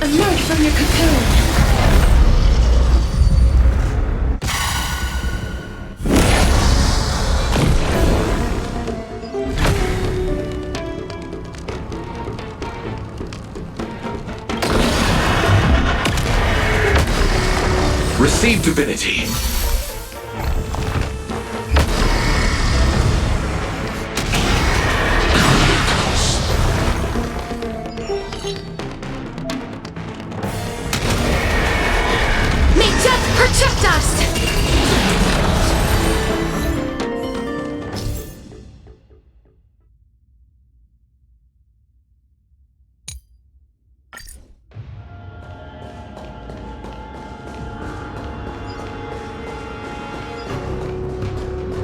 Emerge from your cocoon! Receive divinity. Protect us!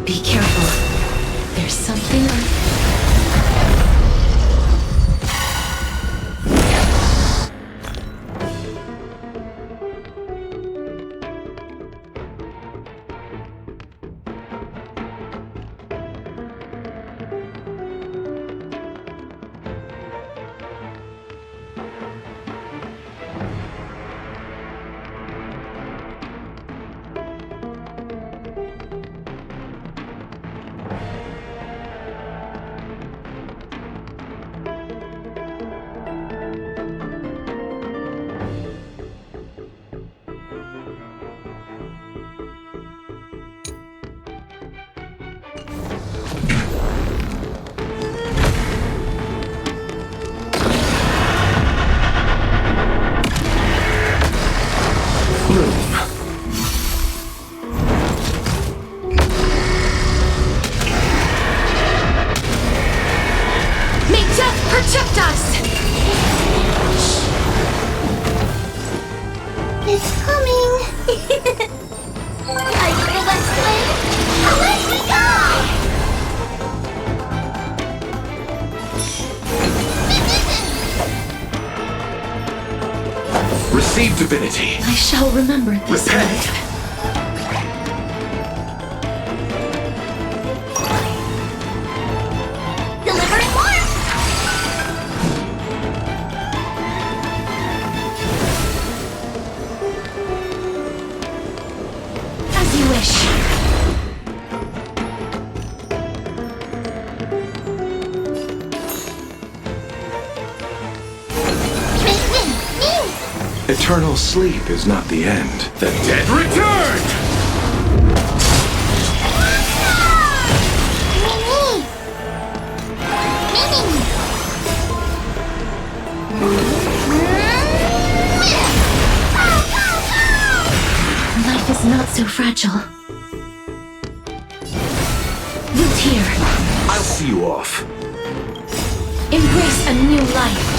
Be careful. There's something protect us! It's coming! Like the West Wind! Let me go! Receive divinity. I shall remember this Repent. night. Delivering more! As you wish. Eternal sleep is not the end. The dead return! Life is not so fragile. Look here. I'll see you off. Embrace a new life.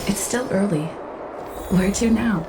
It's still early. Where to now?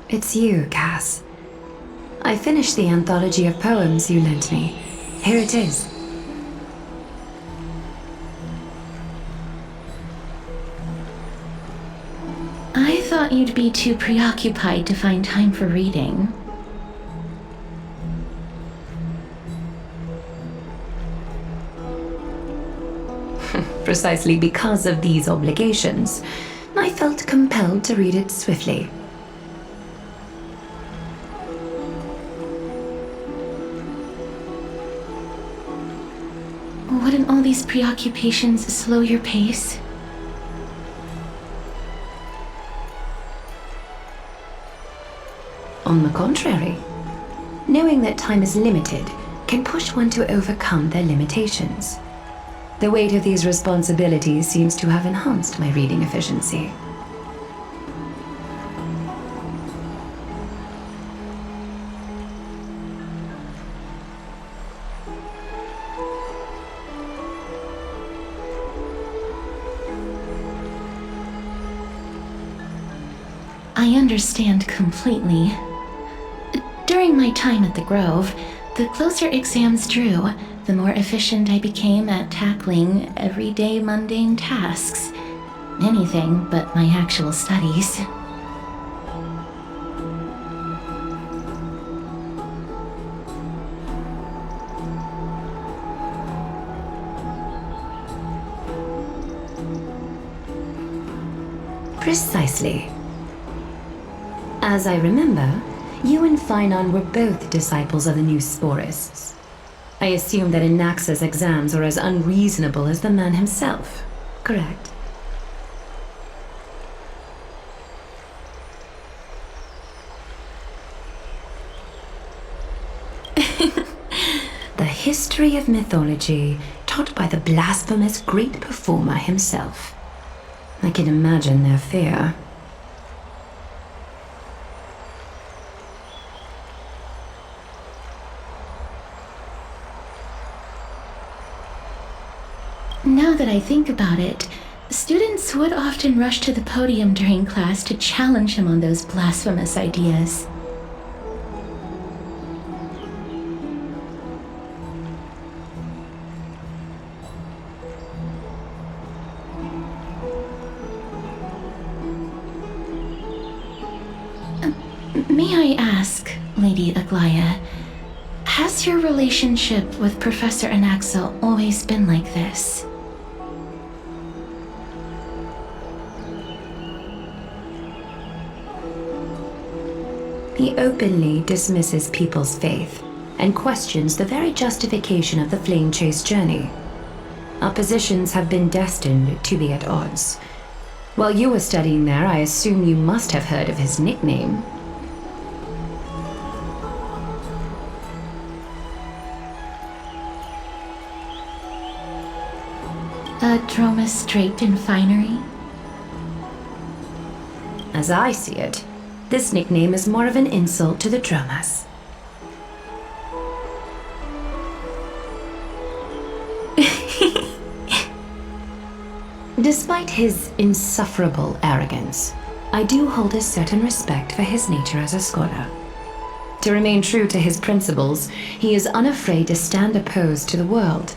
It's you, Cass. I finished the anthology of poems you lent me. Here it is. I thought you'd be too preoccupied to find time for reading. Precisely because of these obligations, I felt compelled to read it swiftly. Wouldn't all these preoccupations slow your pace? On the contrary, knowing that time is limited can push one to overcome their limitations. The weight of these responsibilities seems to have enhanced my reading efficiency. I understand completely. During my time at the Grove, the closer exams drew, the more efficient I became at tackling everyday mundane tasks. Anything but my actual studies. Precisely. As I remember, you and Finon were both disciples of the new Sporists. I assume that Inaxa's exams are as unreasonable as the man himself, correct? The history of mythology taught by the blasphemous great performer himself. I can imagine their fear. Now that I think about it, students would often rush to the podium during class to challenge him on those blasphemous ideas. May I ask, Lady Aglaya, has your relationship with Professor Anaxa always been like this? He openly dismisses people's faith and questions the very justification of the Flame Chase journey. Our positions have been destined to be at odds. While you were studying there, I assume you must have heard of his nickname. A Dromus draped in finery? As I see it, this nickname is more of an insult to the Dromas. Despite his insufferable arrogance, I do hold a certain respect for his nature as a scholar. To remain true to his principles, he is unafraid to stand opposed to the world,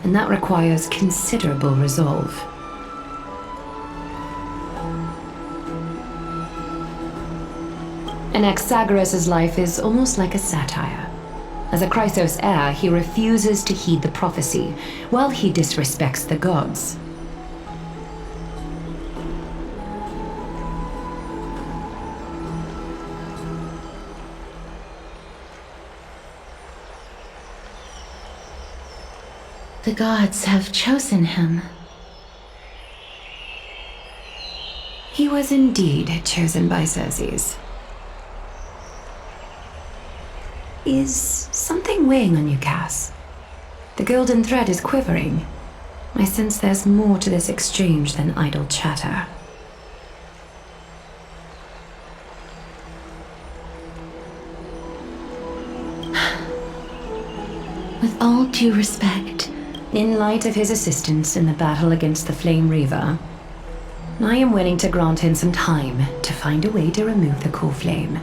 and that requires considerable resolve. Anaxagoras' life is almost like a satire. As a Chrysos heir, he refuses to heed the prophecy, while he disrespects the gods. The gods have chosen him. He was indeed chosen by Xerxes. Is something weighing on you, Cass? The golden thread is quivering. I sense there's more to this exchange than idle chatter. With all due respect, In light of his assistance in the battle against the Flame Reaver, I am willing to grant him some time to find a way to remove the cool flame.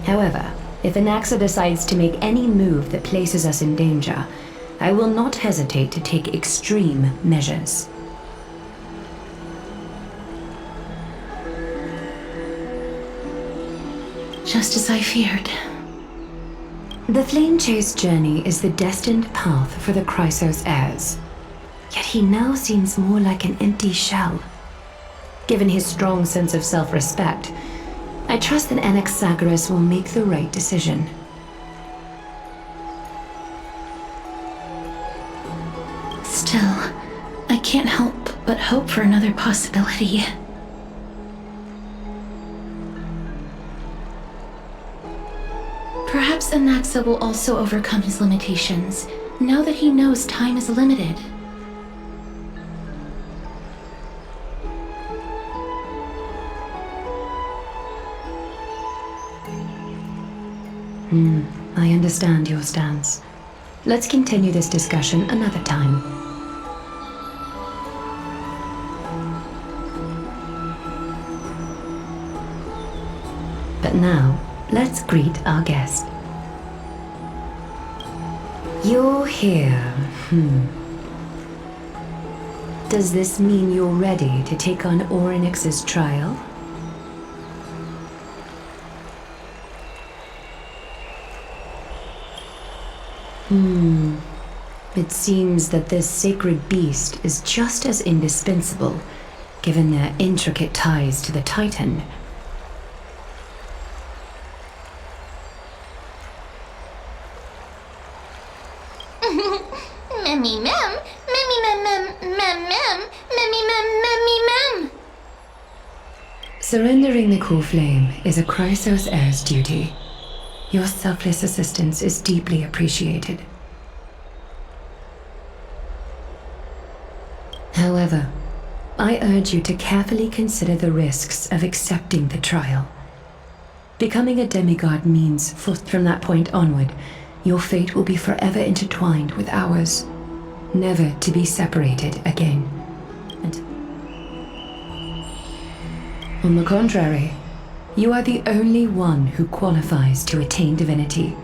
However, if Anaxa decides to make any move that places us in danger, I will not hesitate to take extreme measures. just as I feared. The Flame Chase journey is the destined path for the Chrysos heirs. Yet he now seems more like an empty shell. Given his strong sense of self-respect, I trust that Anaxagoras will make the right decision. Still, I can't help but hope for another possibility. Perhaps Anaxa will also overcome his limitations, now that he knows time is limited. I understand your stance. Let's continue this discussion another time. But now, let's greet our guest. You're here. Does this mean you're ready to take on Orynyx's trial? It seems that this sacred beast is just as indispensable, given their intricate ties to the Titan. Memmy mem, memmy mem mem mem mem, memmy mem memmy mem. Surrendering the cool flame is a Chrysos heir's duty. Your selfless assistance is deeply appreciated. However, I urge you to carefully consider the risks of accepting the trial. Becoming a demigod means, from that point onward, your fate will be forever intertwined with ours, never to be separated again. And on the contrary, you are the only one who qualifies to attain divinity.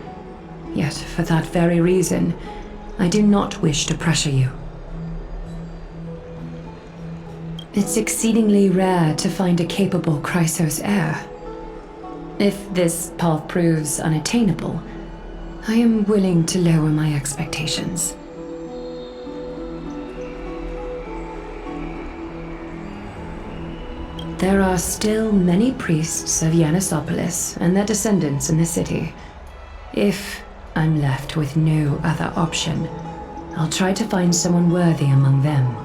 Yet, for that very reason, I do not wish to pressure you. It's exceedingly rare to find a capable Chrysos heir. If this path proves unattainable, I am willing to lower my expectations. There are still many priests of Yanissopolis and their descendants in the city. If I'm left with no other option, I'll try to find someone worthy among them.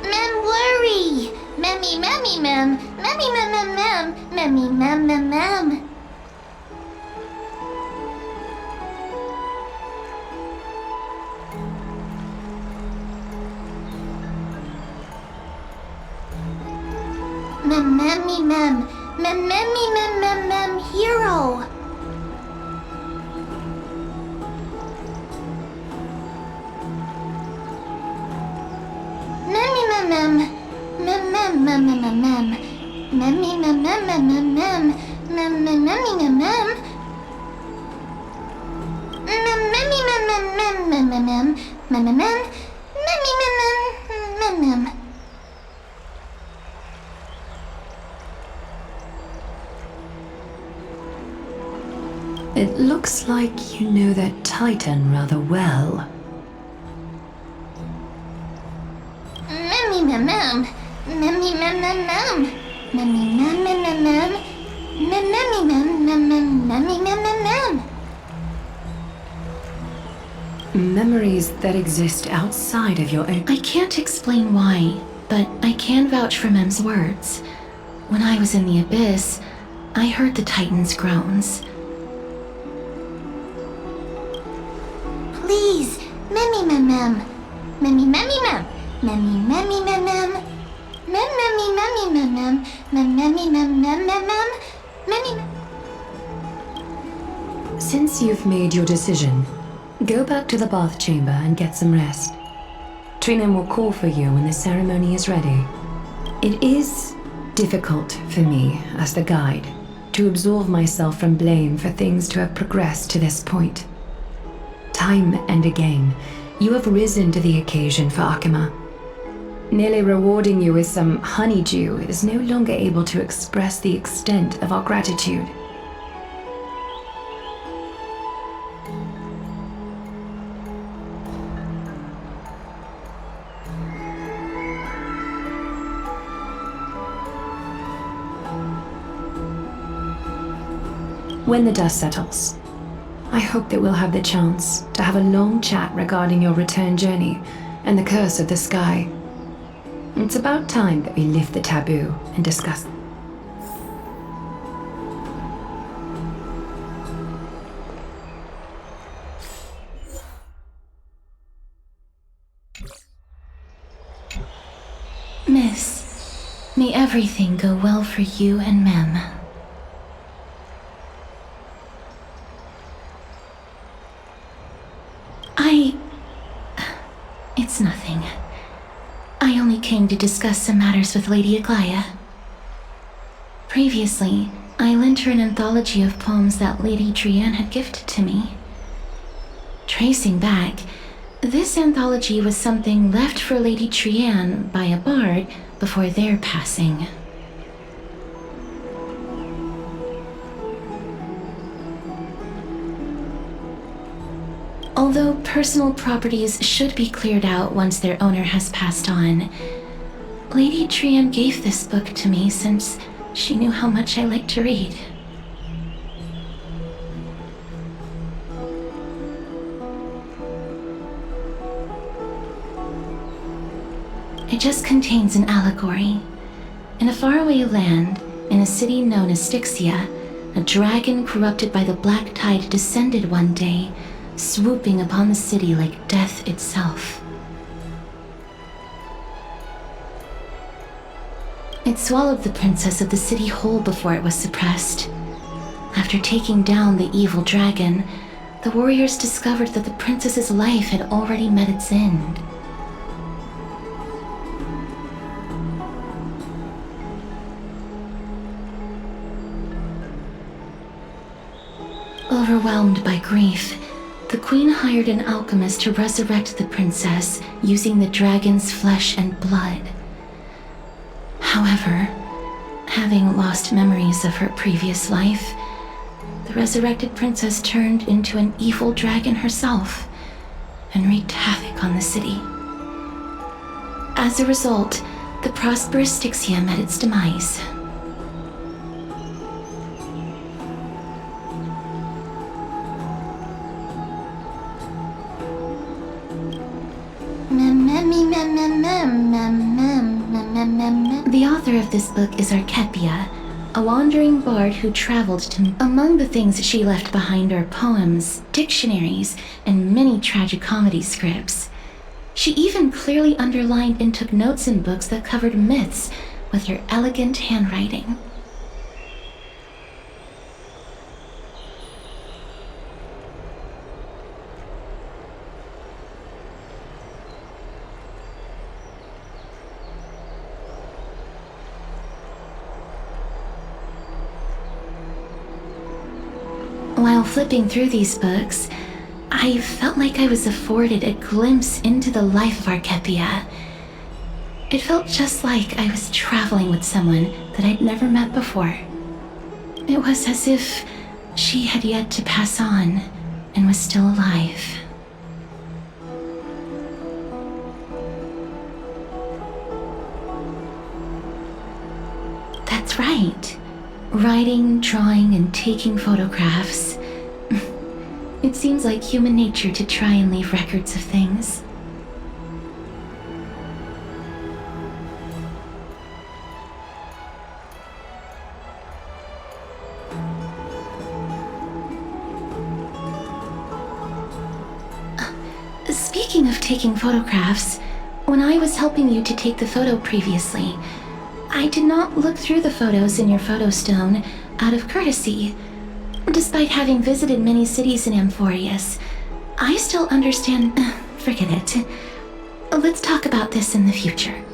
Mem worry. Memmy memmy mem, memmy mem mem mem, memmy mem mem mem. Memmy mem. Memmy mem mem mem hero. Memmy mem mem. Mem mem mem mem mem mem. Memmy mem mem mem mem mem. Mem mem memmy mem mem. Memmy mem mem mem mem mem mem. Mem mem mem. Memmy mem mem mem mem. It looks like you know that Titan rather well. Memmy mem mem. Memmy mem mem mem. Memmy mem mem mem mem. Memmy mem mem mem. Memmy mem mem mem. Memories that exist outside of your own. I can't explain why, but I can vouch for Mem's words. When I was in the abyss, I heard the Titan's groans. Please, Memmy mem mem. Memmy memmy mem. Memmy memmy mem mem. Mem memmy memmy mem mem. Mem memmy mem mem mem mem. Memmy mem. Since you've made your decision, go back to the bath chamber and get some rest. Trinem will call for you when the ceremony is ready. It is difficult for me, as the guide, to absolve myself from blame for things to have progressed to this point. Time and again, you have risen to the occasion for Akima. Nearly rewarding you with some honeydew is no longer able to express the extent of our gratitude. When the dust settles, I hope that we'll have the chance to have a long chat regarding your return journey and the curse of the sky. It's about time that we lift the taboo and discuss. Miss, may everything go well for you and Mem. It's nothing. I only came to discuss some matters with Lady Aglaya. Previously, I lent her an anthology of poems that Lady Trianne had gifted to me. Tracing back, this anthology was something left for Lady Trianne by a bard before their passing. Although personal properties should be cleared out once their owner has passed on, Lady Trianne gave this book to me since she knew how much I like to read. It just contains an allegory. In a faraway land, in a city known as Styxia, a dragon corrupted by the black tide descended one day, swooping upon the city like death itself. It swallowed the princess of the city whole before it was suppressed. After taking down the evil dragon, the warriors discovered that the princess's life had already met its end. Overwhelmed by grief, the queen hired an alchemist to resurrect the princess using the dragon's flesh and blood. However, having lost memories of her previous life, the resurrected princess turned into an evil dragon herself and wreaked havoc on the city. As a result, the prosperous Styxia met its demise. The author of this book is Archepia, a wandering bard who traveled to... Among the things she left behind are poems, dictionaries, and many tragicomedy scripts. She even clearly underlined and took notes in books that covered myths, with her elegant handwriting. While flipping through these books, I felt like I was afforded a glimpse into the life of Archepia. It felt just like I was traveling with someone that I'd never met before. It was as if she had yet to pass on and was still alive. That's right. Writing, drawing, and taking photographs. It seems like human nature to try and leave records of things. Speaking of taking photographs, when I was helping you to take the photo previously, I did not look through the photos in your photo stone out of courtesy. Despite having visited many cities in Amphorius, I still understand... forget it. Let's talk about this in the future.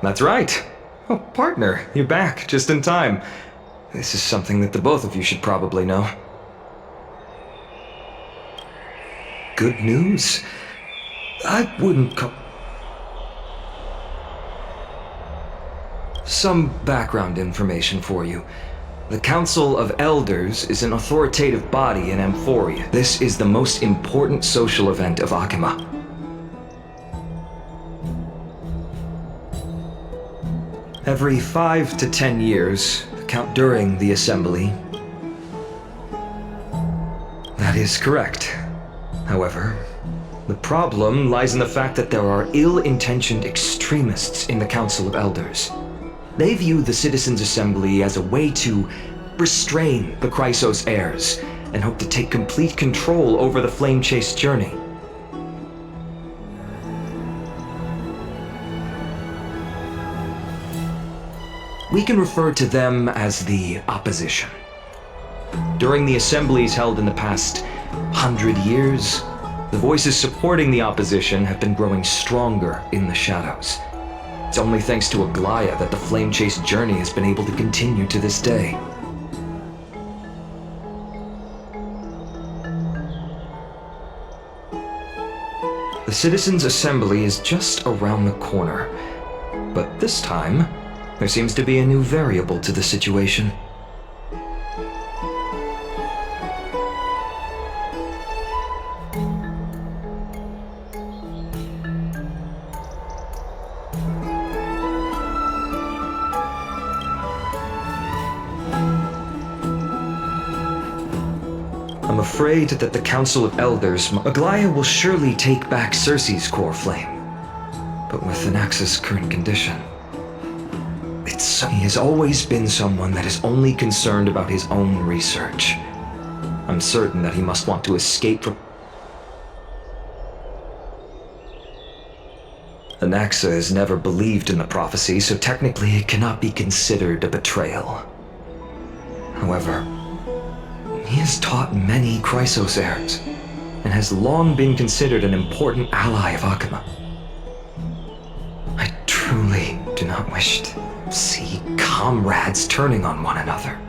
That's right. Oh, partner, you're back just in time. This is something that the both of you should probably know. Good news? I wouldn't call... Some background information for you. The Council of Elders is an authoritative body in Amphoria. This is the most important social event of Akima. Every 5 to 10 years, during the assembly. That is correct. However, the problem lies in the fact that there are ill-intentioned extremists in the Council of Elders. They view the Citizens' Assembly as a way to restrain the Chrysos heirs and hope to take complete control over the Flame Chase journey. We can refer to them as the opposition. During the assemblies held in the past 100 years, the voices supporting the opposition have been growing stronger in the shadows. It's only thanks to Aglaya that the Flame Chase journey has been able to continue to this day. The Citizens' Assembly is just around the corner, but this time, there seems to be a new variable to the situation. I'm afraid that the Council of Elders, Aglaya will surely take back Circe's core flame. But with Anax's current condition, he has always been someone that is only concerned about his own research. I'm certain that he must want to escape from... Anaxa has never believed in the prophecy, so technically it cannot be considered a betrayal. However, he has taught many Chrysos heirs, and has long been considered an important ally of Akuma. I truly do not wish to see comrades turning on one another.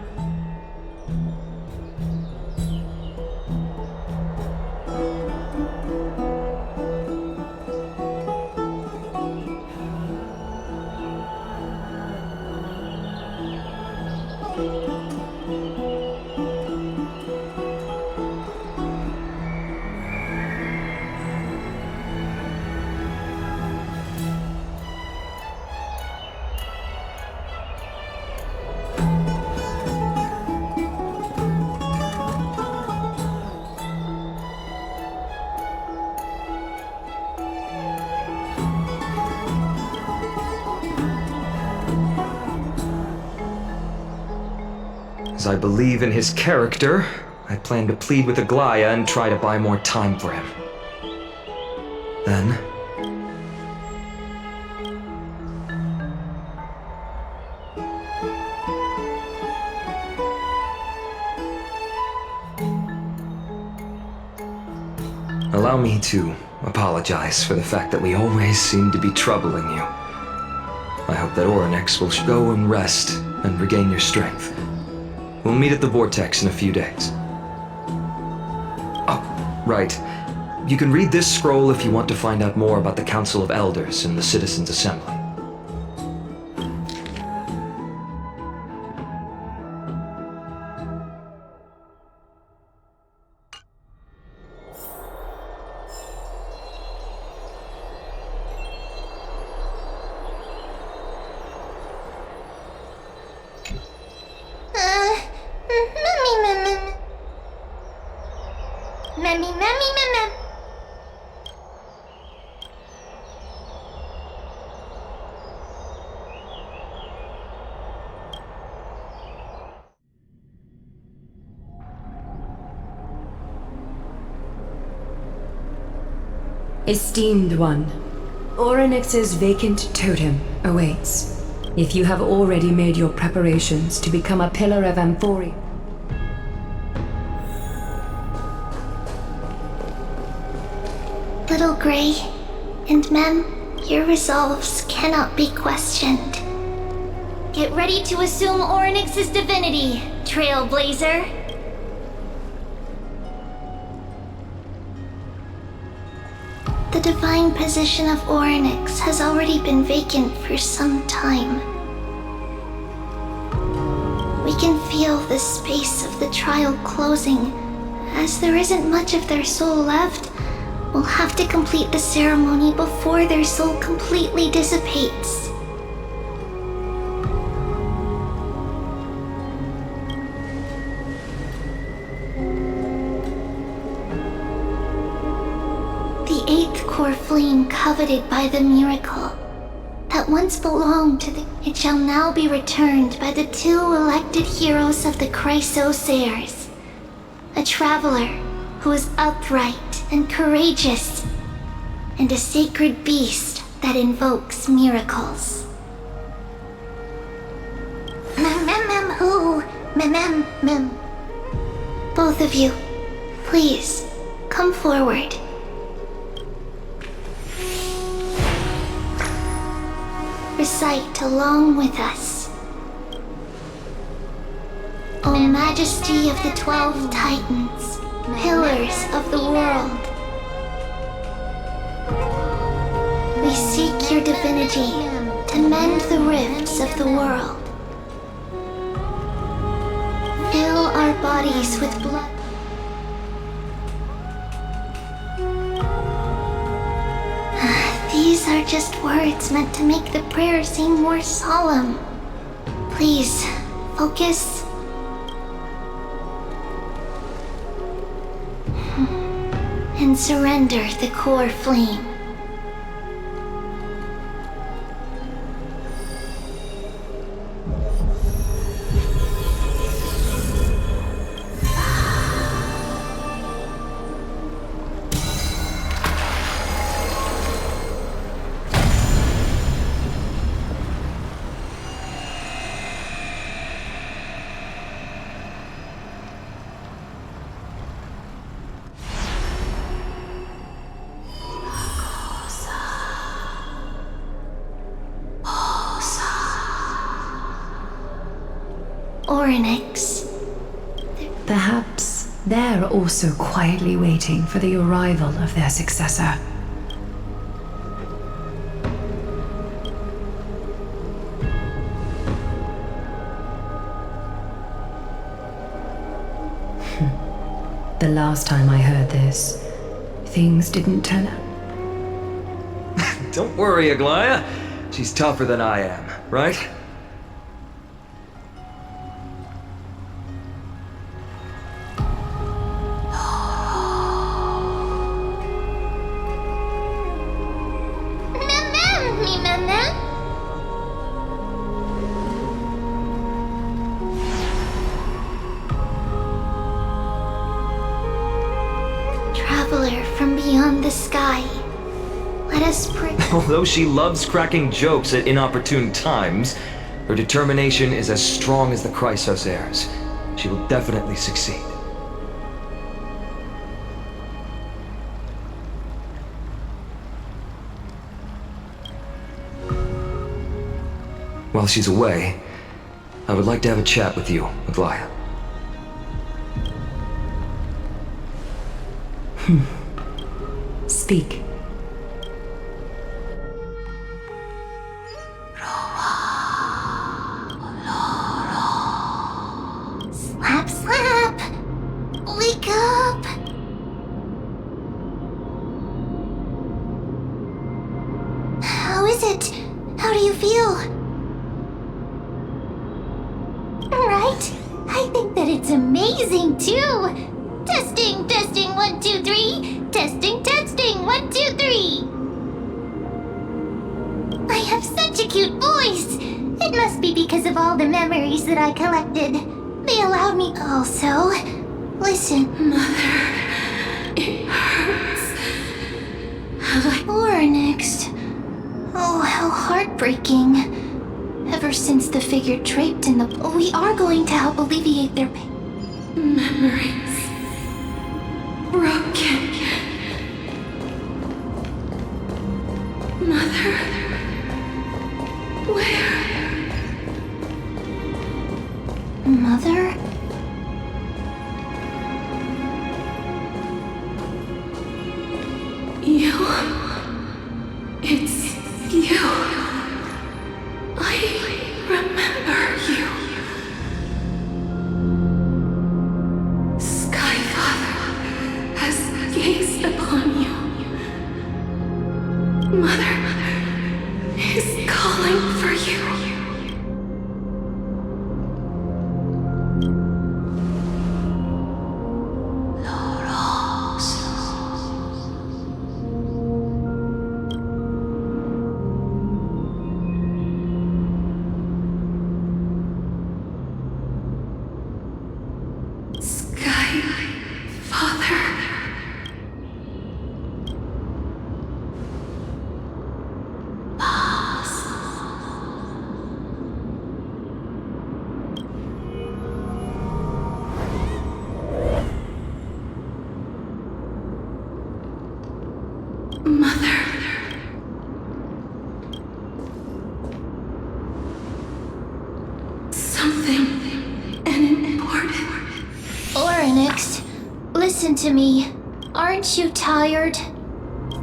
As I believe in his character, I plan to plead with Aglaya and try to buy more time for him. Then, allow me to apologize for the fact that we always seem to be troubling you. I hope that Oryx will go and rest and regain your strength. We'll meet at the Vortex in a few days. Oh, right. You can read this scroll if you want to find out more about the Council of Elders and the Citizens' Assembly. Mem. Esteemed one, Oryx's vacant totem awaits. If you have already made your preparations to become a pillar of Amphoria, Little Grey and Mem, your resolves cannot be questioned. Get ready to assume Oryx's divinity, Trailblazer. The divine position of Oryx has already been vacant for some time. We can feel the space of the trial closing. As there isn't much of their soul left, we'll have to complete the ceremony before their soul completely dissipates. The eighth core flame coveted by the miracle that once belonged to it shall now be returned by the two elected heroes of the Chrysosairs. A traveler who is upright and courageous, and a sacred beast that invokes miracles. Mem. Both of you, please, come forward. Recite along with us. O Majesty of the 12 Titans, pillars of the world, we seek your divinity to mend the rifts of the world. Fill our bodies with blood. These are just words meant to make the prayer seem more solemn. Please, focus. And surrender the core flame. Orynyx. Perhaps they're also quietly waiting for the arrival of their successor. The last time I heard this, things didn't turn out. Don't worry, Aglaya. She's tougher than I am, right? Traveler from beyond the sky, let us pray. Although she loves cracking jokes at inopportune times, her determination is as strong as the Chrysos heirs. She will definitely succeed. While she's away, I would like to have a chat with you, Aglaya. Speak. Slap, slap! Wake up! How is it? How do you feel? Right? I think that it's amazing too! Testing, testing, 1, 2, 3! Testing, testing, 1, 2, 3! I have such a cute voice! It must be because of all the memories that I collected. They allowed me also. Listen. Mother, it hurts. Orynyx. Oh, how heartbreaking. Ever since the figure draped in the... We are going to help alleviate their pain. Memories. Broken. Mother. Where? Mother? You. It's you. I remember you. Skyfather has gazed upon you. Mother is calling for you. Mother. Something important. Orynyx, listen to me. Aren't you tired?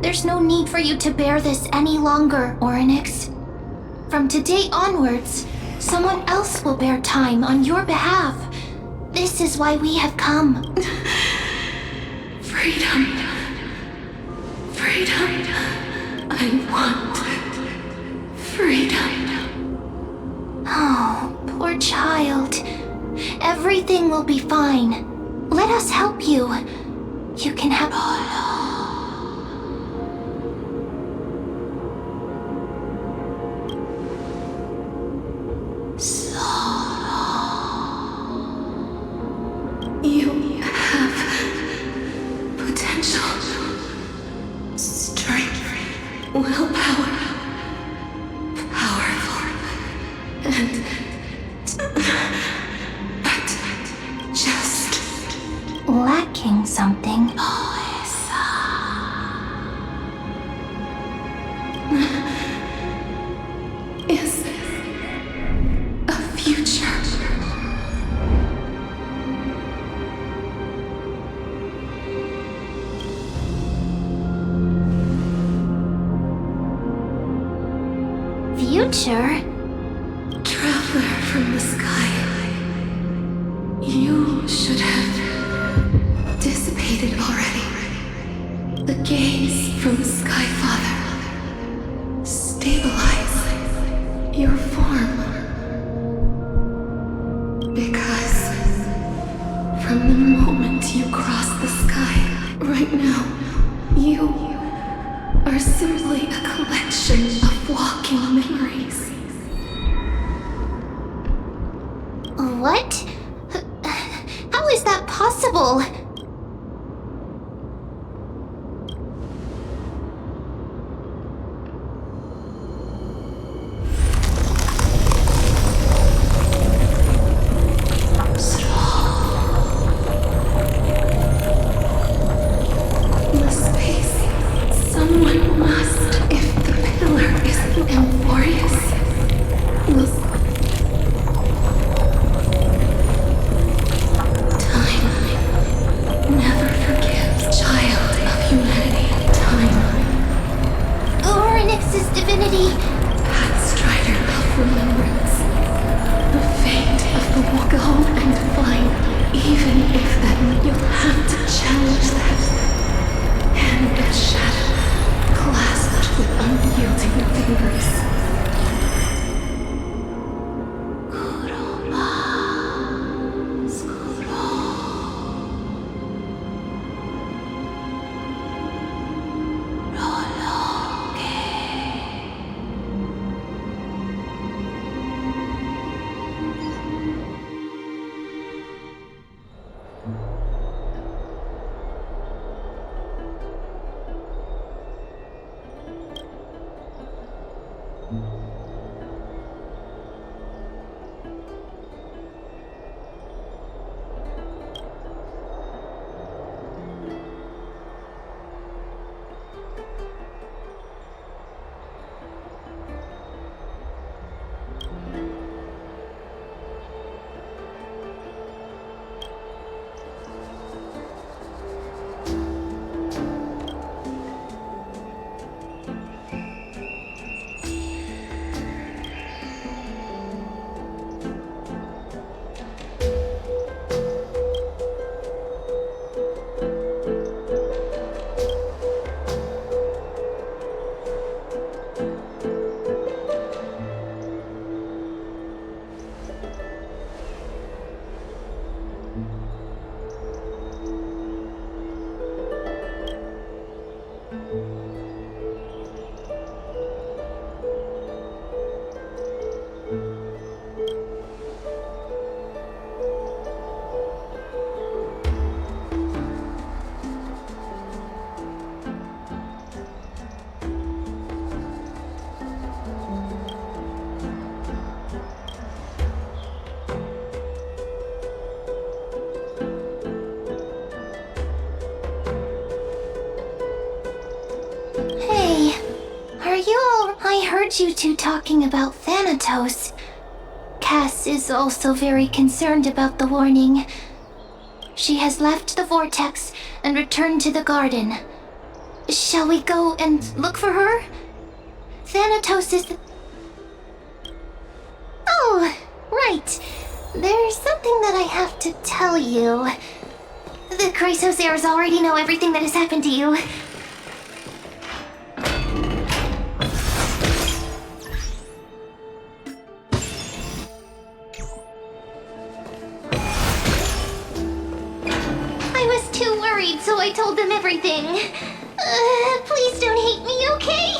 There's no need for you to bear this any longer, Orynyx. From today onwards, someone else will bear time on your behalf. This is why we have come. Freedom. Freedom. I want freedom. Oh, poor child. Everything will be fine. Let us help you. You can have... You have potential, strength, willpower, powerful, and but just lacking something. is a future. future. Traveler from the sky. You should have dissipated already. The gaze from the Sky Father. Stabilize your form. Because from the moment you cross the sky, right now, you are simply a collection of walking memories. What? How is that possible? The space. Someone must, if the pillar is Amphorius, will time never forgives. Child of humanity, time, Orynyx's divinity. Pathstrider of remembrance, the fate of the Woggle and divine. Even if that means you'll have to challenge that. Hand of shadow, clasped with unyielding fingers. I heard you two talking about Thanatos. Cass is also very concerned about the warning. She has left the vortex and returned to the garden. Shall we go and look for her? Thanatos is... Oh, right. There's something that I have to tell you. The Chrysosairs already know everything that has happened to you. I was too worried, so I told them everything. Please don't hate me, okay?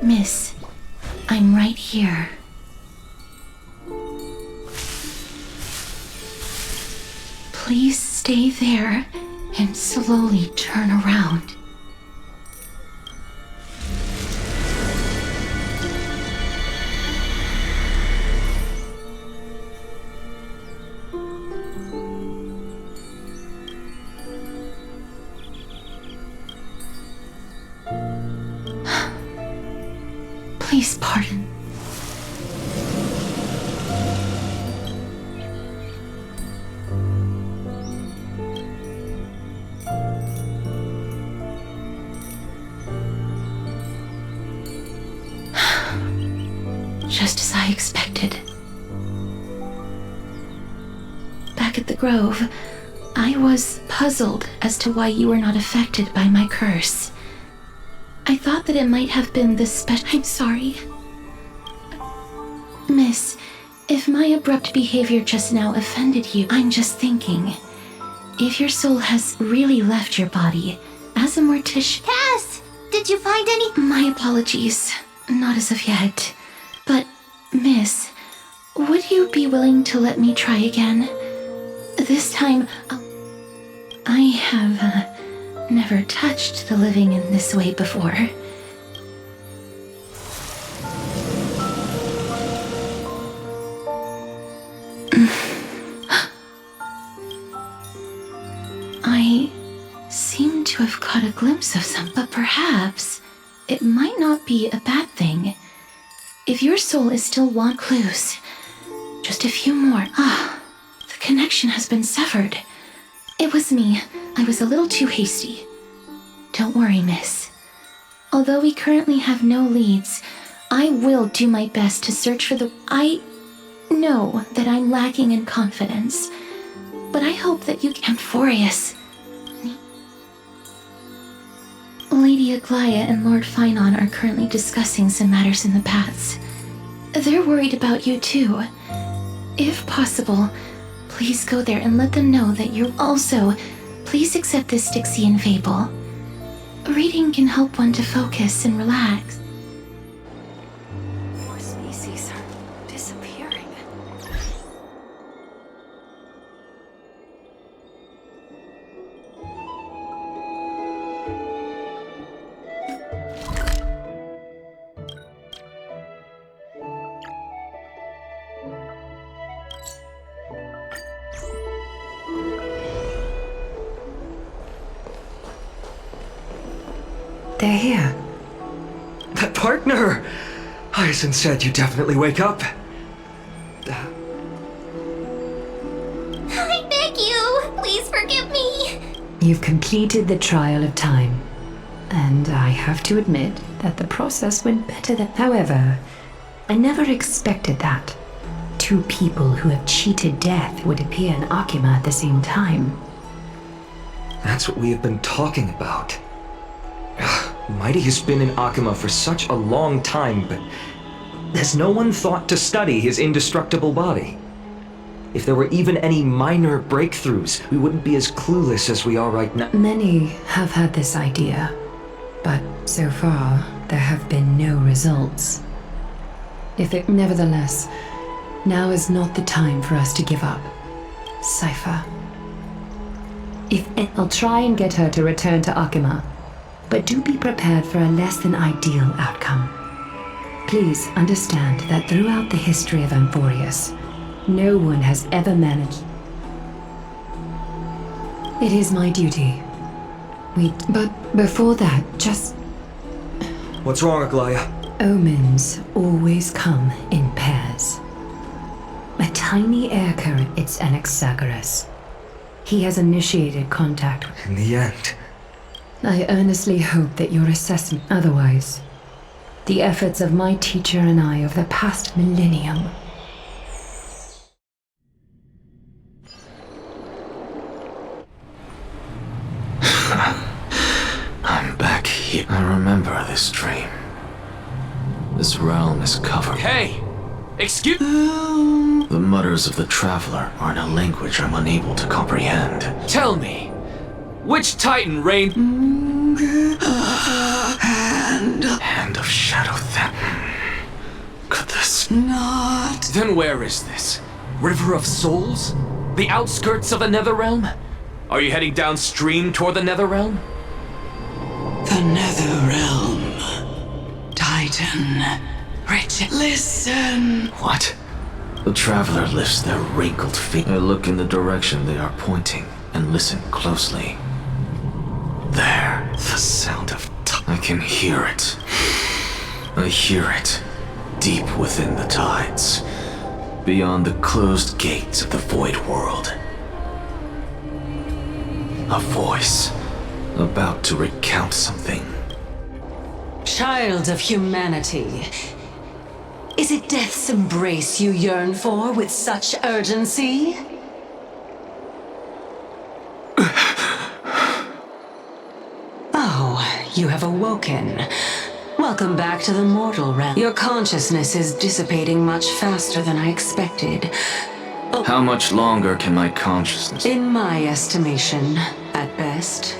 Miss, I'm right here. Please stay there and slowly turn around. Please pardon. Just as I expected. Back at the Grove, I was puzzled as to why you were not affected by my curse. I thought that it might have been this special. I'm sorry. Miss, if my abrupt behavior just now offended you, I'm just thinking. If your soul has really left your body, as a mortician. Cass! Did you find any? My apologies. Not as of yet. But, Miss, would you be willing to let me try again? This time, I have never touched the living in this way before. I seem to have caught a glimpse of some, but perhaps it might not be a bad thing. If your soul is still want clues, just a few more. The connection has been severed. It was me. I was a little too hasty. Don't worry, miss. Although we currently have no leads, I will do my best to search for the... I know that I'm lacking in confidence, but I hope that you can... Amphorius. Lady Aglaya and Lord Finon are currently discussing some matters in the paths. They're worried about you too. If possible, please go there and let them know that you're also... Please accept this Styxian fable. Reading can help one to focus and relax. More species are disappearing. They're here. That partner! Hyacinth said you definitely wake up. I beg you! Please forgive me! You've completed the trial of time. And I have to admit that the process went better than... However, I never expected that. Two people who have cheated death would appear in Akima at the same time. That's what we have been talking about. Mighty has been in Akima for such a long time, but has no one thought to study his indestructible body? If there were even any minor breakthroughs, we wouldn't be as clueless as we are right now. Many have had this idea, but so far there have been no results. Nevertheless, now is not the time for us to give up. Cypher. I'll try and get her to return to Akima, but do be prepared for a less than ideal outcome. Please understand that throughout the history of Amphorius, no one has ever managed. It is my duty. But before that, just... What's wrong, Aglaya? Omens always come in pairs. A tiny air current, it's Anaxagoras. He has initiated contact. In the end... I earnestly hope that your assessment otherwise. The efforts of my teacher and I over the past millennium. I'm back here. I remember this dream. This realm is covered. Hey! Excuse- The mutters of the traveler are in a language I'm unable to comprehend. Tell me, which Titan reigned- Hand of Shadow then. Could this... Then where is this? River of Souls? The outskirts of the Netherrealm? Are you heading downstream toward the Netherrealm? The Netherrealm. Titan. Richard, listen! What? The traveler lifts their wrinkled feet. I look in the direction they are pointing and listen closely. There, the sound of I can hear it. I I hear it, deep within the tides, beyond the closed gates of the void world. A voice, about to recount something. Child of humanity, is it death's embrace you yearn for with such urgency? Oh, you have awoken. Welcome back to the mortal realm. Your consciousness is dissipating much faster than I expected. How much longer can my consciousness? In my estimation, at best.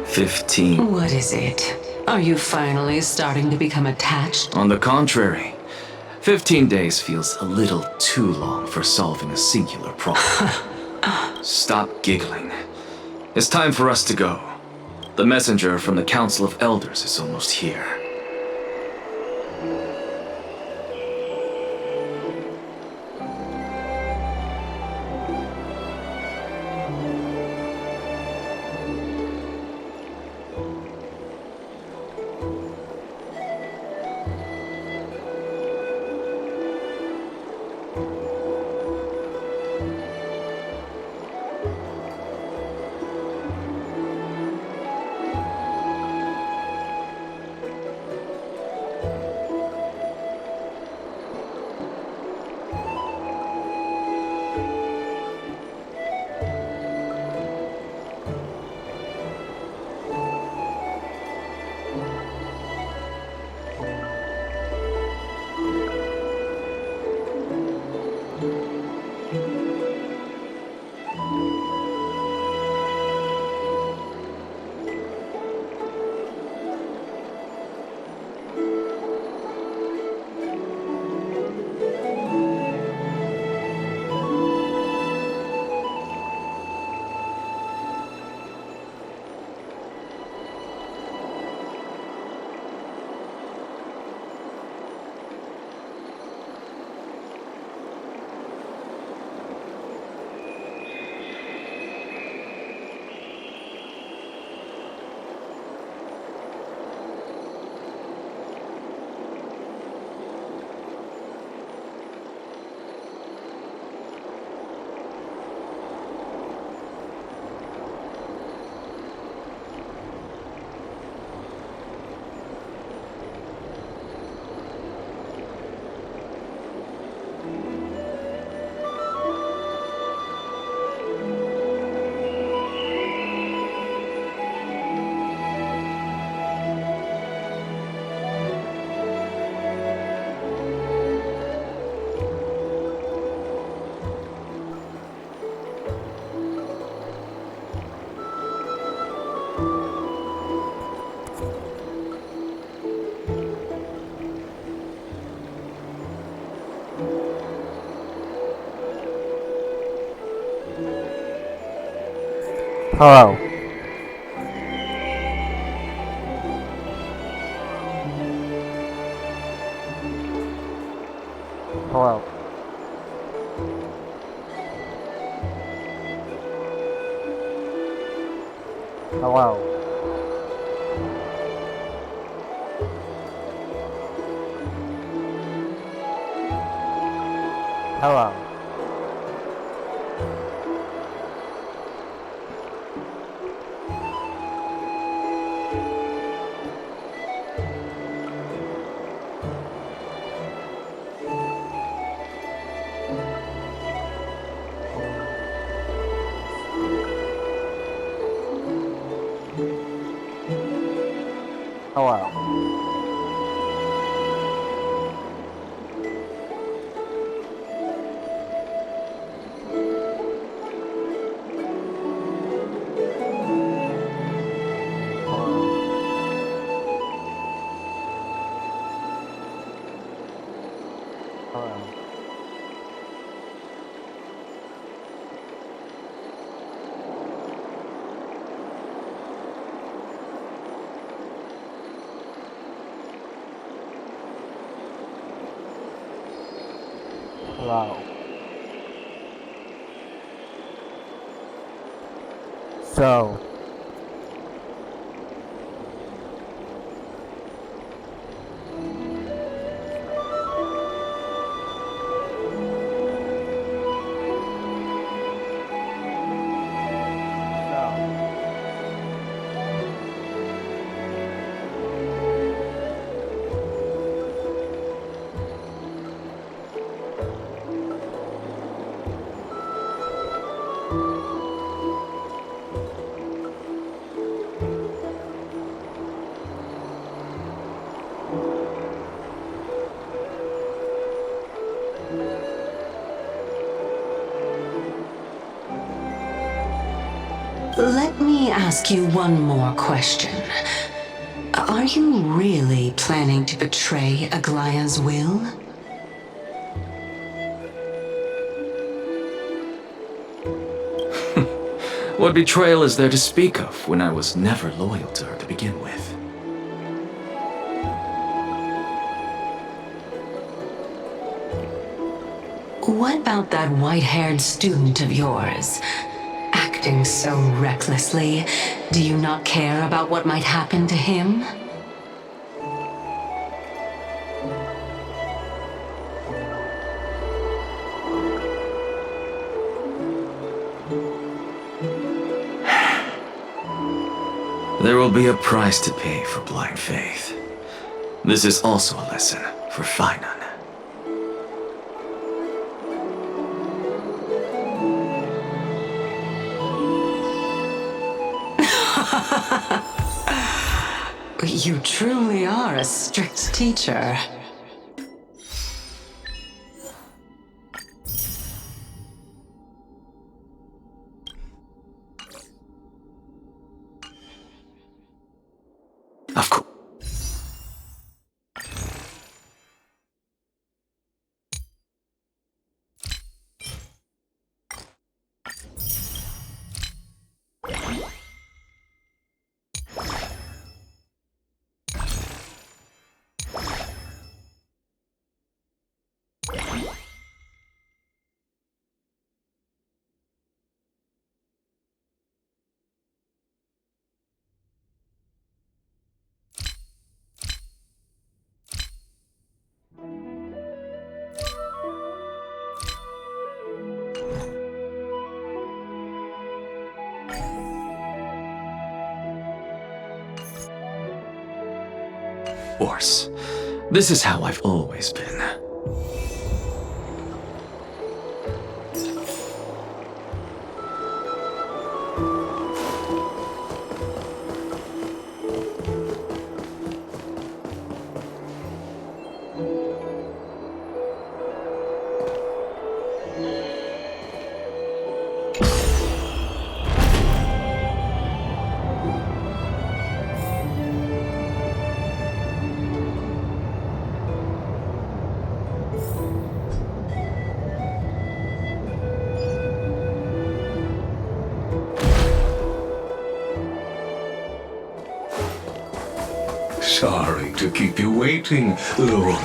15. What is it? Are you finally starting to become attached? On the contrary, 15 days feels a little too long for solving a singular problem. Stop giggling. It's time for us to go. The messenger from the Council of Elders is almost here. Hello. Hello. Hello. Hello. Hello. Hello. So, Let me ask you one more question. Are you really planning to betray Aglaya's will? What betrayal is there to speak of when I was never loyal to her to begin with? What about that white-haired student of yours? Acting so recklessly, do you not care about what might happen to him? There will be a price to pay for blind faith. This is also a lesson for Finan. You truly are a strict teacher. Of course. Course. This is how I've always been. Sorry to keep you waiting, Lord.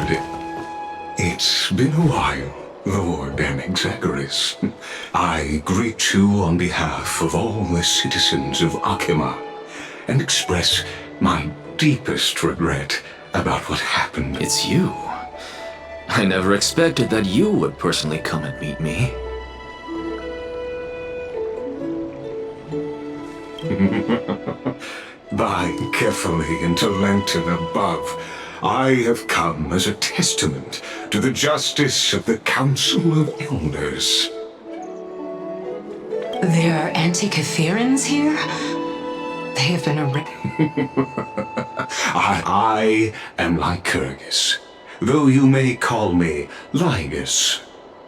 It's been a while, Lord Anexagoras. I greet you on behalf of all the citizens of Akima and express my deepest regret about what happened. It's you. I never expected that you would personally come and meet me. By carefully into Lantern above, I have come as a testament to the justice of the Council of Elders. There are anti-Catherians here? They have been I am Lycurgus, though you may call me Lygus,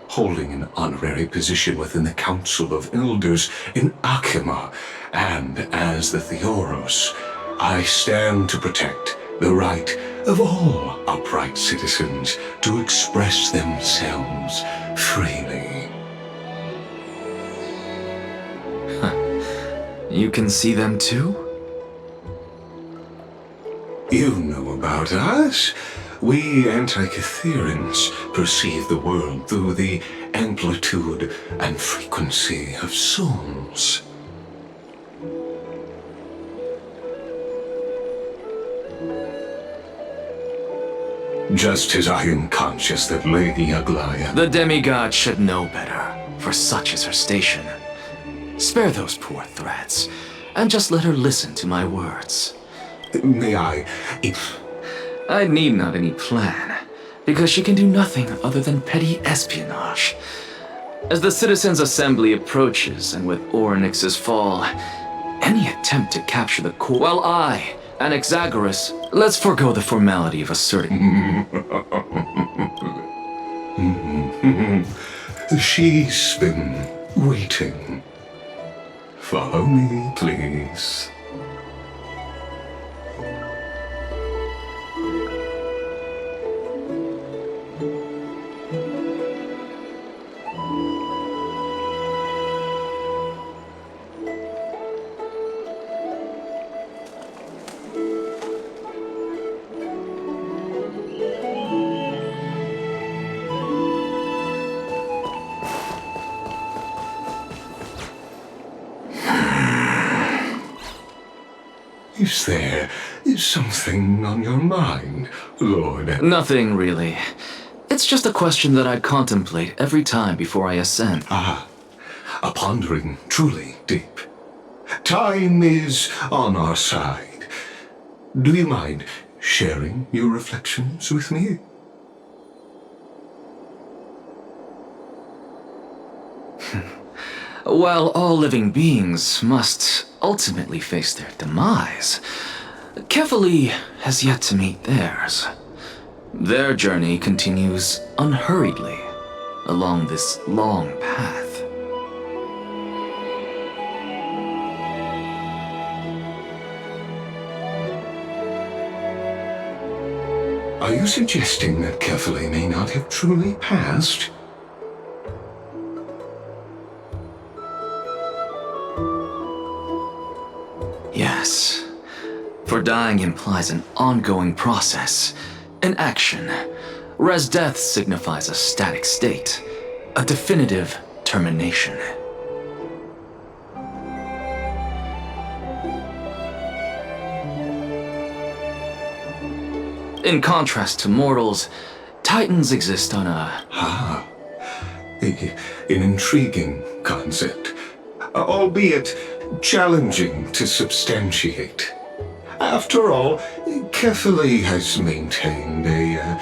holding an honorary position within the Council of Elders in Akima, and as the Theoros, I stand to protect the right of all upright citizens to express themselves freely. You can see them too? You know about us. We anti-Catherians perceive the world through the amplitude and frequency of souls. Just as I am conscious that Lady Aglaya... The demigod should know better, for such is her station. Spare those poor threats, and just let her listen to my words. May I... I need not any plan, because she can do nothing other than petty espionage. As the Citizens' Assembly approaches, and with Ornyx's fall, any attempt to capture the core... While I, Anexagoras, let's forego the formality of asserting... She's been waiting Follow me, please. Is there something on your mind, Lord? Nothing really. It's just a question that I contemplate every time before I ascend. Ah, a pondering truly deep. Time is on our side. Do you mind sharing your reflections with me? While all living beings must ultimately face their demise, Kefali has yet to meet theirs. Their journey continues unhurriedly along this long path. Are you suggesting that Kefali may not have truly passed? Yes, for dying implies an ongoing process, an action, whereas death signifies a static state, a definitive termination. In contrast to mortals, Titans exist on a... An intriguing concept, albeit challenging to substantiate. After all, Kefali has maintained a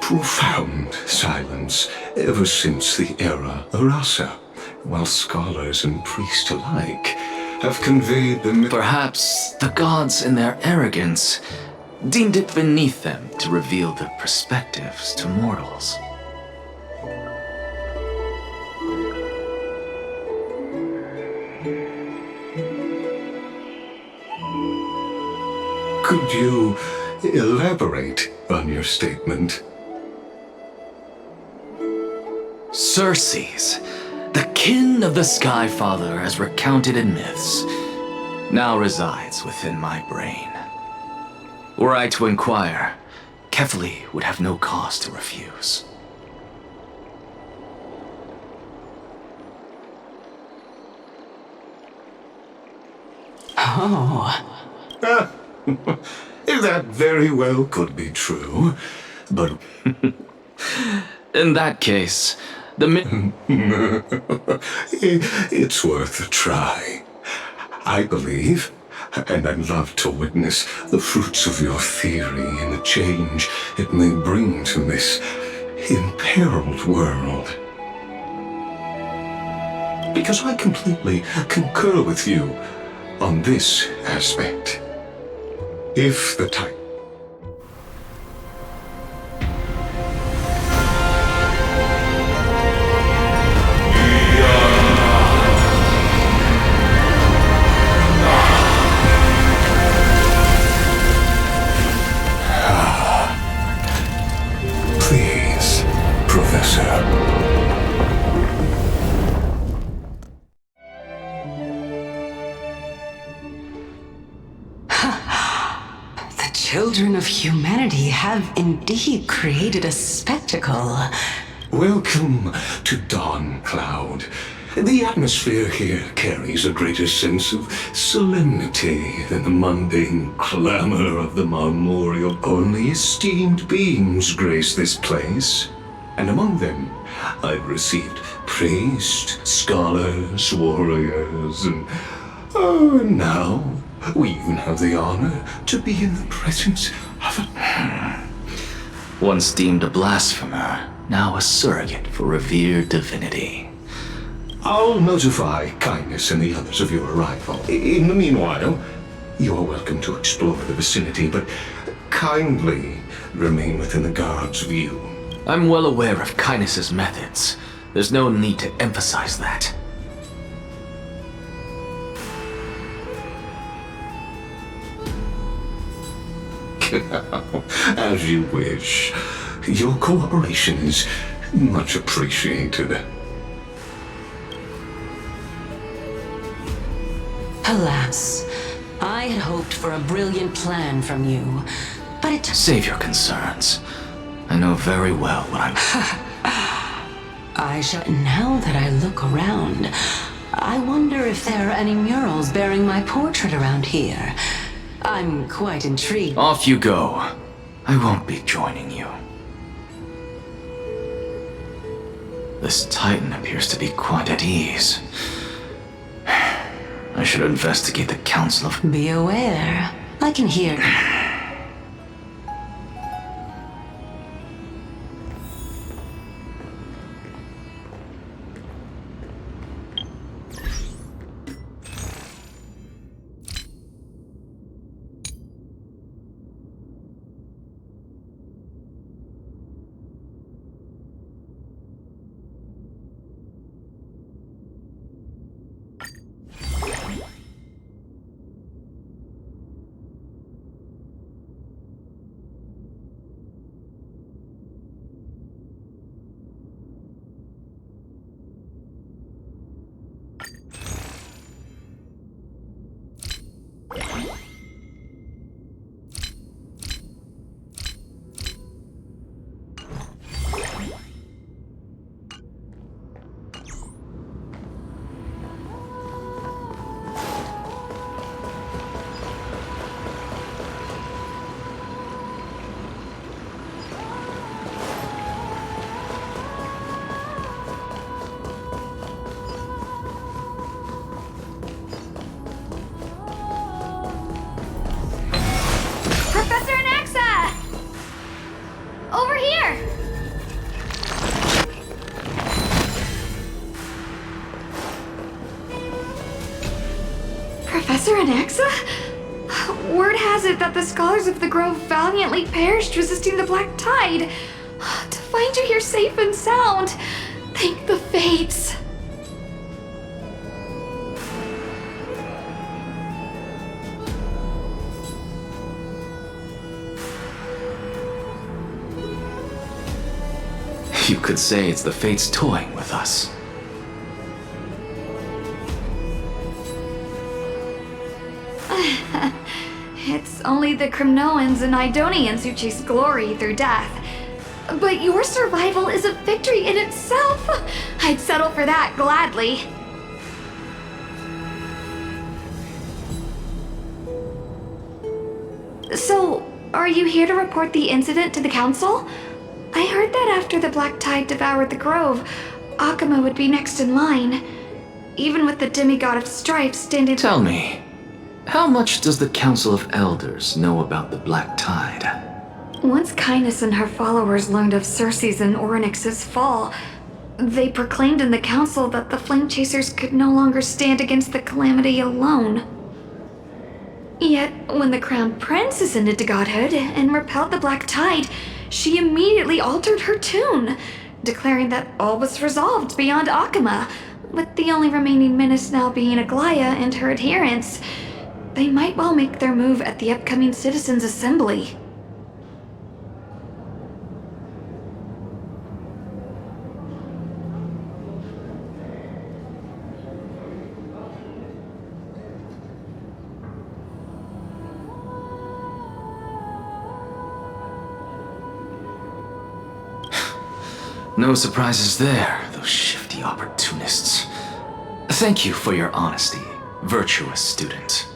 profound silence ever since the era Arasa, while scholars and priests alike have conveyed the Perhaps the gods in their arrogance deemed it beneath them to reveal their perspectives to mortals. Could you elaborate on your statement? Circes, the kin of the Sky Father as recounted in myths, now resides within my brain. Were I to inquire, Kefali would have no cause to refuse. Oh. That very well could be true, but... In that case, the It's worth a try. I believe, and I'd love to witness the fruits of your theory and the change it may bring to this imperiled world. Because I completely concur with you on this aspect. If the time Please, Professor. The children of humanity have indeed created a spectacle. Welcome to Dawn Cloud. The atmosphere here carries a greater sense of solemnity than the mundane clamor of the memorial. Only esteemed beings grace this place, and among them I've received priests, scholars, warriors, and now we even have the honor to be in the presence of a... once deemed a blasphemer, now a surrogate for revered divinity. I'll notify Kindness and the others of your arrival. In the meanwhile, you are welcome to explore the vicinity, but kindly remain within the guard's view. I'm well aware of Kindness's methods. There's no need to emphasize that. As you wish. Your cooperation is much appreciated. Alas, I had hoped for a brilliant plan from you, but it... Save your concerns. I know very well what I'm... I shall... Now that I look around, I wonder if there are any murals bearing my portrait around here. I'm quite intrigued. Off you go. I won't be joining you. This Titan appears to be quite at ease. I should investigate the Council of... Be aware. I can hear... Professor Anaxa! Over here! Professor Anaxa? Word has it that the scholars of the Grove valiantly perished resisting the Black Tide. To find you here safe and sound, thank the fates. You could say it's the fates toying with us. It's only the Kremnoans and Idonians who chase glory through death. But your survival is a victory in itself. I'd settle for that gladly. So, are you here to report the incident to the council? I heard that after the Black Tide devoured the Grove, Akuma would be next in line. Even with the demigod of strife standing... Tell me, how much does the Council of Elders know about the Black Tide? Once Kindness and her followers learned of Circe's and Orynyx's fall, they proclaimed in the council that the Flame Chasers could no longer stand against the calamity alone. Yet, when the Crown Prince ascended to godhood and repelled the Black Tide, she immediately altered her tune, declaring that all was resolved beyond Akuma, with the only remaining menace now being Aglaya and her adherents. They might well make their move at the upcoming Citizens' Assembly. No surprises there, those shifty opportunists. Thank you for your honesty, virtuous student.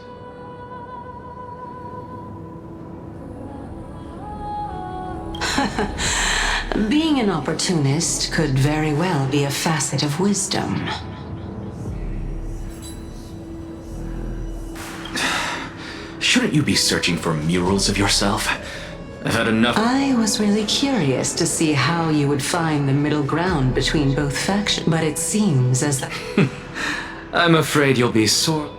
Being an opportunist could very well be a facet of wisdom. Shouldn't you be searching for murals of yourself? I've had enough. I was really curious to see how you would find the middle ground between both factions, but it seems as though... I'm afraid you'll be sore.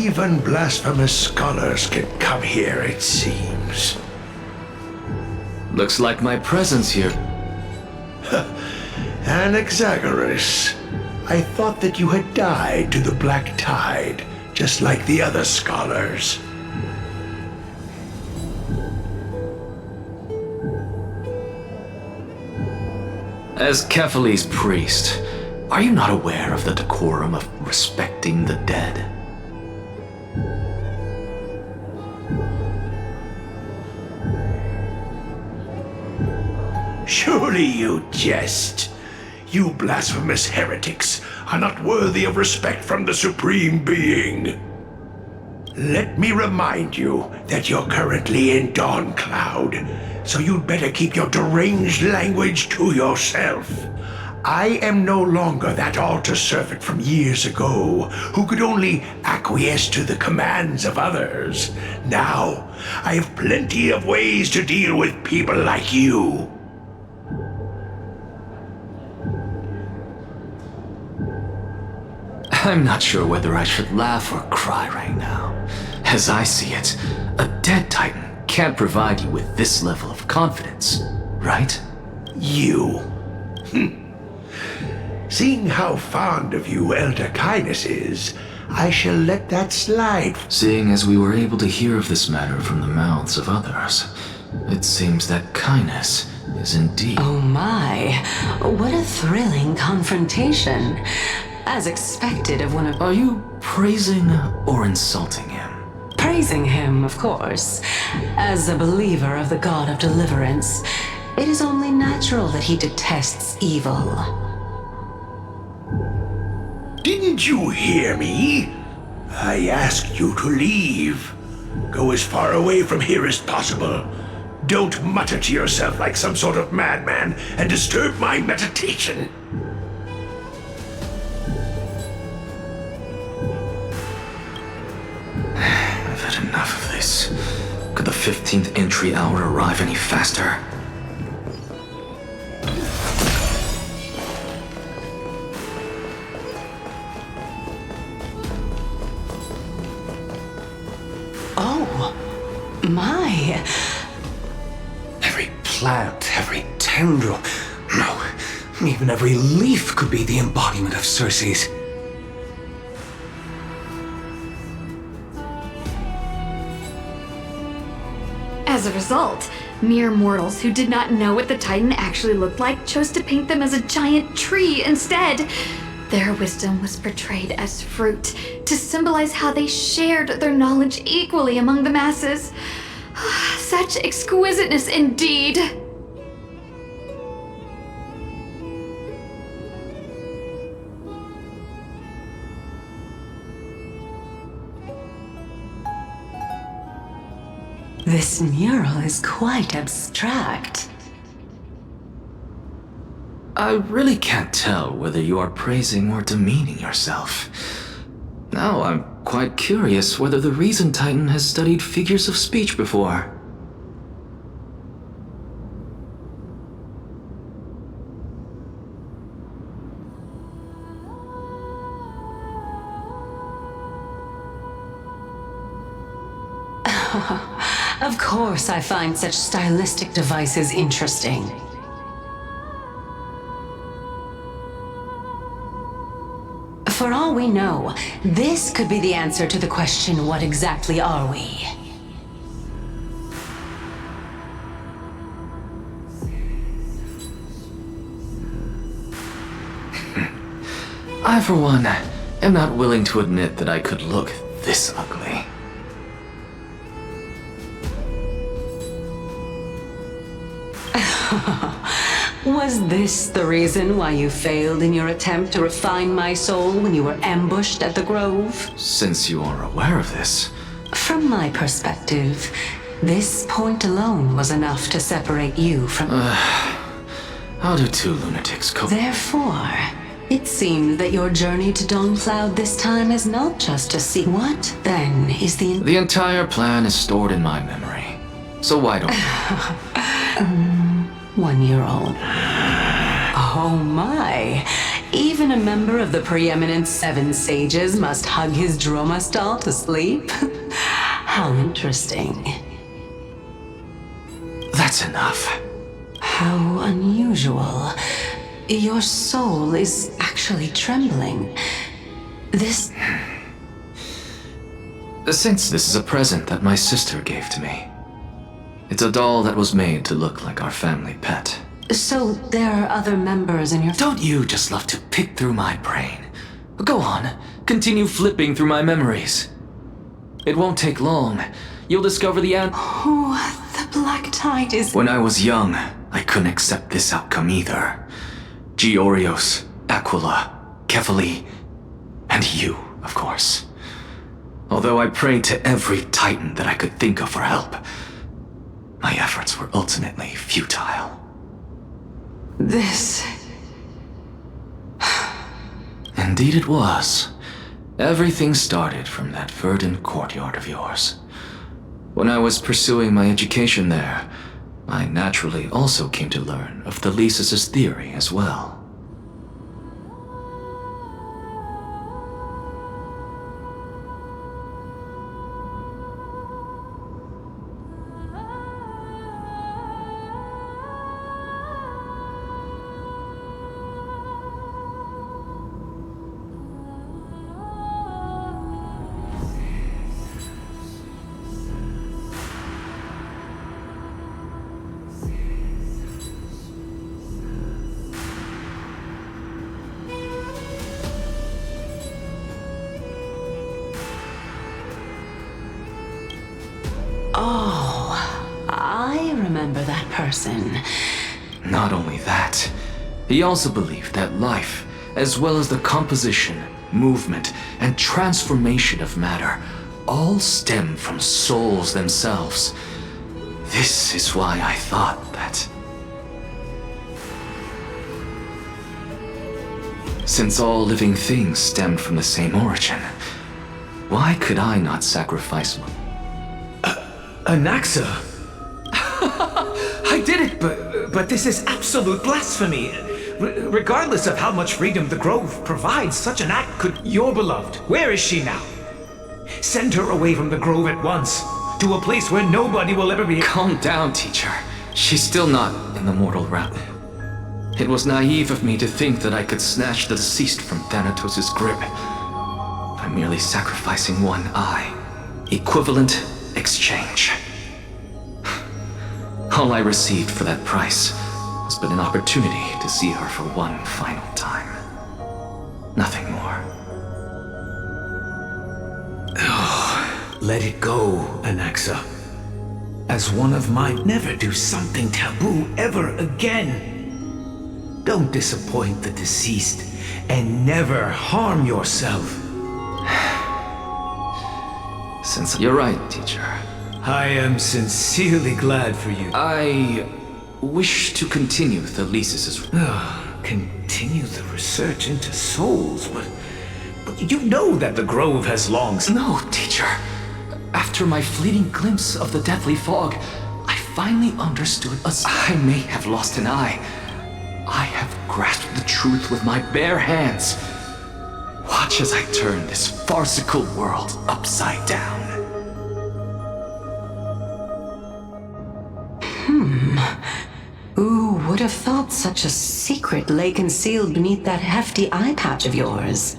Even blasphemous scholars can come here, it seems. Looks like my presence here. Anaxagoras, I thought that you had died to the Black Tide, just like the other scholars. As Kephale's priest, are you not aware of the decorum of respecting the dead? Surely you jest. You blasphemous heretics are not worthy of respect from the Supreme Being. Let me remind you that you're currently in Dawn Cloud, so you'd better keep your deranged language to yourself. I am no longer that altar servant from years ago who could only acquiesce to the commands of others. Now, I have plenty of ways to deal with people like you. I'm not sure whether I should laugh or cry right now. As I see it, a dead Titan can't provide you with this level of confidence, right? You? Seeing how fond of you Elder Kindness is, I shall let that slide. Seeing as we were able to hear of this matter from the mouths of others, it seems that Kindness is indeed... Oh my, what a thrilling confrontation. As expected of one of... Are you praising or insulting him? Praising him, of course. As a believer of the God of Deliverance, it is only natural that he detests evil. Didn't you hear me? I asked you to leave. Go as far away from here as possible. Don't mutter to yourself like some sort of madman and disturb my meditation. I've had enough of this. Could the 15th entry hour arrive any faster? Oh, my. Every plant, every tendril, no, even every leaf could be the embodiment of Circe's. As a result, mere mortals who did not know what the Titan actually looked like chose to paint them as a giant tree instead. Their wisdom was portrayed as fruit, to symbolize how they shared their knowledge equally among the masses. Such exquisiteness indeed! This mural is quite abstract. I really can't tell whether you are praising or demeaning yourself. Now I'm quite curious whether the Reason Titan has studied figures of speech before. Of course I find such stylistic devices interesting. For all we know, this could be the answer to the question, what exactly are we? I, for one, am not willing to admit that I could look this ugly. Was this the reason why you failed in your attempt to refine my soul when you were ambushed at the Grove? Since you are aware of this... From my perspective, this point alone was enough to separate you from... How do two lunatics cope? Therefore, it seems that your journey to Dawn-Cloud this time is not just to see... What, then, is the... The entire plan is stored in my memory. So why don't... 1-year-old. Oh my! Even a member of the preeminent Seven Sages must hug his droma stall to sleep? How interesting. That's enough. How unusual. Your soul is actually trembling. This... Since this is a present that my sister gave to me. It's a doll that was made to look like our family pet. So there are other members in your... Don't you just love to pick through my brain? Go on, continue flipping through my memories. It won't take long. You'll discover the end. Oh, the black tide is... When I was young, I couldn't accept this outcome either. Georios, Aquila, Kefali, and you, of course. Although I prayed to every titan that I could think of for help, my efforts were ultimately futile. This... Indeed it was. Everything started from that verdant courtyard of yours. When I was pursuing my education there, I naturally also came to learn of Thelesis' theory as well. Oh, I remember that person. Not only that, he also believed that life, as well as the composition, movement, and transformation of matter, all stem from souls themselves. This is why I thought that... Since all living things stemmed from the same origin, why could I not sacrifice one? Anaxa? I did it, but this is absolute blasphemy. Regardless of how much freedom the Grove provides, such an act could... Your beloved, where is she now? Send her away from the Grove at once, to a place where nobody will ever be... Calm down, teacher. She's still not in the mortal realm. It was naive of me to think that I could snatch the deceased from Thanatos' grip by merely sacrificing one eye. Equivalent exchange. All I received for that price has been an opportunity to see her for one final time. Nothing more. Oh, let it go, Anaxa. As one of mine, never do something taboo ever again. Don't disappoint the deceased and never harm yourself. Since you're right, teacher. I am sincerely glad for you. I wish to continue Thelesis' Continue the research into souls, but you know that the Grove has long... No, teacher. After my fleeting glimpse of the deathly fog, I finally understood I may have lost an eye. I have grasped the truth with my bare hands. Watch as I turn this farcical world upside down. Who would have thought such a secret lay concealed beneath that hefty eye patch of yours?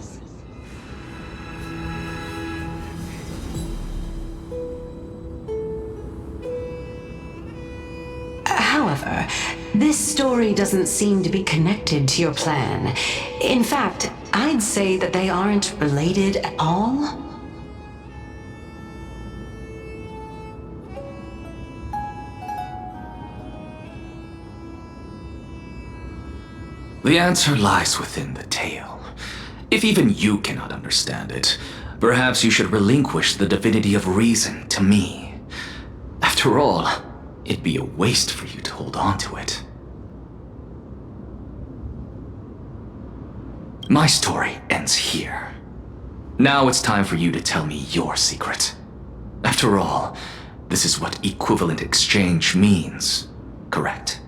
However, this story doesn't seem to be connected to your plan. In fact, I'd say that they aren't related at all. The answer lies within the tale. If even you cannot understand it, perhaps you should relinquish the divinity of reason to me. After all, it'd be a waste for you to hold on to it. My story ends here. Now it's time for you to tell me your secret. After all, this is what equivalent exchange means, correct?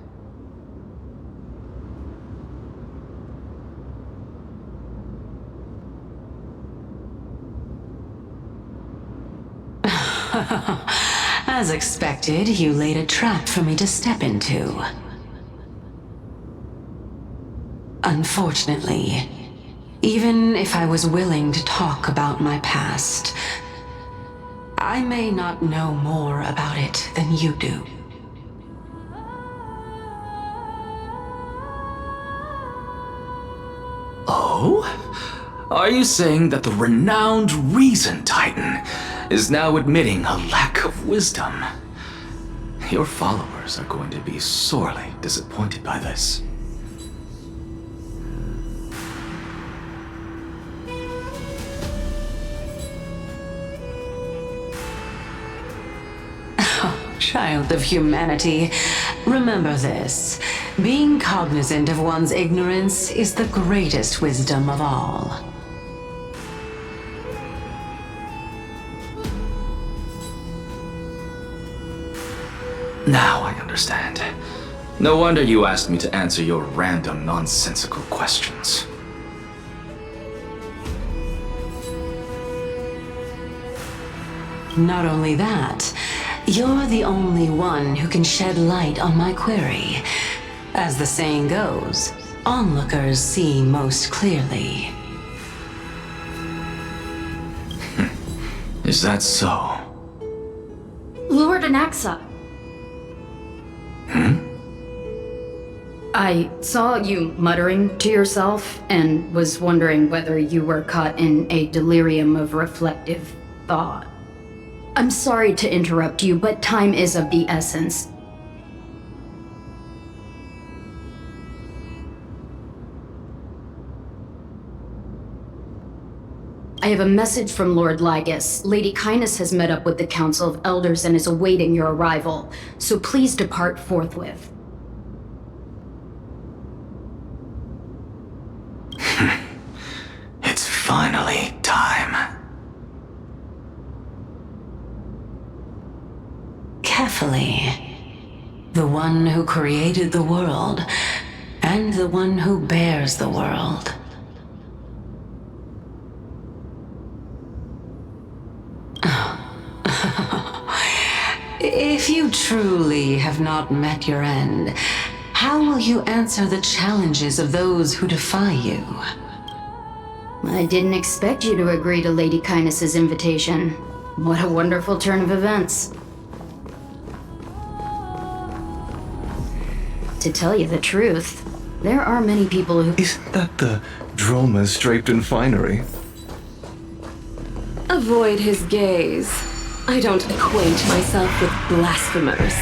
As expected, you laid a trap for me to step into. Unfortunately, even if I was willing to talk about my past, I may not know more about it than you do. Oh? Are you saying that the renowned Reason Titan is now admitting a lack of wisdom? Your followers are going to be sorely disappointed by this. Child of humanity, remember this. Being cognizant of one's ignorance is the greatest wisdom of all. Now I understand. No wonder you asked me to answer your random, nonsensical questions. Not only that, you're the only one who can shed light on my query. As the saying goes, onlookers see most clearly. Is that so? Lord Anaxa. I saw you muttering to yourself and was wondering whether you were caught in a delirium of reflective thought. I'm sorry to interrupt you, but time is of the essence. I have a message from Lord Lygus. Lady Kindness has met up with the Council of Elders and is awaiting your arrival, so please depart forthwith. It's finally time. Carefully. The one who created the world, and the one who bears the world. If you truly have not met your end, how will you answer the challenges of those who defy you? I didn't expect you to agree to Lady Kindness's invitation. What a wonderful turn of events. To tell you the truth, there are many people who— Isn't that the drummers draped in finery? Avoid his gaze. I don't acquaint myself with blasphemers.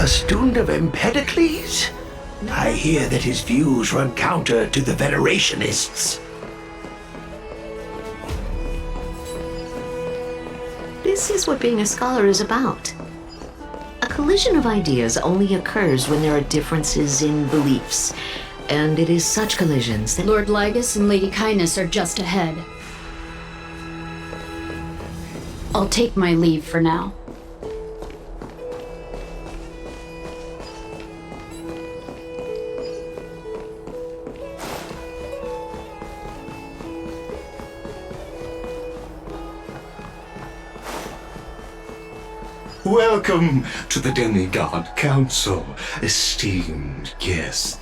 A student of Empedocles? I hear that his views run counter to the Venerationists. This is what being a scholar is about. A collision of ideas only occurs when there are differences in beliefs, and it is such collisions that— Lord Lygus and Lady Kindness are just ahead. I'll take my leave for now. Welcome to the Demigod Council, esteemed guest.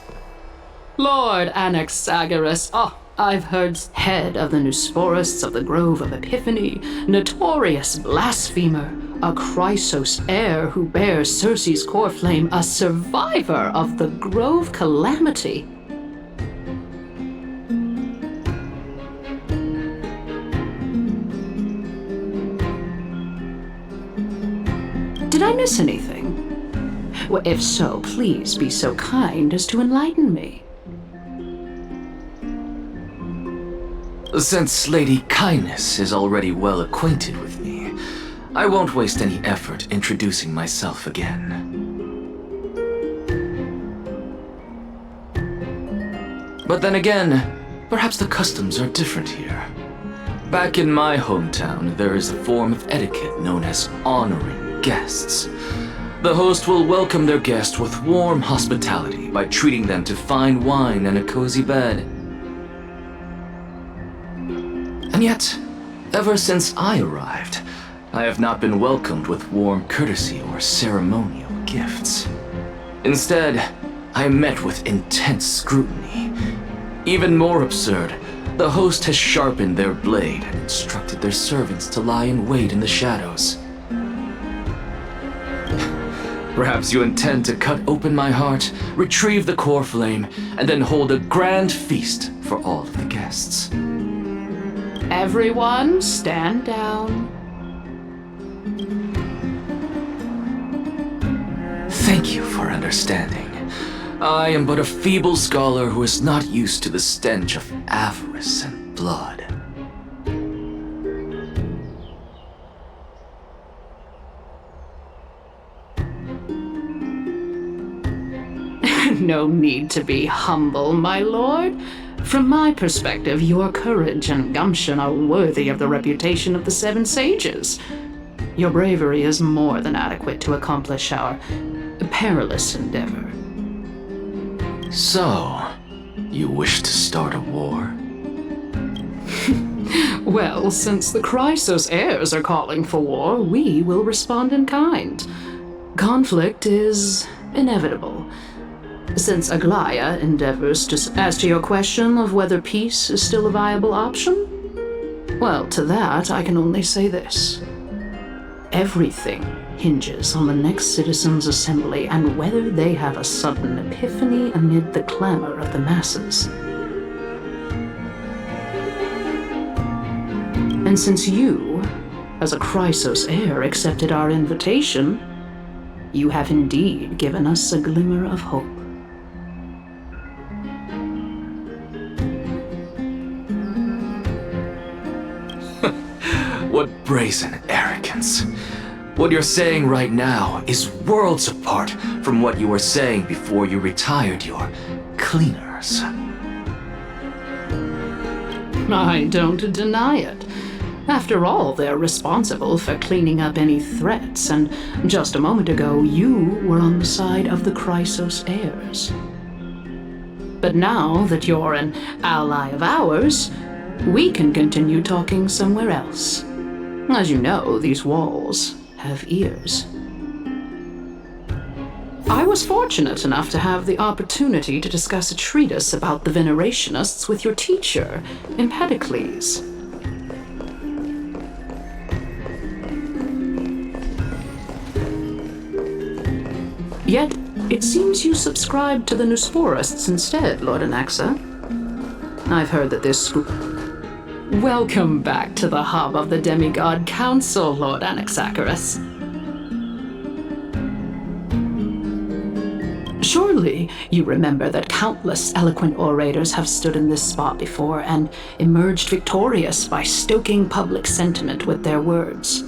Lord Anaxagoras, I've heard head of the Nusphorists of the Grove of Epiphany, notorious blasphemer, a Chrysos heir who bears Circe's core flame, a survivor of the Grove calamity. Did I miss anything? Well, if so, please be so kind as to enlighten me. Since Lady Kindness is already well acquainted with me, I won't waste any effort introducing myself again. But then again, perhaps the customs are different here. Back in my hometown, there is a form of etiquette known as honoring guests. The host will welcome their guest with warm hospitality by treating them to fine wine and a cozy bed. And yet, ever since I arrived, I have not been welcomed with warm courtesy or ceremonial gifts. Instead, I am met with intense scrutiny. Even more absurd, the host has sharpened their blade and instructed their servants to lie in wait in the shadows. Perhaps you intend to cut open my heart, retrieve the core flame, and then hold a grand feast for all of the guests. Everyone, stand down. Thank you for understanding. I am but a feeble scholar who is not used to the stench of avarice and blood. No need to be humble, my lord. From my perspective, your courage and gumption are worthy of the reputation of the Seven Sages. Your bravery is more than adequate to accomplish our perilous endeavor. So, you wish to start a war? Well, since the Chrysos heirs are calling for war, we will respond in kind. Conflict is inevitable. Since Aglaya endeavors to... As to your question of whether peace is still a viable option, well, to that I can only say this. Everything hinges on the next citizens' assembly and whether they have a sudden epiphany amid the clamor of the masses. And since you, as a Chrysos heir, accepted our invitation, you have indeed given us a glimmer of hope. What brazen arrogance. What you're saying right now is worlds apart from what you were saying before you retired your cleaners. I don't deny it. After all, they're responsible for cleaning up any threats, and just a moment ago, you were on the side of the Chrysos heirs. But now that you're an ally of ours, we can continue talking somewhere else. As you know, these walls have ears. I was fortunate enough to have the opportunity to discuss a treatise about the Venerationists with your teacher, Empedocles. Yet, it seems you subscribe to the Nusporists instead, Lord Anaxa. I've heard that this school... Welcome back to the hub of the Demigod Council, Lord Anaxagoras. Surely you remember that countless eloquent orators have stood in this spot before and emerged victorious by stoking public sentiment with their words.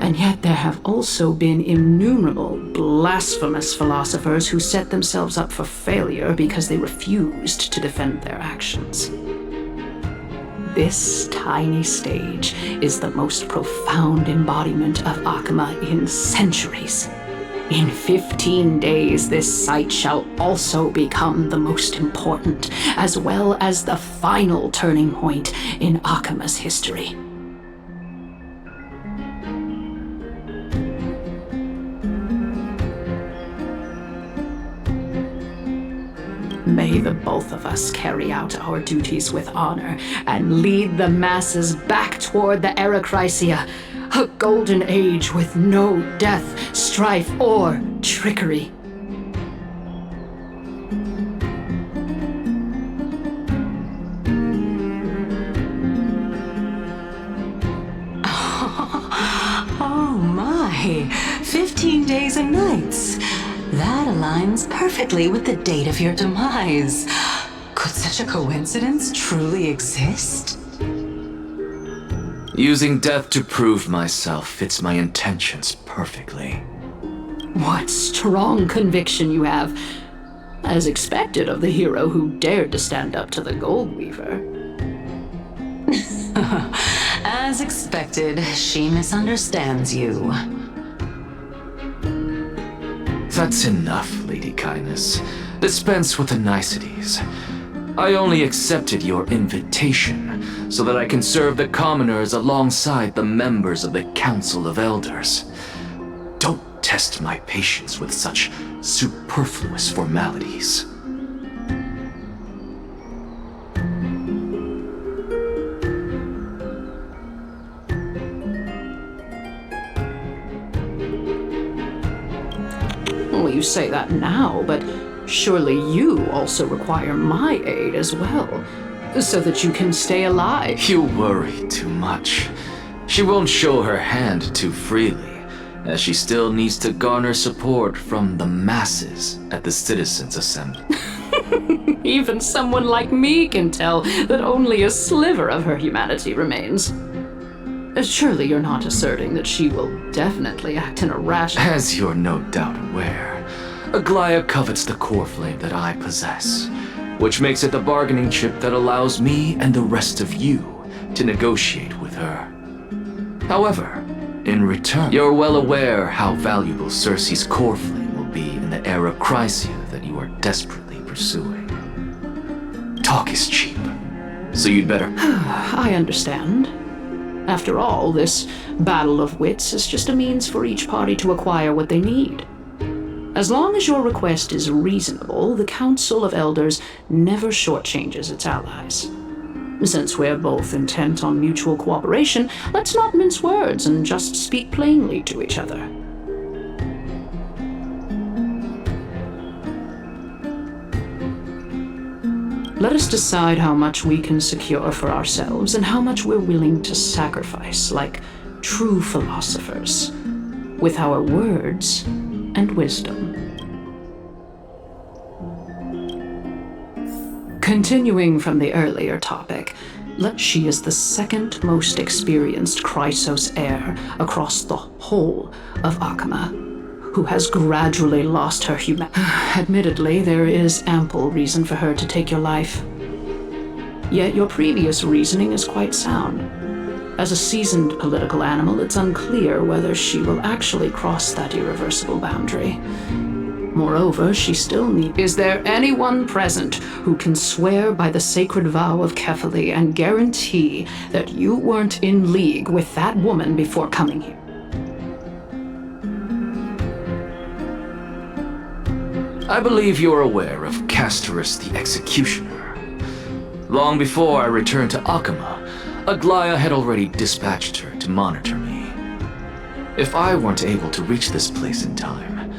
And yet there have also been innumerable blasphemous philosophers who set themselves up for failure because they refused to defend their actions. This tiny stage is the most profound embodiment of Akama in centuries. In 15 days, this site shall also become the most important, as well as the final turning point in Akama's history. May the both of us carry out our duties with honor and lead the masses back toward the Erechrysia, a golden age with no death, strife, or trickery. Oh my, 15 days and nights. That aligns perfectly with the date of your demise. Could such a coincidence truly exist? Using death to prove myself fits my intentions perfectly. What strong conviction you have, as expected of the hero who dared to stand up to the Gold Weaver. As expected, she misunderstands you. That's enough, Lady Kindness. Dispense with the niceties. I only accepted your invitation so that I can serve the commoners alongside the members of the Council of Elders. Don't test my patience with such superfluous formalities. Well, you say that now, but surely you also require my aid as well, so that you can stay alive. You worry too much. She won't show her hand too freely, as she still needs to garner support from the masses at the Citizens' Assembly. Even someone like me can tell that only a sliver of her humanity remains. Surely you're not asserting that she will definitely act in a rash... As you're no doubt aware, Aglaya covets the core flame that I possess, which makes it the bargaining chip that allows me and the rest of you to negotiate with her. However, in return, you're well aware how valuable Cersei's core flame will be in the era Chrysia that you are desperately pursuing. Talk is cheap, so you'd better... I understand. After all, this battle of wits is just a means for each party to acquire what they need. As long as your request is reasonable, the Council of Elders never shortchanges its allies. Since we're both intent on mutual cooperation, let's not mince words and just speak plainly to each other. Let us decide how much we can secure for ourselves and how much we're willing to sacrifice, like true philosophers, with our words and wisdom. Continuing from the earlier topic, she is the second most experienced Chrysos heir across the whole of Akama, who has gradually lost her humanity. Admittedly, there is ample reason for her to take your life. Yet your previous reasoning is quite sound. As a seasoned political animal, it's unclear whether she will actually cross that irreversible boundary. Moreover, she still needs... Is there anyone present who can swear by the sacred vow of Kefali and guarantee that you weren't in league with that woman before coming here? I believe you're aware of Castorus the Executioner. Long before I returned to Akama, Aglaya had already dispatched her to monitor me. If I weren't able to reach this place in time,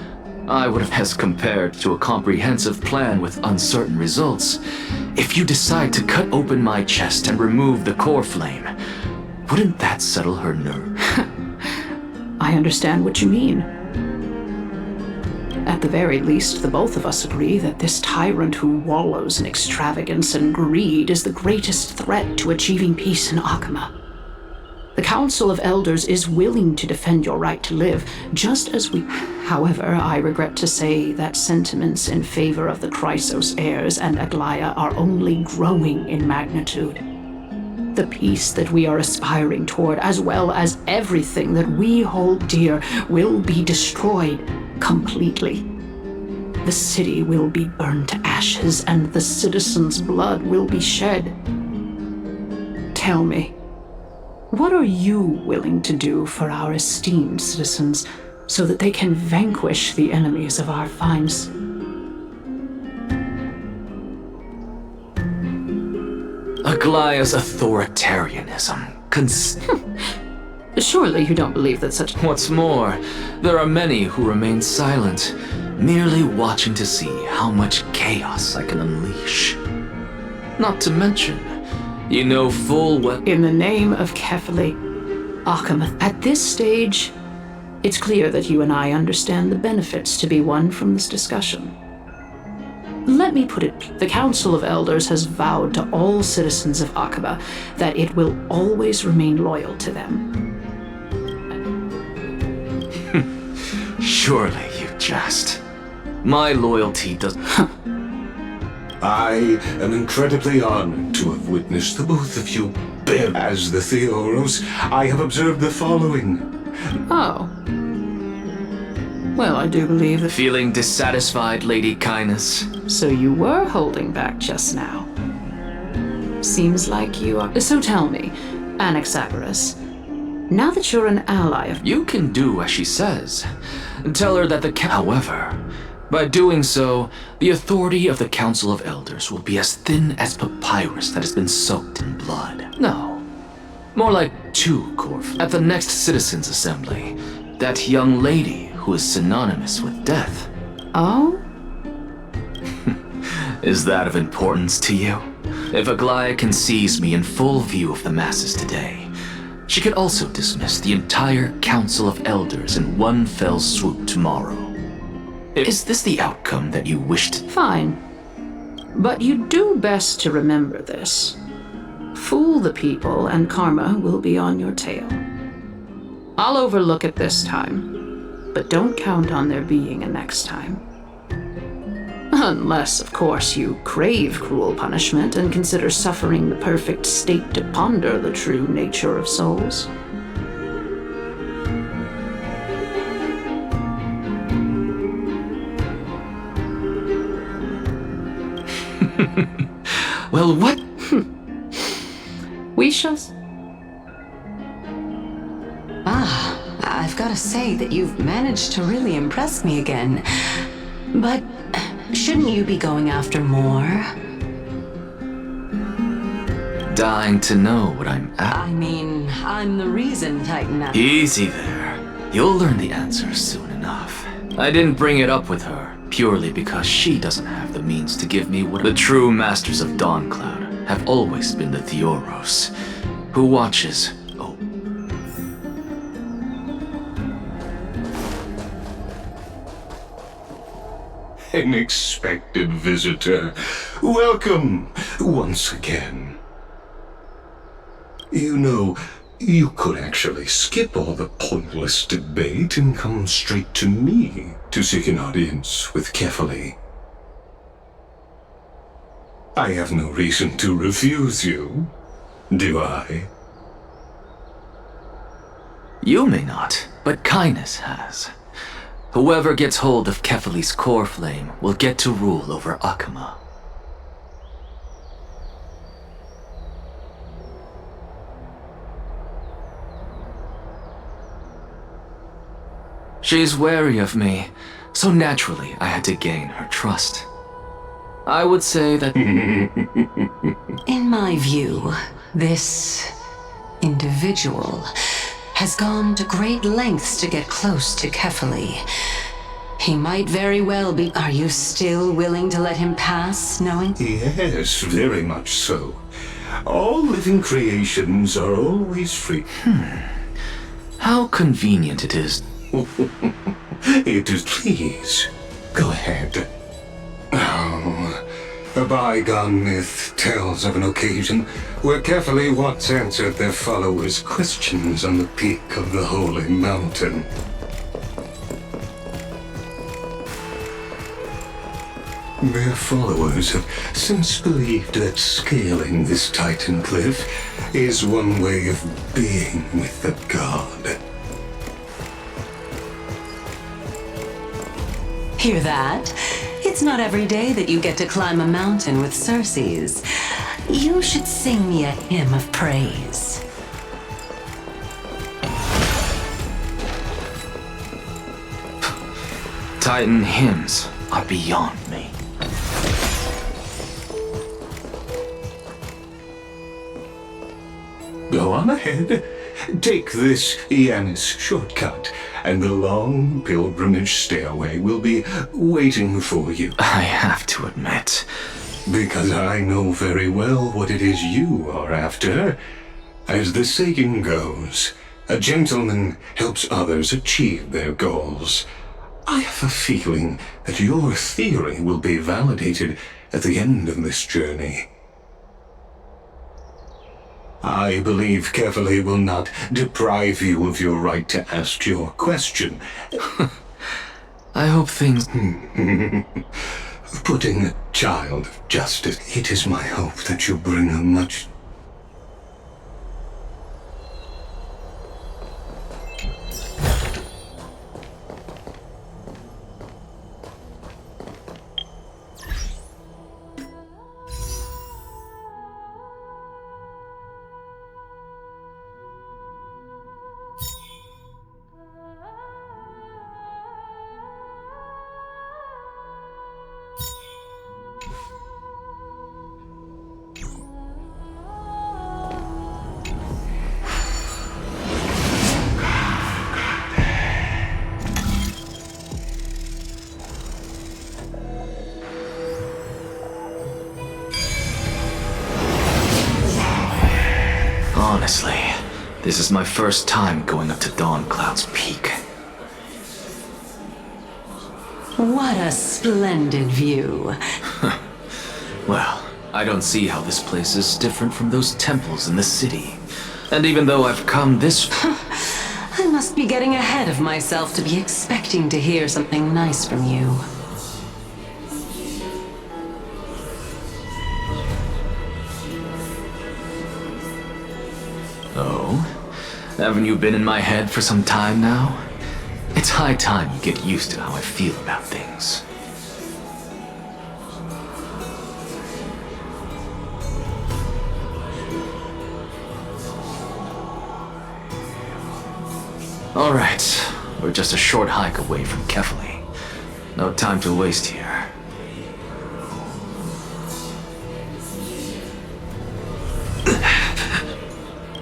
I would have, as compared to a comprehensive plan with uncertain results. If you decide to cut open my chest and remove the core flame, wouldn't that settle her nerve? I understand what you mean. At the very least, the both of us agree that this tyrant who wallows in extravagance and greed is the greatest threat to achieving peace in Akama. The Council of Elders is willing to defend your right to live, just as we... However, I regret to say that sentiments in favor of the Chrysos heirs and Aglaya are only growing in magnitude. The peace that we are aspiring toward, as well as everything that we hold dear, will be destroyed completely. The city will be burned to ashes, and the citizens' blood will be shed. Tell me, what are you willing to do for our esteemed citizens so that they can vanquish the enemies of our fine... Aglaya's authoritarianism. Surely you don't believe that such... What's more, there are many who remain silent, merely watching to see how much chaos I can unleash. Not to mention, you know full well... In the name of Kefali, Akama, at this stage, it's clear that you and I understand the benefits to be won from this discussion. Let me put it, the Council of Elders has vowed to all citizens of Akaba that it will always remain loyal to them. Surely you jest. My loyalty does... I am incredibly honored to have witnessed the both of you bear as the Theoros. I have observed the following. Oh. Well, I do believe that. Feeling dissatisfied, Lady Kindness? So you were holding back just now. Seems like you are. So tell me, Anaxagoras, now that you're an ally of. You can do as she says. Tell her that However, by doing so, the authority of the Council of Elders will be as thin as papyrus that has been soaked in blood. No. More like 2 Corf. At the next Citizens' Assembly, that young lady who is synonymous with death. Oh? Is that of importance to you? If Aglaia sees me in full view of the masses today, she could also dismiss the entire Council of Elders in one fell swoop tomorrow. Is this the outcome that you wished? Fine. But you do best to remember this. Fool the people and karma will be on your tail. I'll overlook it this time, but don't count on there being a next time. Unless, of course, you crave cruel punishment and consider suffering the perfect state to ponder the true nature of souls. Well, what? We shall. I've got to say that you've managed to really impress me again. But shouldn't you be going after more? Dying to know what I'm at. I mean, I'm the reason Titan. Easy there. You'll learn the answer soon enough. I didn't bring it up with her purely because she doesn't have the means to give me what the true masters of Dawncloud have always been the Theoros, who watches. An expected visitor. Welcome once again. You know, you could actually skip all the pointless debate and come straight to me to seek an audience with Kefali. I have no reason to refuse you, do I? You may not, but Kindness has. Whoever gets hold of Kefali's core flame will get to rule over Akama. She's wary of me, so naturally I had to gain her trust. I would say that... In my view, this individual has gone to great lengths to get close to Kefali. He might very well be... Are you still willing to let him pass, knowing? Yes, very much so. All living creations are always free. How convenient it is. It is, please. Go ahead. Oh, a bygone myth tells of an occasion where Kefali once answered their followers' questions on the peak of the holy mountain. Their followers have since believed that scaling this Titan cliff is one way of being with the god. Hear that? It's not every day that you get to climb a mountain with Circes. You should sing me a hymn of praise. Titan hymns are beyond me. Go on ahead. Take this Yanis shortcut, and the long pilgrimage stairway will be waiting for you. I have to admit. Because I know very well what it is you are after. As the saying goes, a gentleman helps others achieve their goals. I have a feeling that your theory will be validated at the end of this journey. I believe Kefali will not deprive you of your right to ask your question. I hope things... Putting child of justice. It is my hope that you bring her much. Honestly, this is my first time going up to Dawn Cloud's peak. What a splendid view. Well, I don't see how this place is different from those temples in the city. And even though I've come this I must be getting ahead of myself to be expecting to hear something nice from you. Oh? Haven't you been in my head for some time now? It's high time you get used to how I feel about things. Alright, we're just a short hike away from Kefali. No time to waste here.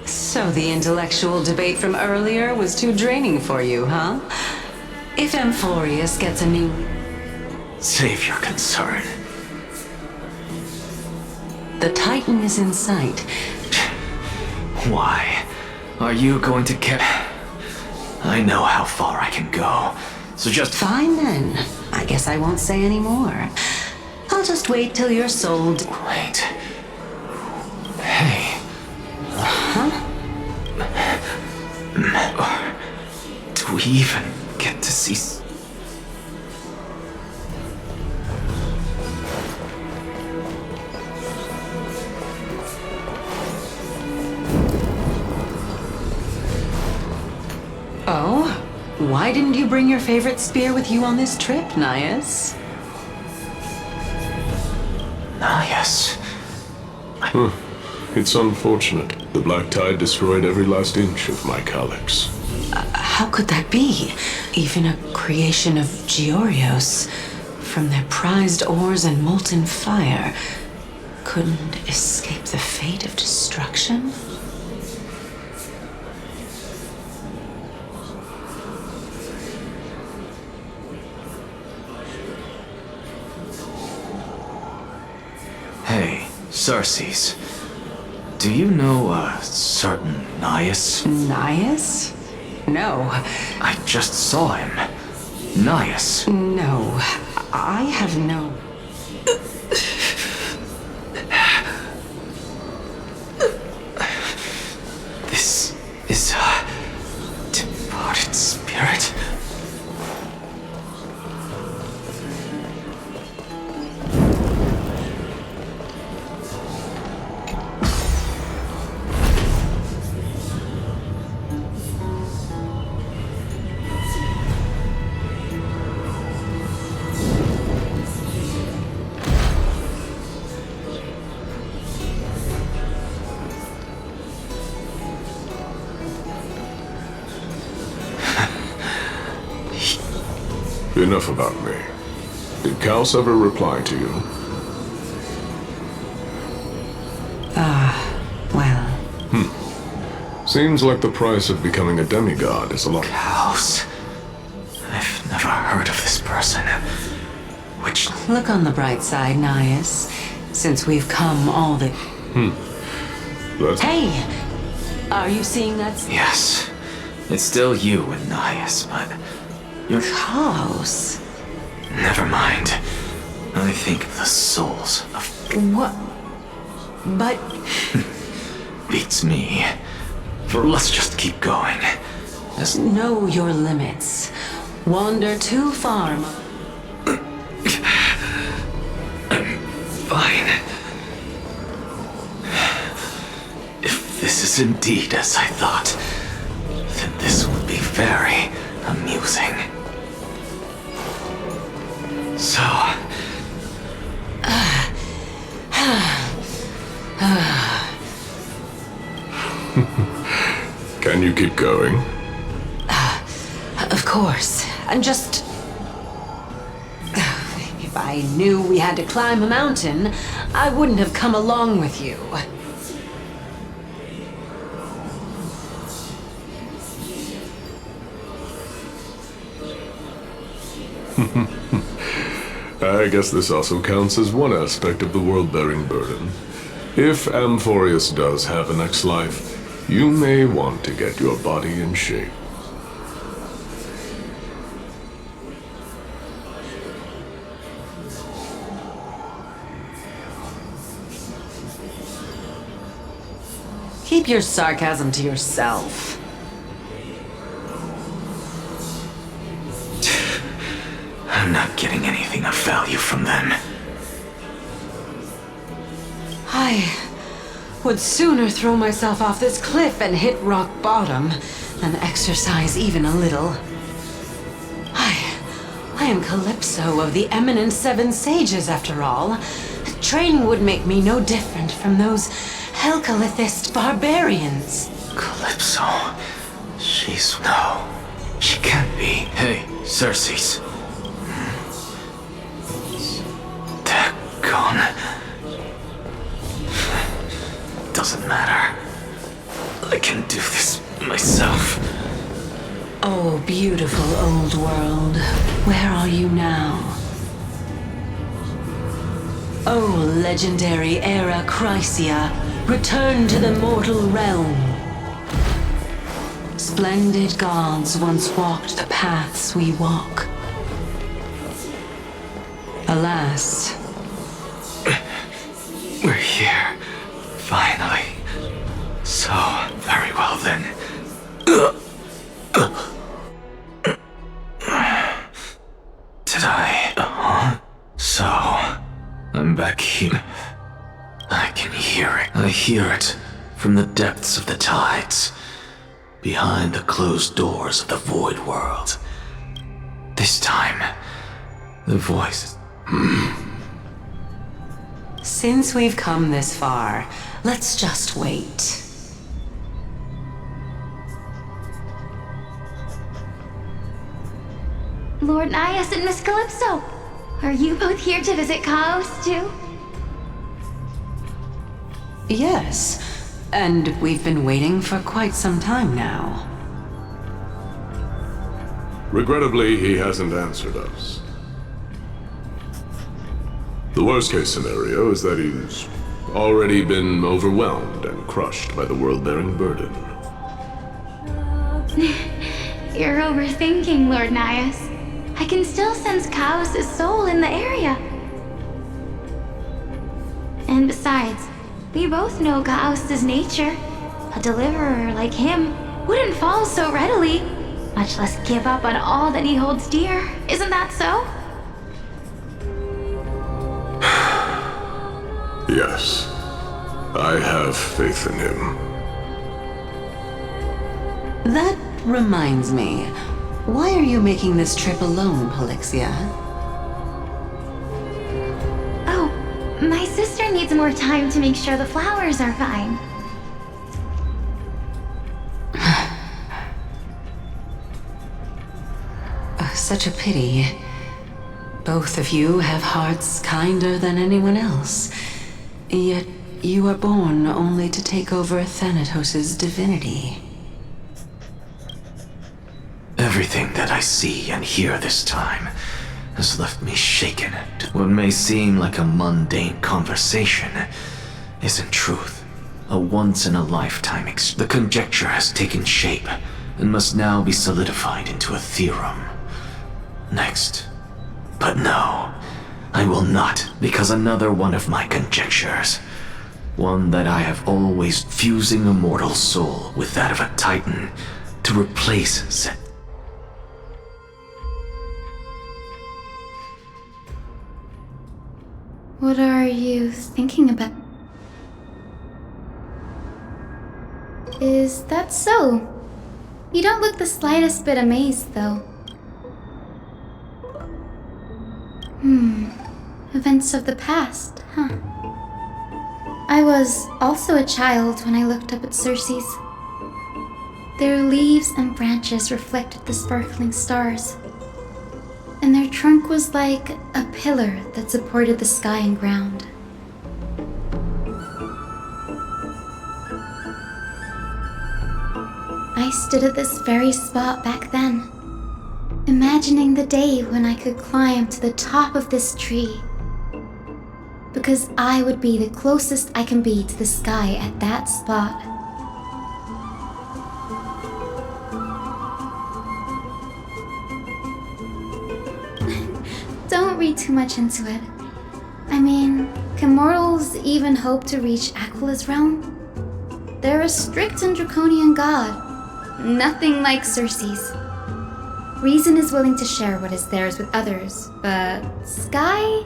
So the intellectual debate from earlier was too draining for you, huh? If Amphorius gets a new... Save your concern. The Titan is in sight. Why? Are you going to get... I know how far I can go, so just... Fine then. I guess I won't say any more. I'll just wait till you're sold. Wait. Hey. Huh? Do we even get to see... Oh? Why didn't you bring your favorite spear with you on this trip, Nias? Nias? It's unfortunate. The black tide destroyed every last inch of my calyx. How could that be? Even a creation of Georios, from their prized ores and molten fire, couldn't escape the fate of destruction? Hey, Circes. Do you know a certain Nias? Nias? No. I just saw him. Nias. No. I have no... This is a departed spirit. Enough about me. Did Kaos ever reply to you? Well... Seems like the price of becoming a demigod is a lot. Kaos. I've never heard of this person. Which... Look on the bright side, Nias. Since we've come all the... That's... Hey! Are you seeing that? Yes. It's still you and Nias, but... You're... Kaos. Never mind. I think the souls of... What? But... Beats me. Let's just keep going. Know your limits. Wander too far. Fine. If this is indeed as I thought, then this would be very amusing. So... Can you keep going? Of course. And just... If I knew we had to climb a mountain, I wouldn't have come along with you. I guess this also counts as one aspect of the world-bearing burden. If Amphorius does have a next life, you may want to get your body in shape. Keep your sarcasm to yourself. I'm not getting anything of value from them. I would sooner throw myself off this cliff and hit rock bottom than exercise even a little. I am Calypso of the eminent Seven Sages, after all. Training would make me no different from those Helcalithist barbarians. Calypso? She's... no. She can't be. Hey, Circes. Daggone. Doesn't matter. I can do this myself. Oh, beautiful old world. Where are you now? Oh, legendary era Chrysia, return to the mortal realm. Splendid gods once walked the paths we walk. Alas. We're here. Finally. So, very well then. Did I? So, I'm back here. I can hear it. I hear it from the depths of the tides, behind the closed doors of the void world. This time, the voice... Since we've come this far, let's just wait. Lord Nias and Miss Calypso, are you both here to visit Chaos too? Yes, and we've been waiting for quite some time now. Regrettably, he hasn't answered us. The worst-case scenario is that he's already been overwhelmed and crushed by the world-bearing burden. You're overthinking, Lord Nias. I can still sense Chaos' soul in the area. And besides, we both know Chaos' nature. A deliverer like him wouldn't fall so readily, much less give up on all that he holds dear. Isn't that so? Yes, I have faith in him. That reminds me. Why are you making this trip alone, Polixia? Oh, my sister needs more time to make sure the flowers are fine. Such a pity. Both of you have hearts kinder than anyone else. Yet you are born only to take over Thanatos' divinity. Everything that I see and hear this time has left me shaken. What may seem like a mundane conversation is in truth a once-in-a-lifetime The conjecture has taken shape and must now be solidified into a theorem. Next. But no, I will not, because another one of my conjectures, one that I have always fusing a mortal soul with that of a titan to replace said. What are you thinking about? Is that so? You don't look the slightest bit amazed, though. Events of the past, huh? I was also a child when I looked up at Circe's. Their leaves and branches reflected the sparkling stars, and their trunk was like a pillar that supported the sky and ground. I stood at this very spot back then, imagining the day when I could climb to the top of this tree, because I would be the closest I can be to the sky at that spot. Don't read too much into it. I mean, can mortals even hope to reach Aquila's realm? They're a strict and draconian god. Nothing like Circe's. Reason is willing to share what is theirs with others, but Sky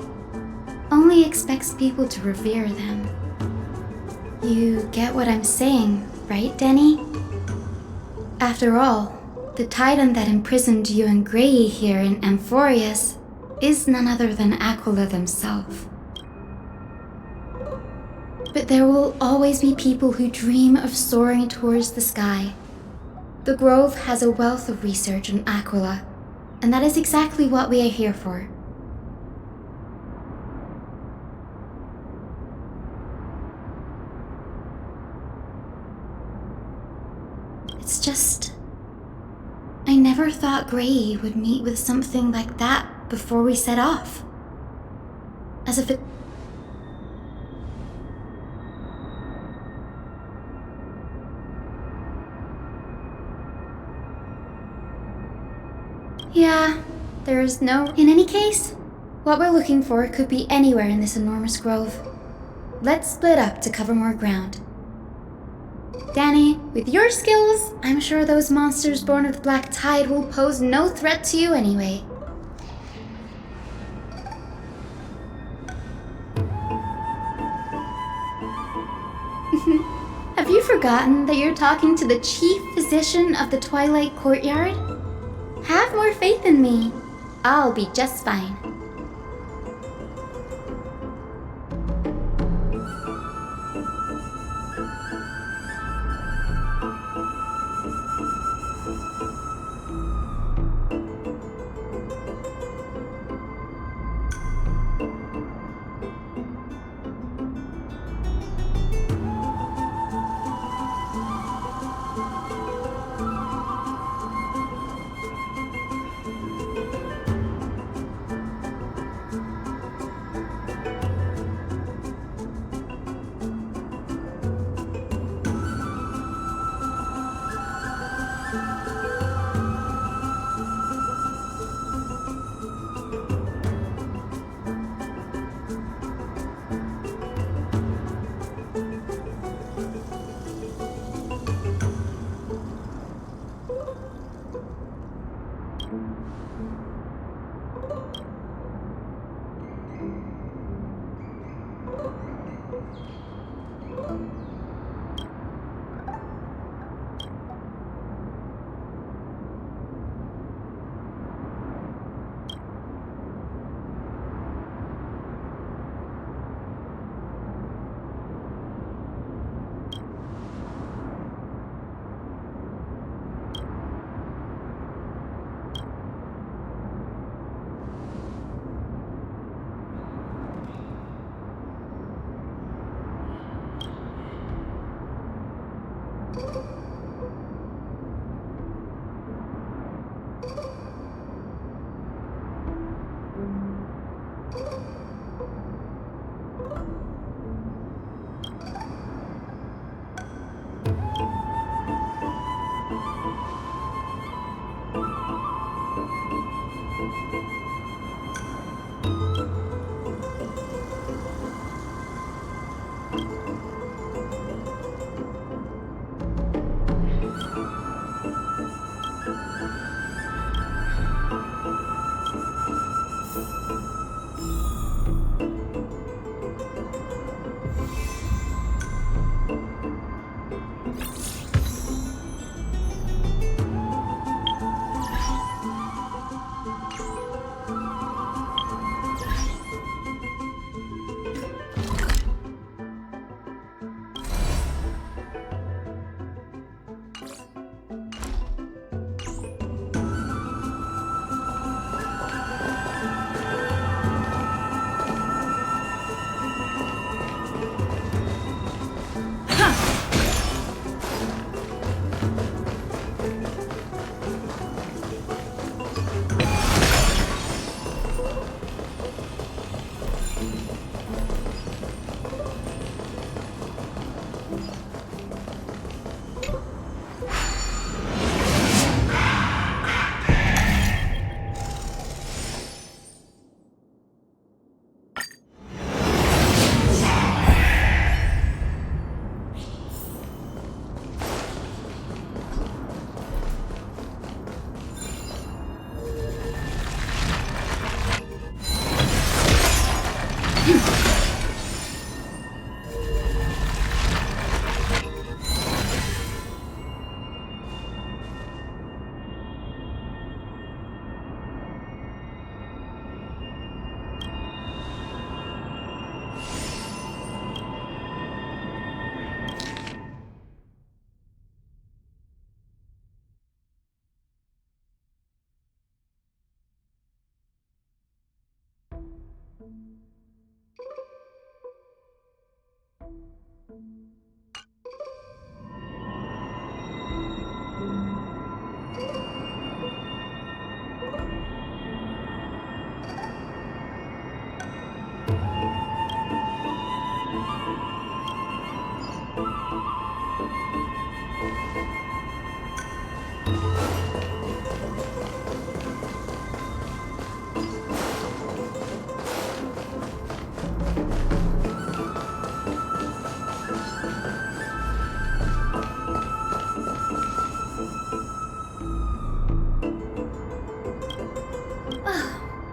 only expects people to revere them. You get what I'm saying, right, Denny? After all, the titan that imprisoned you and Grey here in Amphorius is none other than Aquila themselves. But there will always be people who dream of soaring towards the sky. The Grove has a wealth of research on Aquila, and that is exactly what we are here for. It's just, I never thought Grey would meet with something like that before we set off. As if it... Yeah, there's no... In any case, what we're looking for could be anywhere in this enormous grove. Let's split up to cover more ground. Danny, with your skills, I'm sure those monsters born of the Black Tide will pose no threat to you anyway. Have you forgotten that you're talking to the chief physician of the Twilight Courtyard? Have more faith in me. I'll be just fine.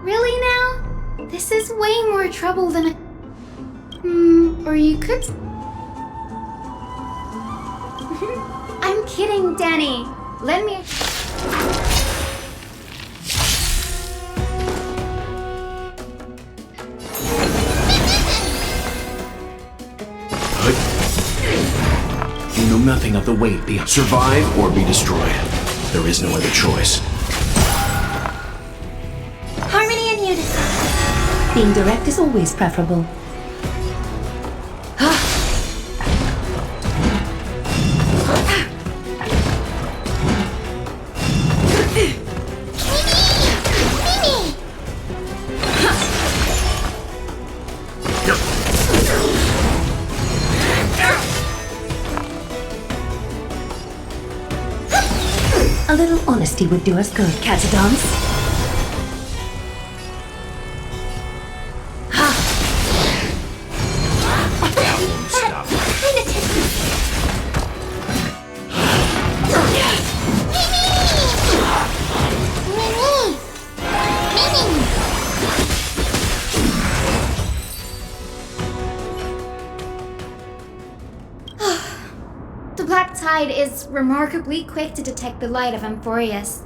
Really now? This is way more trouble than I... or you could... I'm kidding, Danny. Let me... You know nothing of the weight beyond survive or be destroyed. There is no other choice. Harmony and unison. Being direct is always preferable. A little honesty would do us good, Catadons. The Black Tide is remarkably quick to detect the light of Amphorius.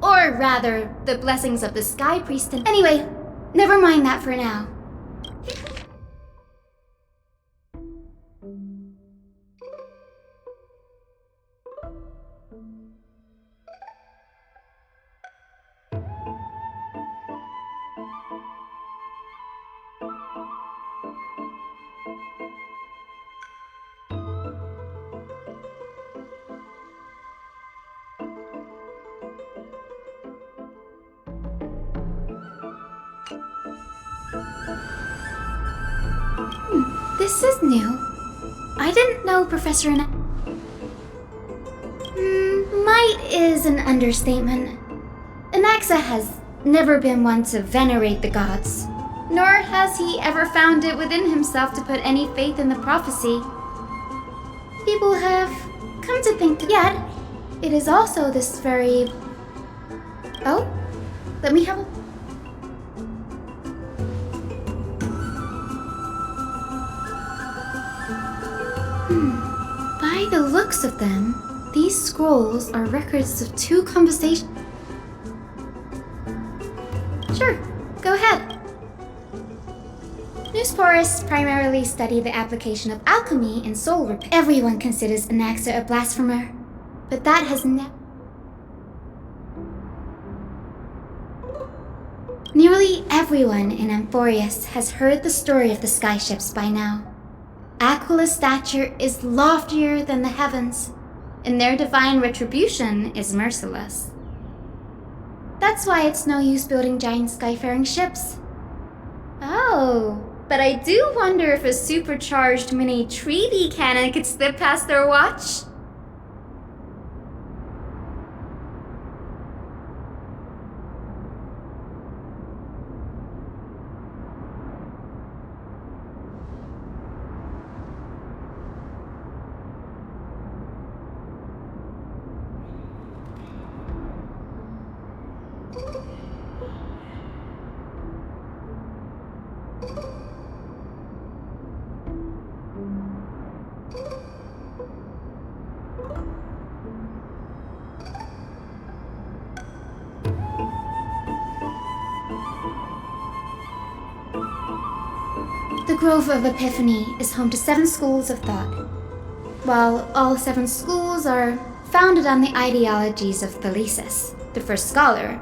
Or rather, the blessings of the Sky Priestess. Anyway, never mind that for now. This is new. I didn't know Professor might is an understatement. Anaxa has never been one to venerate the gods, nor has he ever found it within himself to put any faith in the prophecy. People have come to think that yet it is also this very... Oh? Let me have a... By the looks of them, these scrolls are records of two conversations. Sure, go ahead. Newsporists primarily study the application of alchemy in soul repair. Everyone considers Anaxa a blasphemer, but that has Nearly everyone in Amphorius has heard the story of the skyships by now. Aquila's stature is loftier than the heavens, and their divine retribution is merciless. That's why it's no use building giant skyfaring ships. Oh, but I do wonder if a supercharged mini treaty cannon could slip past their watch. Grove of Epiphany is home to 7 schools of thought. While all 7 schools are founded on the ideologies of Thalesis, the first scholar,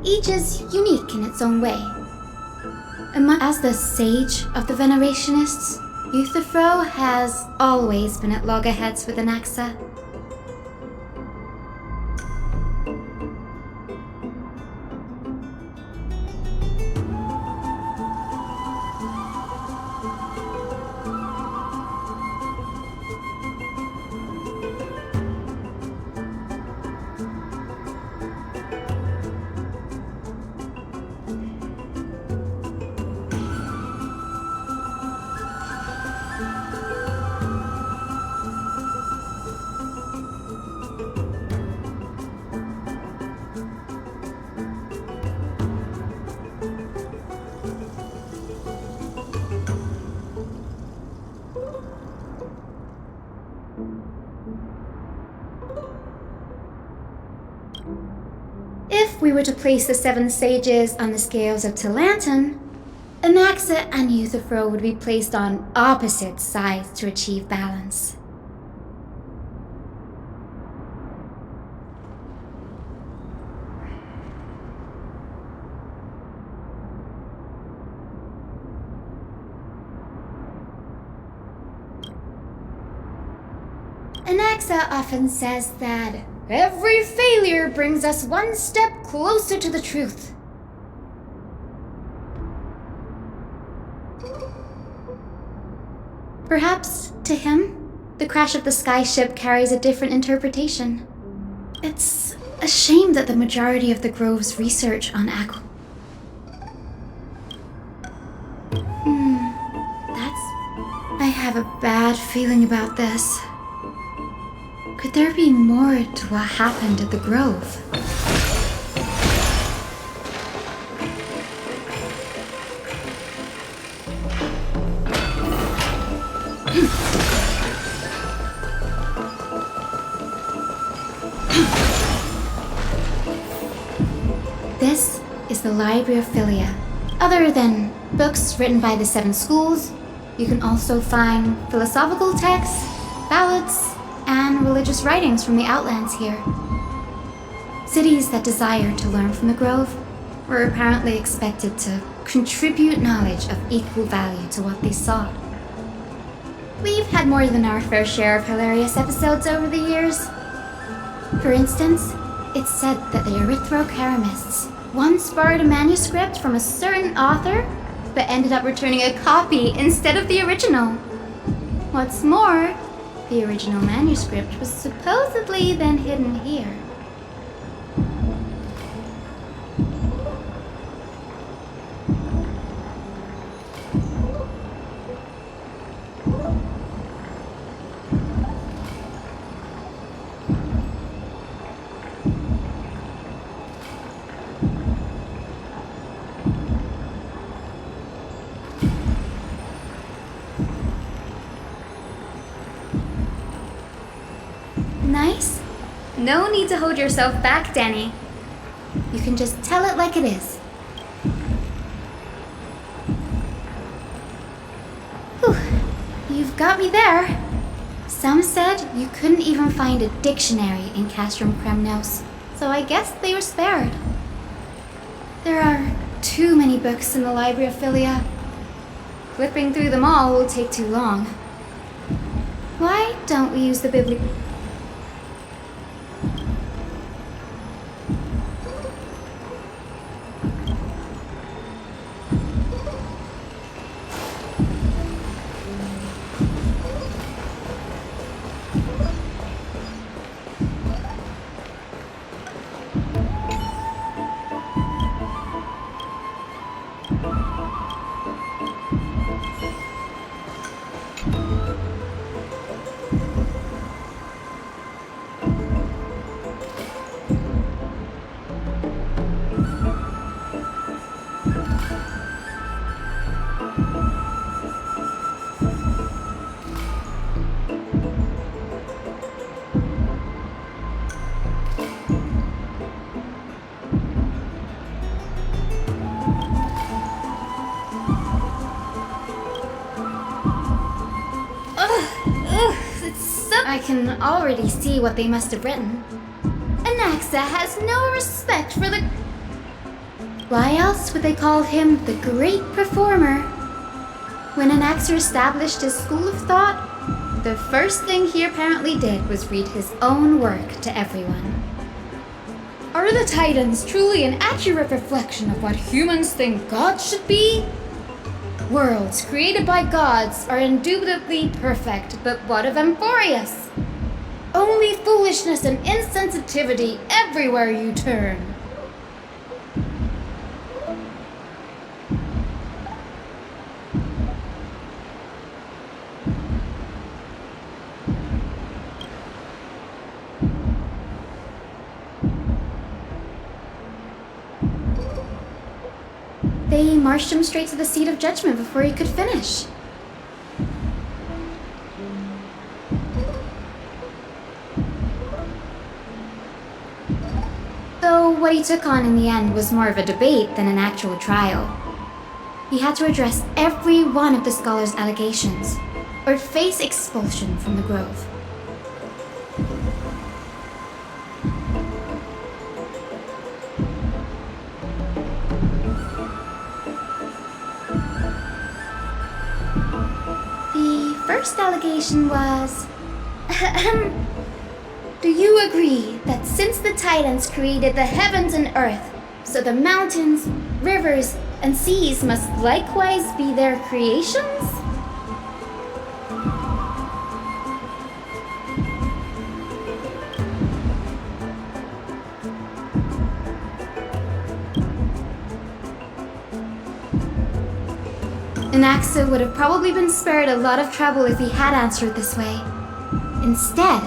each is unique in its own way. As the sage of the Venerationists, Euthyphro has always been at loggerheads with Anaxa. If we were to place the 7 sages on the scales of Talanton, Anaxa and Euthyphro would be placed on opposite sides to achieve balance. Anaxa often says that every failure brings us one step closer to the truth. Perhaps, to him, the crash of the skyship carries a different interpretation. It's a shame that the majority of the Grove's research on I have a bad feeling about this. Could there be more to what happened at the Grove? This is the Library of Philia. Other than books written by the 7 schools, you can also find philosophical texts, ballads, and religious writings from the Outlands here. Cities that desire to learn from the Grove were apparently expected to contribute knowledge of equal value to what they saw. We've had more than our fair share of hilarious episodes over the years. For instance, it's said that the Erythrocheramists once borrowed a manuscript from a certain author, but ended up returning a copy instead of the original. What's more, the original manuscript was supposedly then hidden here. Nice? No need to hold yourself back, Danny. You can just tell it like it is. Whew, you've got me there. Some said you couldn't even find a dictionary in Castrum Kremnos, so I guess they were spared. There are too many books in the Library of Philia. Flipping through them all will take too long. Why don't we use the bibliothek? I can already see what they must have written. Anaxa has no respect for the... Why else would they call him the Great Performer? When Anaxa established his school of thought, the first thing he apparently did was read his own work to everyone. Are the Titans truly an accurate reflection of what humans think gods should be? Worlds created by gods are indubitably perfect, but what of Amphorius? Only foolishness and insensitivity everywhere you turn. They marched him straight to the seat of judgment before he could finish. Though what he took on in the end was more of a debate than an actual trial. He had to address every one of the scholar's allegations, or face expulsion from the Grove. First allegation was... Do you agree that since the Titans created the heavens and earth, so the mountains, rivers, and seas must likewise be their creations? Anaxa would have probably been spared a lot of trouble if he had answered this way. Instead,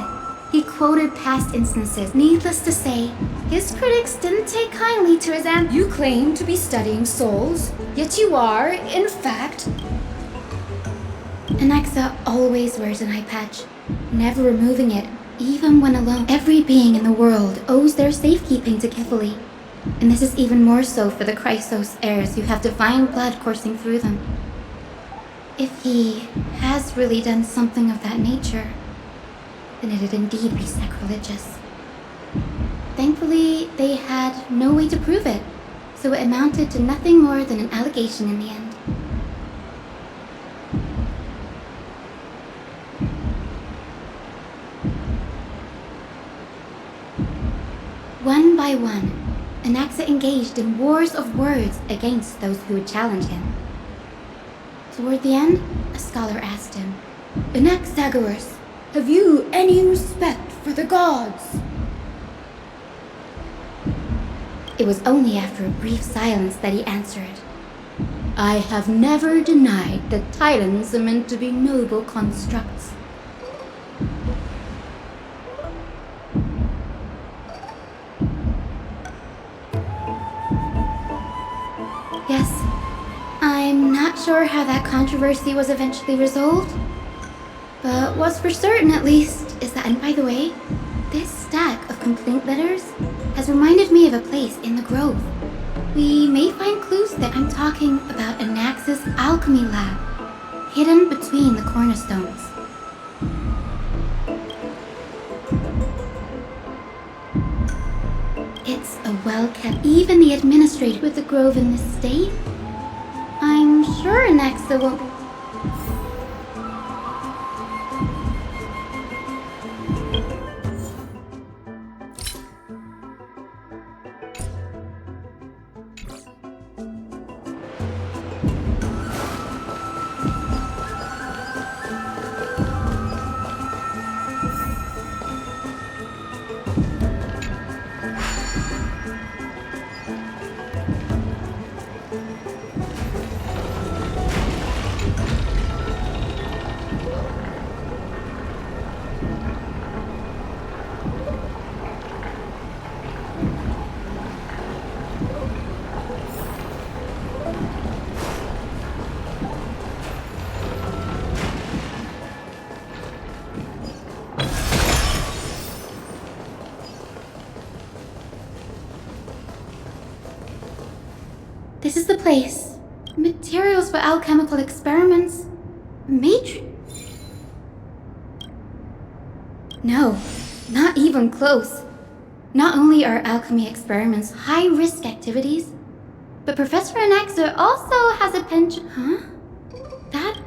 he quoted past instances. Needless to say, his critics didn't take kindly to his answer. You claim to be studying souls, yet you are, in fact... Anaxa always wears an eye patch, never removing it, even when alone. Every being in the world owes their safekeeping to Kifili, and this is even more so for the Chrysos heirs who have divine blood coursing through them. If he has really done something of that nature, then it'd indeed be sacrilegious. Thankfully, they had no way to prove it, so it amounted to nothing more than an allegation in the end. One by one, Anaxa engaged in wars of words against those who would challenge him. Toward the end, a scholar asked him, Anaxagoras, have you any respect for the gods? It was only after a brief silence that he answered, I have never denied that Titans are meant to be noble constructs. Yes, I'm not sure how that controversy was eventually resolved, but what's for certain at least is that, and by the way, this stack of complaint letters has reminded me of a place in the Grove. We may find clues that I'm talking about Anaxa's alchemy lab, hidden between the cornerstones. It's a well-kept... Even the administrator with the Grove in this state? I'm sure Anaxa won't be... This is the place. Materials for alchemical experiments. No, not even close. Not only are alchemy experiments high-risk activities, but Professor Anaxa also has a penchant. Huh? That?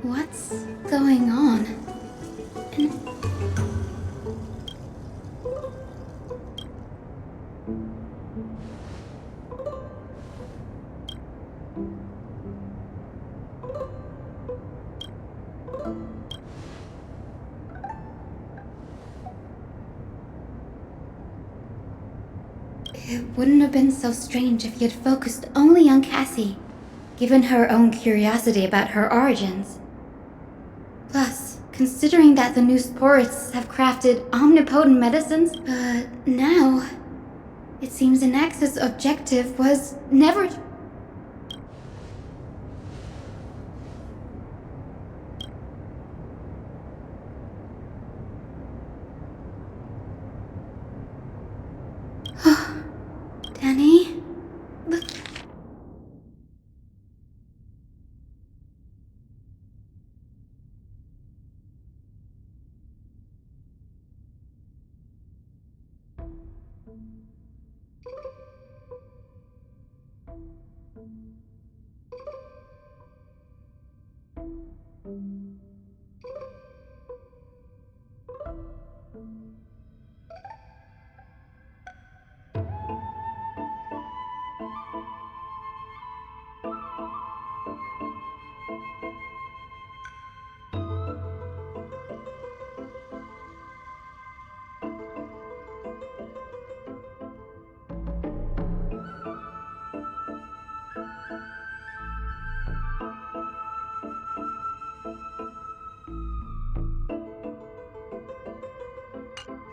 What's going on? It wouldn't have been so strange if he had focused only on Cassie, given her own curiosity about her origins. Plus, considering that the new sporists have crafted omnipotent medicines, but now, it seems Anaxa's objective was never to... Danny? Look.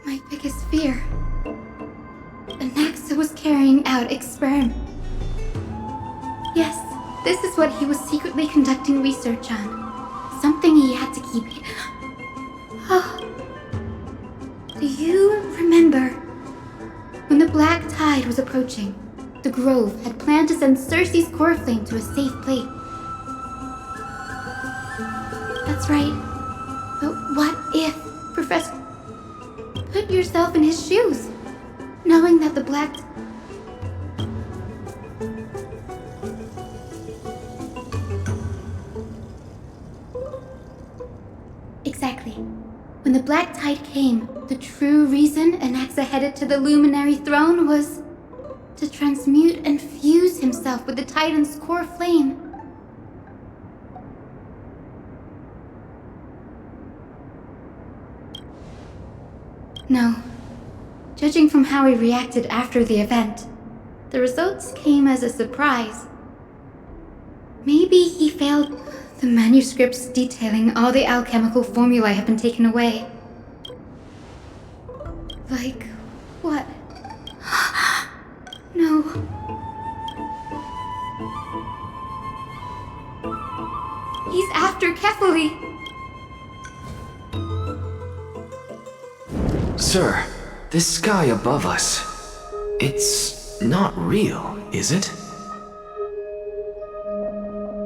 My biggest fear. Anaxa was carrying out experiment. Yes, this is what he was secretly conducting research on. Something he had to keep. Oh. Do you remember when the black tide was approaching? The Grove had planned to send Cersei's core flame to a safe place. That's right. But what if Professor... Put yourself in his shoes, knowing that the black... Exactly. When the black tide came, the true reason Anaxa headed to the Luminary Throne was to transmute and fuse himself with the Titan's core flame. No. Judging from how he reacted after the event, the results came as a surprise. Maybe he failed. The manuscripts detailing all the alchemical formulae have been taken away. Like, what? No. He's after Kefali. Sir, this sky above us, it's not real, is it?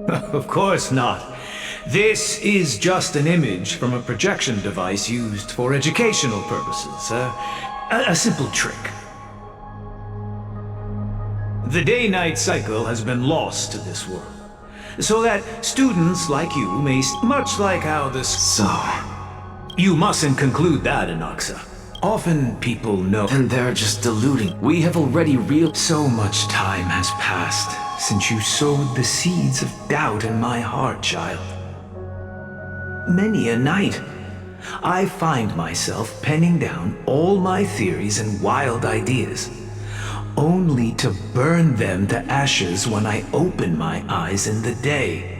Of course not. This is just an image from a projection device used for educational purposes. A simple trick. The day-night cycle has been lost to this world, so that students like you may, much like how this... So... You mustn't conclude that, Anaxa. Often people know... And they're just deluding. We have already So much time has passed since you sowed the seeds of doubt in my heart, child. Many a night, I find myself penning down all my theories and wild ideas, only to burn them to ashes when I open my eyes in the day.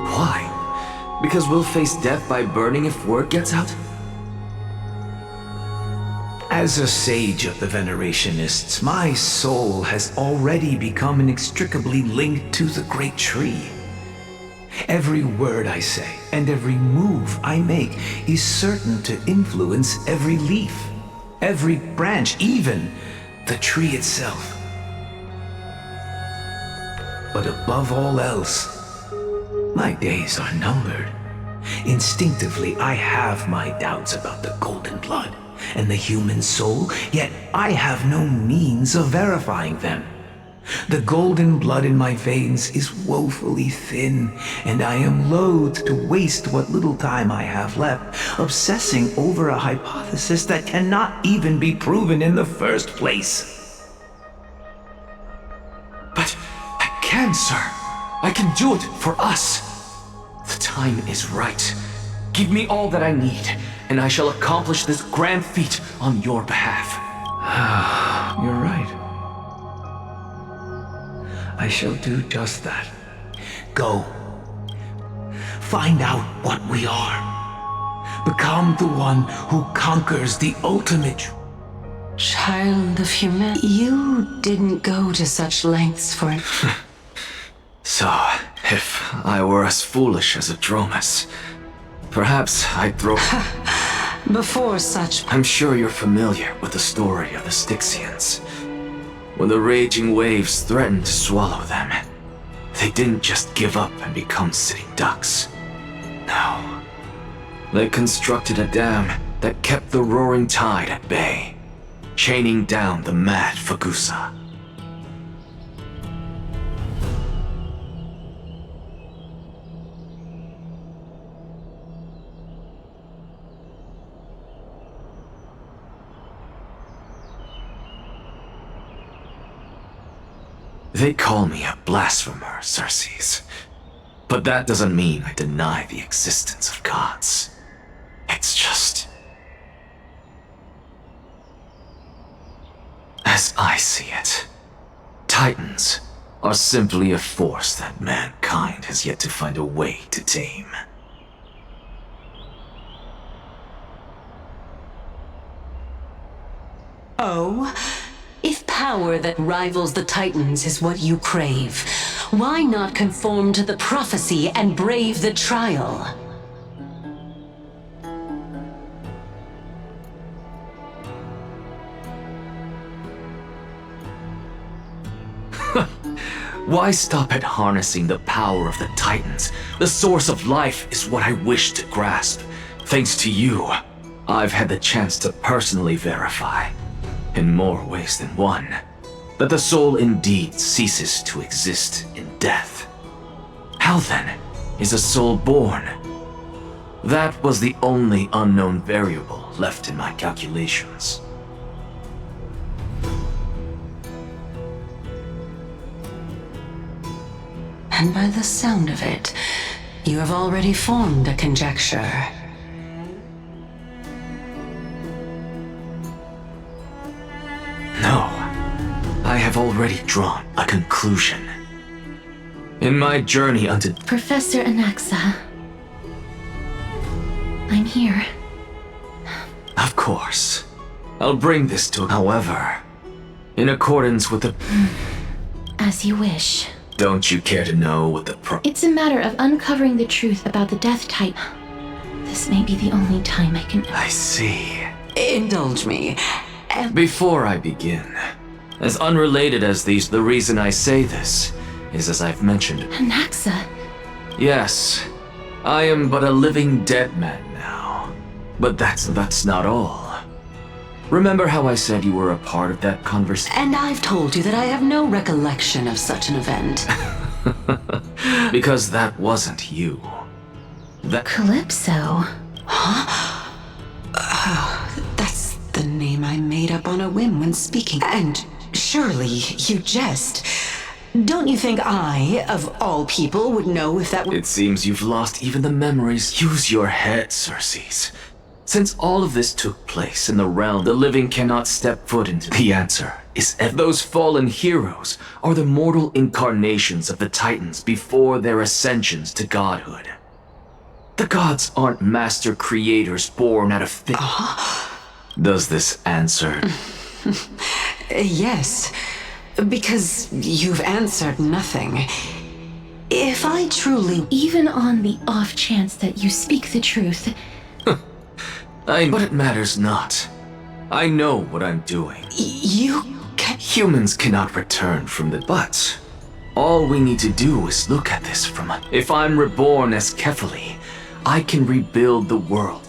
Why? Because we'll face death by burning if word gets out? As a sage of the Venerationists, my soul has already become inextricably linked to the great tree. Every word I say and every move I make is certain to influence every leaf, every branch, even the tree itself. But above all else, my days are numbered. Instinctively, I have my doubts about the golden blood and the human soul, yet I have no means of verifying them. The golden blood in my veins is woefully thin, and I am loath to waste what little time I have left obsessing over a hypothesis that cannot even be proven in the first place. But I can, sir. I can do it for us. The time is right. Give me all that I need, and I shall accomplish this grand feat on your behalf. You're right. I shall do just that. Go. Find out what we are. Become the one who conquers the ultimate. Child of humanity, you didn't go to such lengths for it. So, if I were as foolish as Adromus, perhaps I'd throw... Before such... I'm sure you're familiar with the story of the Styxians. When the raging waves threatened to swallow them, they didn't just give up and become sitting ducks. No. They constructed a dam that kept the roaring tide at bay, chaining down the mad Fagusa. They call me a blasphemer, Circes. But that doesn't mean I deny the existence of gods. It's just... as I see it, Titans are simply a force that mankind has yet to find a way to tame. Oh? If power that rivals the Titans is what you crave, why not conform to the prophecy and brave the trial? Why stop at harnessing the power of the Titans? The source of life is what I wish to grasp. Thanks to you, I've had the chance to personally verify, in more ways than one, that the soul indeed ceases to exist in death. How then is a soul born? That was the only unknown variable left in my calculations. And by the sound of it, you have already formed a conjecture. No, I have already drawn a conclusion. In my journey unto... Professor Anaxa, I'm here. Of course. I'll bring this to... However, in accordance with the... As you wish. Don't you care to know what the It's a matter of uncovering the truth about the death type. This may be the only time I can... I see. Indulge me. Before I begin, as unrelated as these, the reason I say this is, as I've mentioned... Anaxa, Yes, I am but a living dead man now. But that's not all. Remember how I said you were a part of that conversation? And I've told you that I have no recollection of such an event. Because that wasn't you. That Calypso. Huh? That's the name I made up on a whim when speaking. And surely you jest. Don't you think I, of all people, would know if that were— It seems you've lost even the memories. Use your head, Circes. Since all of this took place in the realm the living cannot step foot into, the answer is those fallen heroes are the mortal incarnations of the Titans before their ascensions to godhood. The gods aren't master creators born out of Does this answer? Yes, because you've answered nothing. If I truly— Even on the off chance that you speak the truth— But it matters not. I know what I'm doing. You can— Humans cannot return from the— But all we need to do is look at this from a— If I'm reborn as Kefali, I can rebuild the world.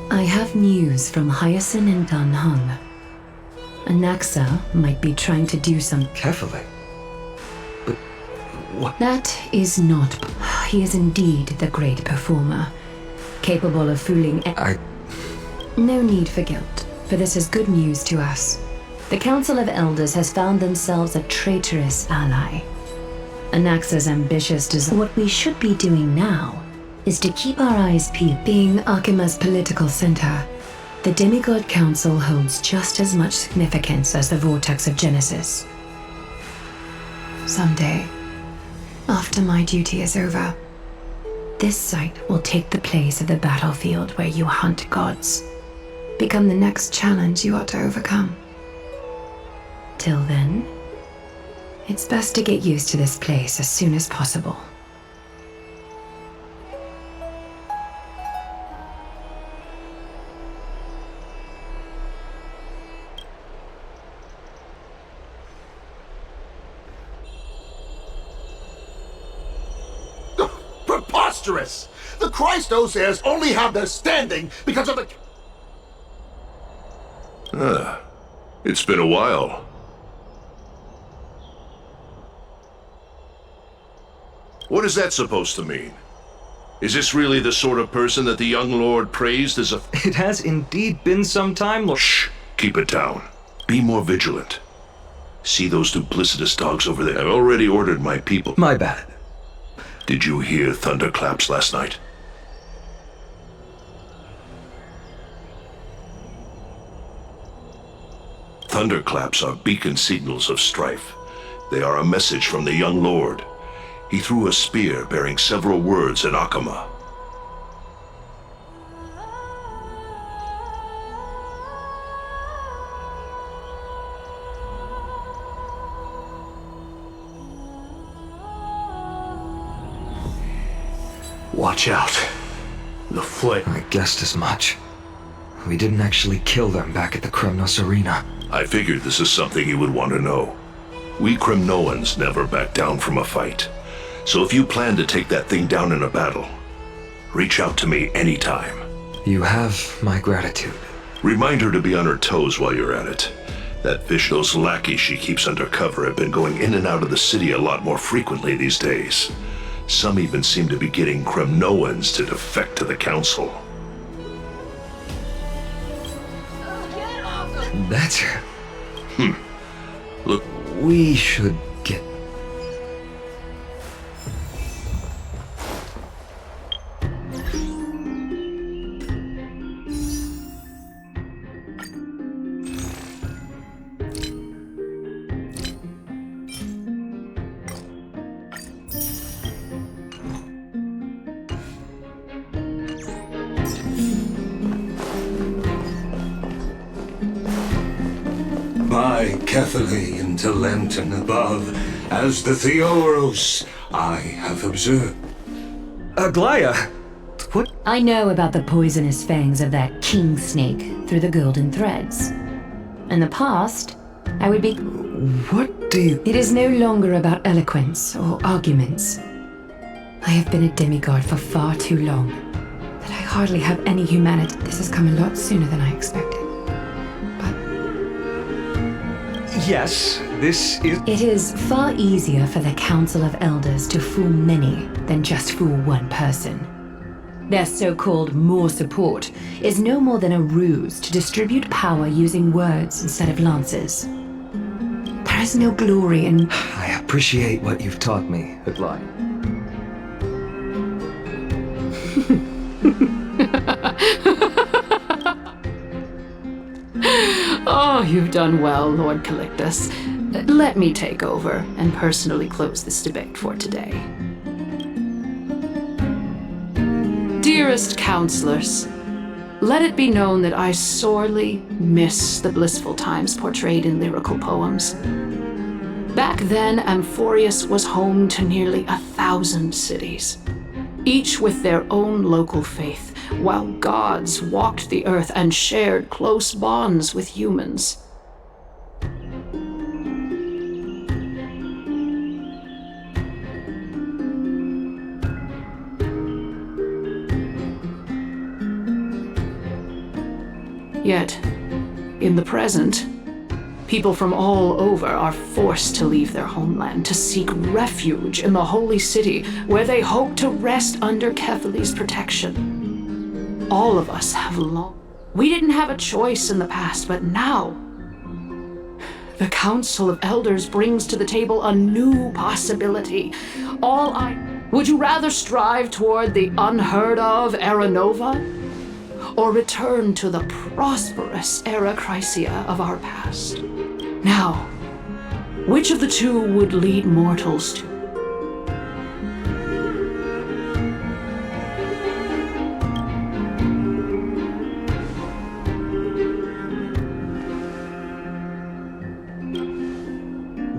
I have news from Hyacinth and Dan Hung. Anaxa might be trying to do some— Kefali? But what? That is not— He is indeed the great performer, capable of fooling— No need for guilt, for this is good news to us. The Council of Elders has found themselves a traitorous ally. Anaxa's ambitious desire— What we should be doing now is to keep our eyes peeled. Being Akima's political center, the Demigod Council holds just as much significance as the Vortex of Genesis. Someday, after my duty is over, this site will take the place of the battlefield where you hunt gods, become the next challenge you are to overcome. Till then, it's best to get used to this place as soon as possible. Preposterous! The Christosairs only have their standing because of the... It's been a while. What is that supposed to mean? Is this really the sort of person that the young lord praised as a... It has indeed been some time, Lord. Shh! Keep it down. Be more vigilant. See those duplicitous dogs over there? I've already ordered my people. My bad. Did you hear thunderclaps last night? Thunderclaps are beacon signals of strife. They are a message from the young lord. He threw a spear bearing several words in Akama. Watch out. The foot. I guessed as much. We didn't actually kill them back at the Kremnos Arena. I figured this is something you would want to know. We Kremnoans never back down from a fight. So if you plan to take that thing down in a battle, reach out to me anytime. You have my gratitude. Remind her to be on her toes while you're at it. That fish, those lackeys she keeps under cover, have been going in and out of the city a lot more frequently these days. Some even seem to be getting Kremnoans to defect to the council. That's... Look, we should get... By Kefali into Lenten above, as the Theoros I have observed. Aglaya! What? I know about the poisonous fangs of that king snake through the golden threads. In the past, I would be... What do you... It is no longer about eloquence or arguments. I have been a demigod for far too long, that I hardly have any humanity. This has come a lot sooner than I expected. Yes, this is... It is far easier for the Council of Elders to fool many than just fool one person. Their so-called more support is no more than a ruse to distribute power using words instead of lances. There is no glory in... I appreciate what you've taught me, Adlai. Oh, you've done well, Lord Calictus. Let me take over and personally close this debate for today. Dearest counselors, let it be known that I sorely miss the blissful times portrayed in lyrical poems. Back then, Amphorius was home to nearly 1,000 cities, each with their own local faith, while gods walked the earth and shared close bonds with humans. Yet, in the present, people from all over are forced to leave their homeland to seek refuge in the holy city where they hope to rest under Kefali's protection. All of us have long... We didn't have a choice in the past, but now... The Council of Elders brings to the table a new possibility. Would you rather strive toward the unheard of Era Nova? Or return to the prosperous Era Chrysia of our past? Now, which of the two would lead mortals to?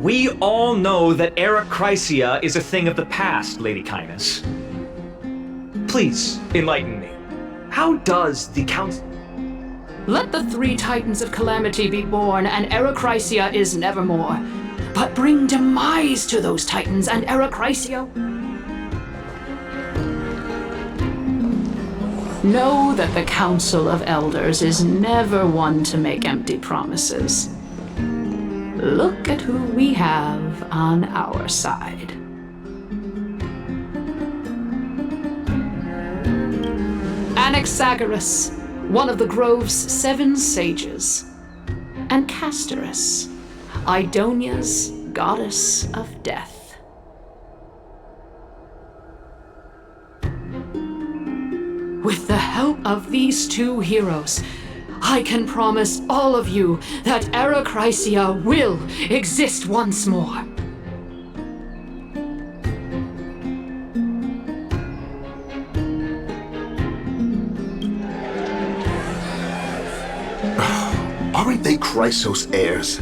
We all know that Era Chrysia is a thing of the past, Lady Kindness. Please, enlighten me. How does the Council... Let the 3 Titans of Calamity be born, and Era Chrysia is nevermore. But bring demise to those Titans, and Era Chrysia... Know that the Council of Elders is never one to make empty promises. Look at who we have on our side. Anaxagoras, one of the Grove's 7 sages, and Castorus, Idonia's goddess of death. With the help of these 2 heroes, I can promise all of you that Era Chrysia will exist once more. Aren't they Chrysos heirs?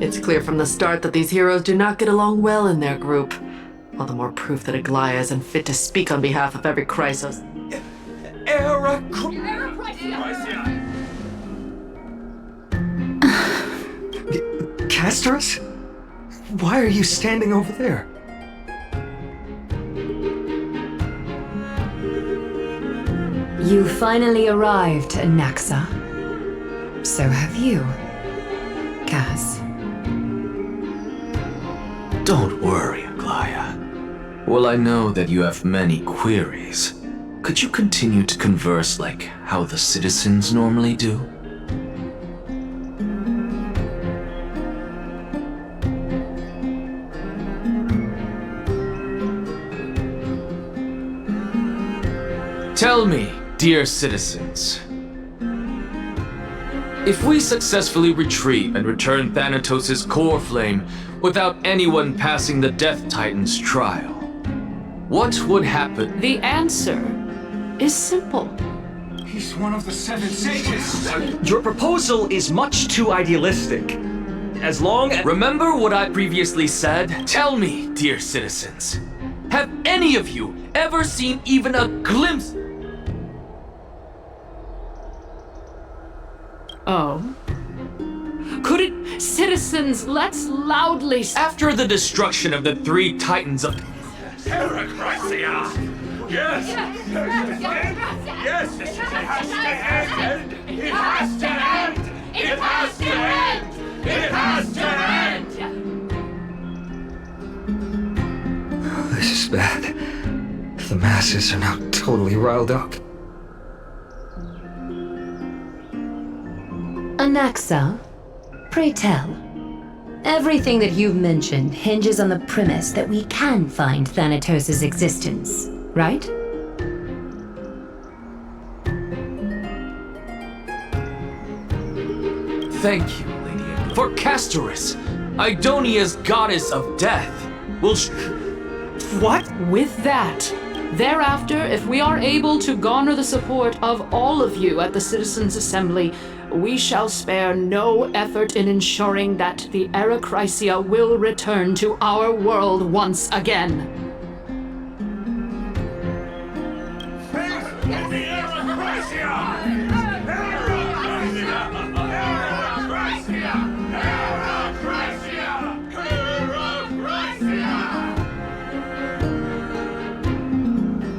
It's clear from the start that these heroes do not get along well in their group. All the more proof that Aglaia isn't fit to speak on behalf of every Chrysos. Era Castorus? Why are you standing over there? You finally arrived, Naxa. So have you, Cass. Don't worry, Aglaia. Well, I know that you have many queries. Could you continue to converse like how the citizens normally do? Tell me, dear citizens, if we successfully retrieve and return Thanatos' core flame without anyone passing the Death Titan's trial, what would happen? The answer is simple. He's one of the 7 sages. Your proposal is much too idealistic. As long as... Remember what I previously said? Tell me, dear citizens, have any of you ever seen even a glimpse? Oh. Citizens, let's loudly... After the destruction of the 3 titans of... Heracracia! Yes! Yes! It has to end! It has to end! It has to end! It has to end! This is bad. The masses are now totally riled up. Anaxa, pray tell. Everything that you've mentioned hinges on the premise that we can find Thanatos' existence, right? Thank you, Lady. For Castorus, Idonia's goddess of death, will What? With that, thereafter, if we are able to garner the support of all of you at the Citizens' Assembly, we shall spare no effort in ensuring that the Heracracia will return to our world once again.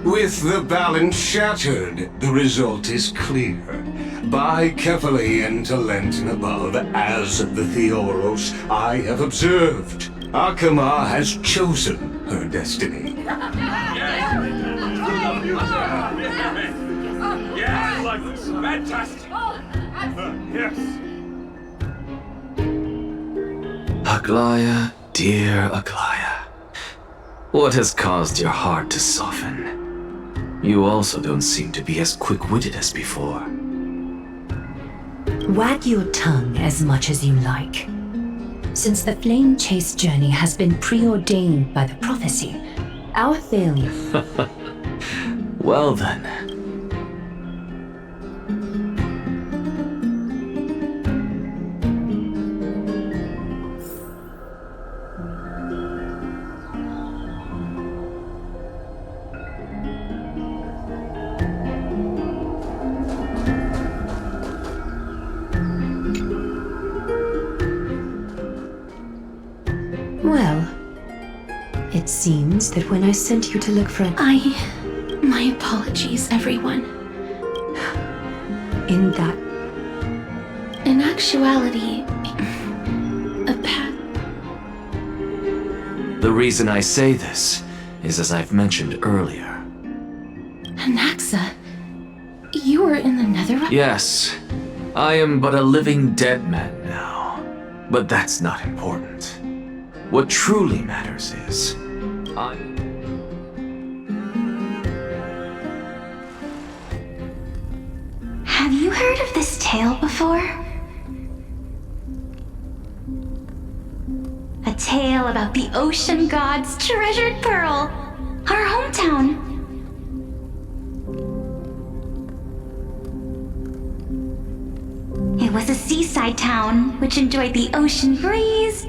With the balance shattered, the result is clear. Buy carefully into Lenten above, as the Theoros I have observed. Akama has chosen her destiny. Yes! Fantastic! Yes! Aglaya, dear Aglaya. What has caused your heart to soften? You also don't seem to be as quick-witted as before. Wag your tongue as much as you like. Since the flame chase journey has been preordained by the prophecy, our failure... Well then. Well, it seems that when I sent you to look for an... My apologies, everyone. In that... In actuality, a path... The reason I say this is as I've mentioned earlier. Anaxa, you were in the Netherrealm? Yes, I am but a living dead man now. But that's not important. What truly matters is, Have you heard of this tale before? A tale about the ocean god's treasured pearl, our hometown. It was a seaside town which enjoyed the ocean breeze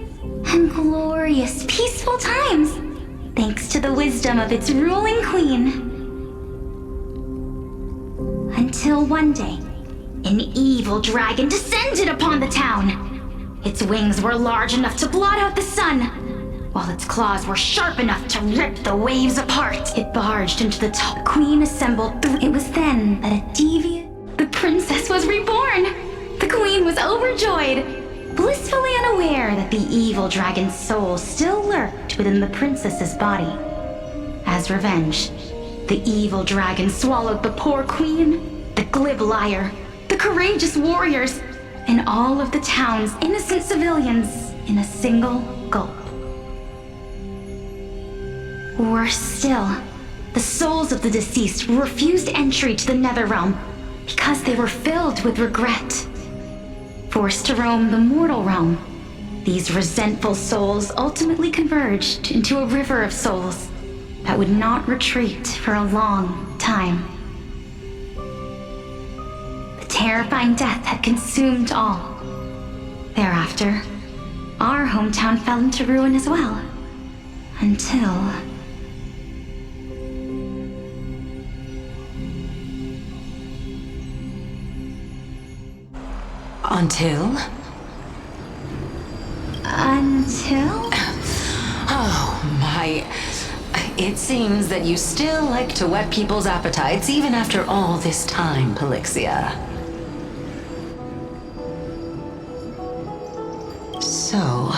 and glorious, peaceful times, thanks to the wisdom of its ruling queen. Until one day, an evil dragon descended upon the town. Its wings were large enough to blot out the sun, while its claws were sharp enough to rip the waves apart. It barged into the top. The queen assembled. It was then that a deviant... The princess was reborn! The queen was overjoyed, blissfully unaware that the evil dragon's soul still lurked within the princess's body. As revenge, the evil dragon swallowed the poor queen, the glib liar, the courageous warriors, and all of the town's innocent civilians in a single gulp. Worse still, the souls of the deceased refused entry to the Netherrealm because they were filled with regret. Forced to roam the mortal realm, these resentful souls ultimately converged into a river of souls that would not retreat for a long time. The terrifying death had consumed all. Thereafter, our hometown fell into ruin as well. Until... Until? Until? Oh my. It seems that you still like to whet people's appetites even after all this time, Pelixia. So,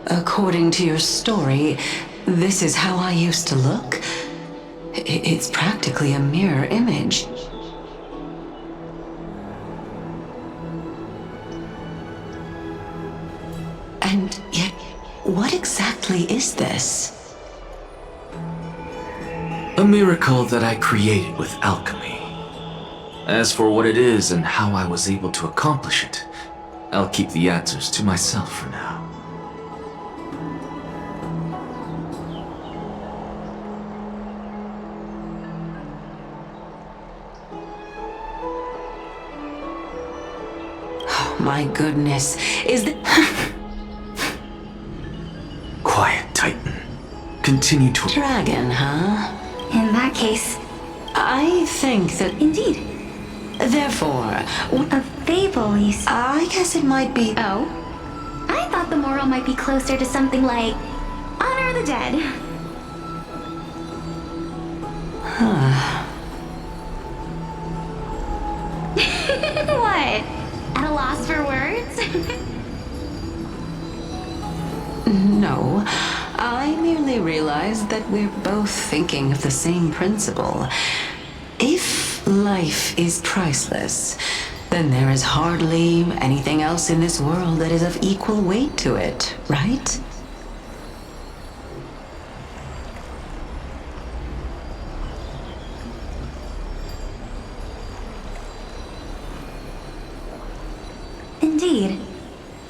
according to your story, this is how I used to look? It's practically a mirror image. And yet, what exactly is this? A miracle that I created with alchemy. As for what it is and how I was able to accomplish it, I'll keep the answers to myself for now. Oh my goodness, is the... Quiet, Titan. Continue to... Dragon, huh? In that case... I think that... Indeed. Therefore... A fable, you see. I guess it might be... Oh? I thought the moral might be closer to something like... honor the dead. Huh. What? At a loss for words? No. I merely realized that we're both thinking of the same principle. If life is priceless, then there is hardly anything else in this world that is of equal weight to it, right? Indeed.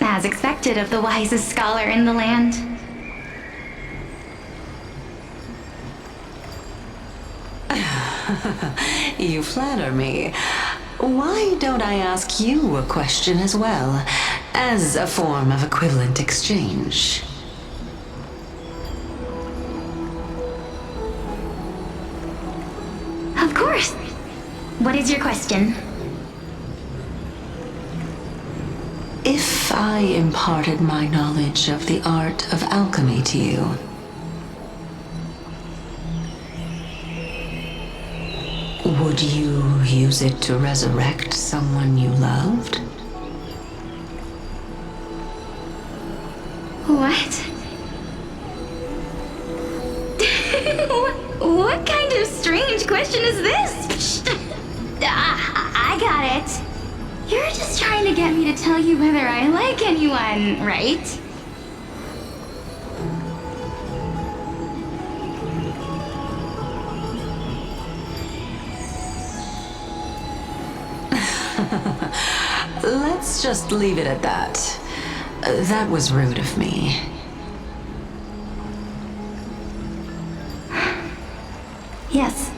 As expected of the wisest scholar in the land. You flatter me. Why don't I ask you a question as well, as a form of equivalent exchange? Of course. What is your question? If I imparted my knowledge of the art of alchemy to you, would you use it to resurrect someone you loved? What? What kind of strange question is this? I got it. You're just trying to get me to tell you whether I like anyone, right? Let's just leave it at that. That was rude of me. Yes,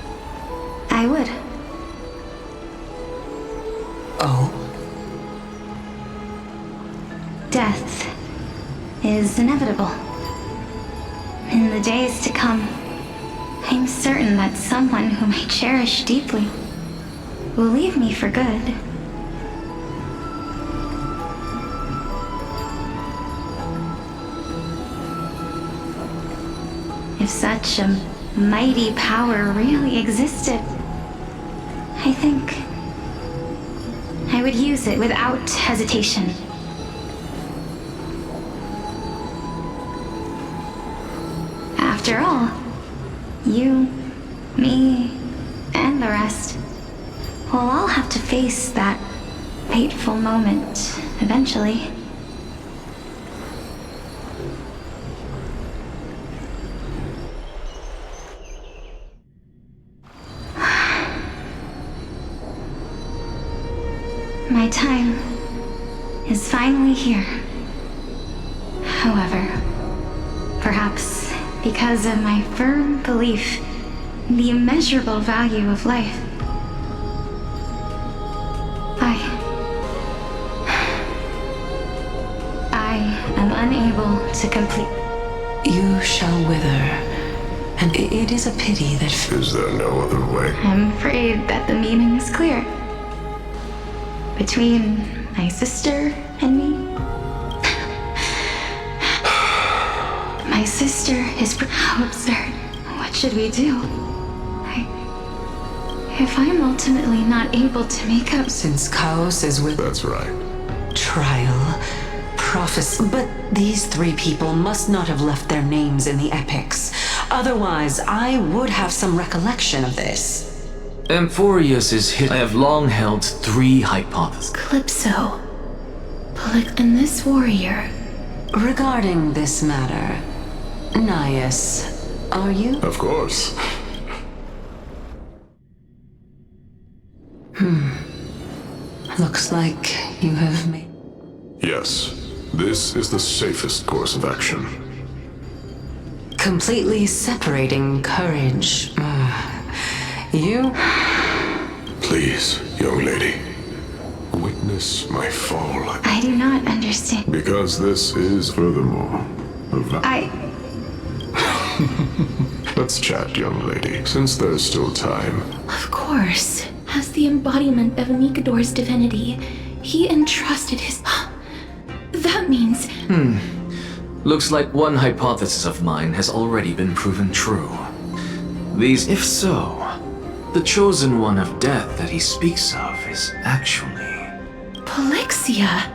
I would. Oh? Death is inevitable. In the days to come, I'm certain that someone whom I cherish deeply will leave me for good. If such a mighty power really existed, I think I would use it without hesitation. After all, you, me, and the rest will all have to face that fateful moment eventually. My time is finally here. However, perhaps because of my firm belief in the immeasurable value of life, I am unable to complete. You shall wither, and it is a pity that... Is there no other way? I'm afraid that the meaning is clear. Between my sister and me, My sister is... How absurd. What should we do? If I'm ultimately not able to make up... Since Chaos is with... That's right. Trial, prophecy... But these three people must not have left their names in the epics. Otherwise, I would have some recollection of this. Amphorius is hit. I have long held 3 hypotheses. Calypso. And this warrior. Regarding this matter, Nias, are you? Of course. Looks like you have made... Yes, this is the safest course of action. Completely separating courage. You... Please, young lady, witness my fall. I do not understand. Because this is furthermore Let's chat, young lady, since there's still time. Of course. As the embodiment of Mikador's divinity, he entrusted his... That means... Looks like one hypothesis of mine has already been proven true. If so, the chosen one of death that he speaks of is actually... Polixia!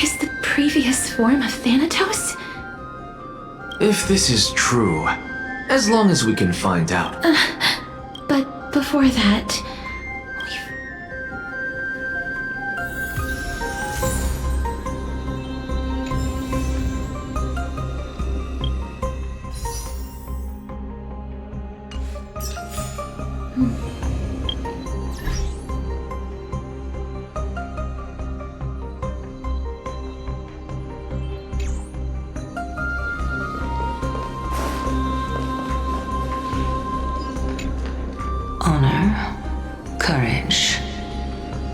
Is the previous form of Thanatos? If this is true, as long as we can find out. But before that... Honor, courage,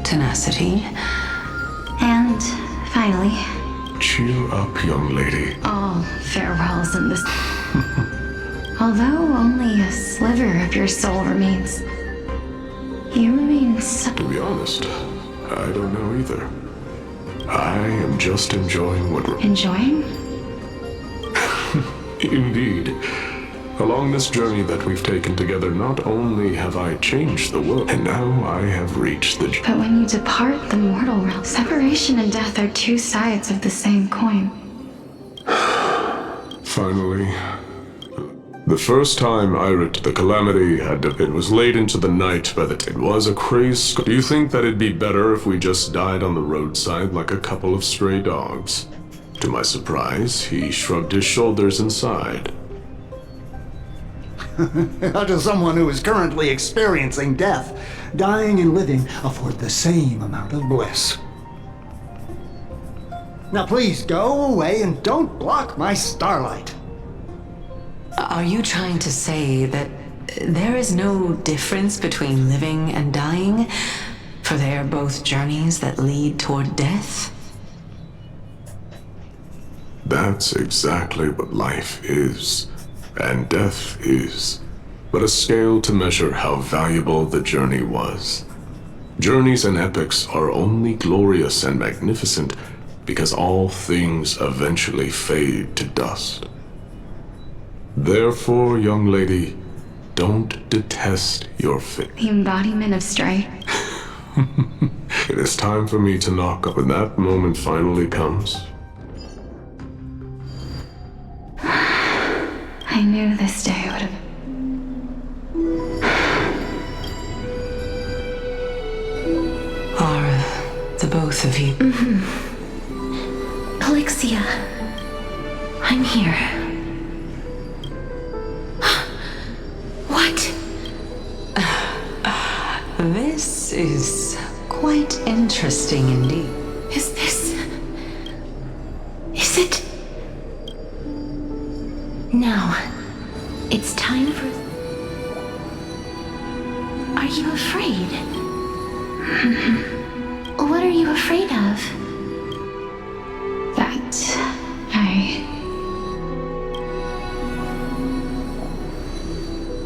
tenacity, and finally... Cheer up, young lady. All farewells in this... Although only a sliver of your soul remains, you remain so... To be honest, I don't know either. I am just enjoying what... Enjoying? Indeed. Along this journey that we've taken together, not only have I changed the world, and now I have reached the... But when you depart the mortal realm, separation and death are 2 sides of the same coin. Finally, the first time the calamity it was late into the night, but it was a craze. Do you think that it'd be better if we just died on the roadside like a couple of stray dogs? To my surprise, he shrugged his shoulders and sighed. To someone who is currently experiencing death, dying and living afford the same amount of bliss. Now please go away and don't block my starlight. Are you trying to say that there is no difference between living and dying? For they are both journeys that lead toward death? That's exactly what life is. And death is but a scale to measure how valuable the journey was. Journeys and epics are only glorious and magnificent because all things eventually fade to dust. Therefore, young lady, don't detest your fate. The embodiment of strife. It is time for me to knock up when that moment finally comes. I knew this day would have... Are the both of you? Polixia, I'm here. What? This is quite interesting indeed. Is it? Now, it's time for... Are you afraid? What are you afraid of? That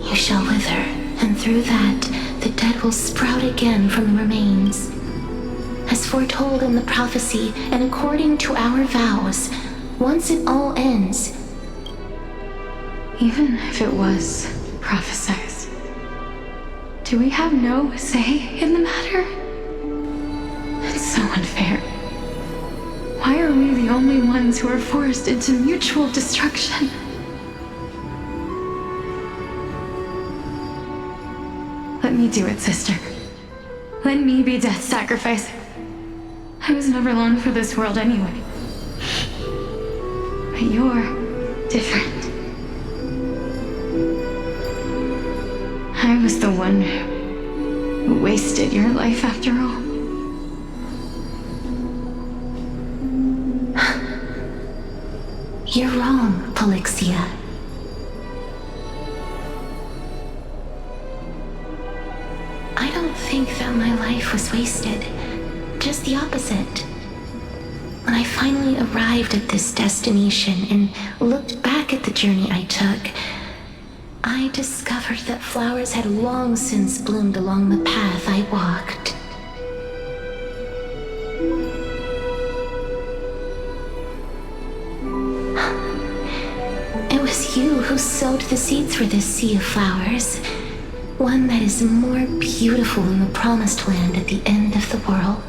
You shall wither, and through that, the dead will sprout again from the remains. As foretold in the prophecy, and according to our vows, once it all ends. Even if it was prophesized, do we have no say in the matter? It's so unfair. Why are we the only ones who are forced into mutual destruction? Let me do it, sister. Let me be death's sacrifice. I was never long for this world anyway. But you're different. I was the one who wasted your life after all. You're wrong, Polixia. I don't think that my life was wasted. Just the opposite. When I finally arrived at this destination and looked back at the journey I took, I discovered that flowers had long since bloomed along the path I walked. It was you who sowed the seeds for this sea of flowers, one that is more beautiful than the promised land at the end of the world.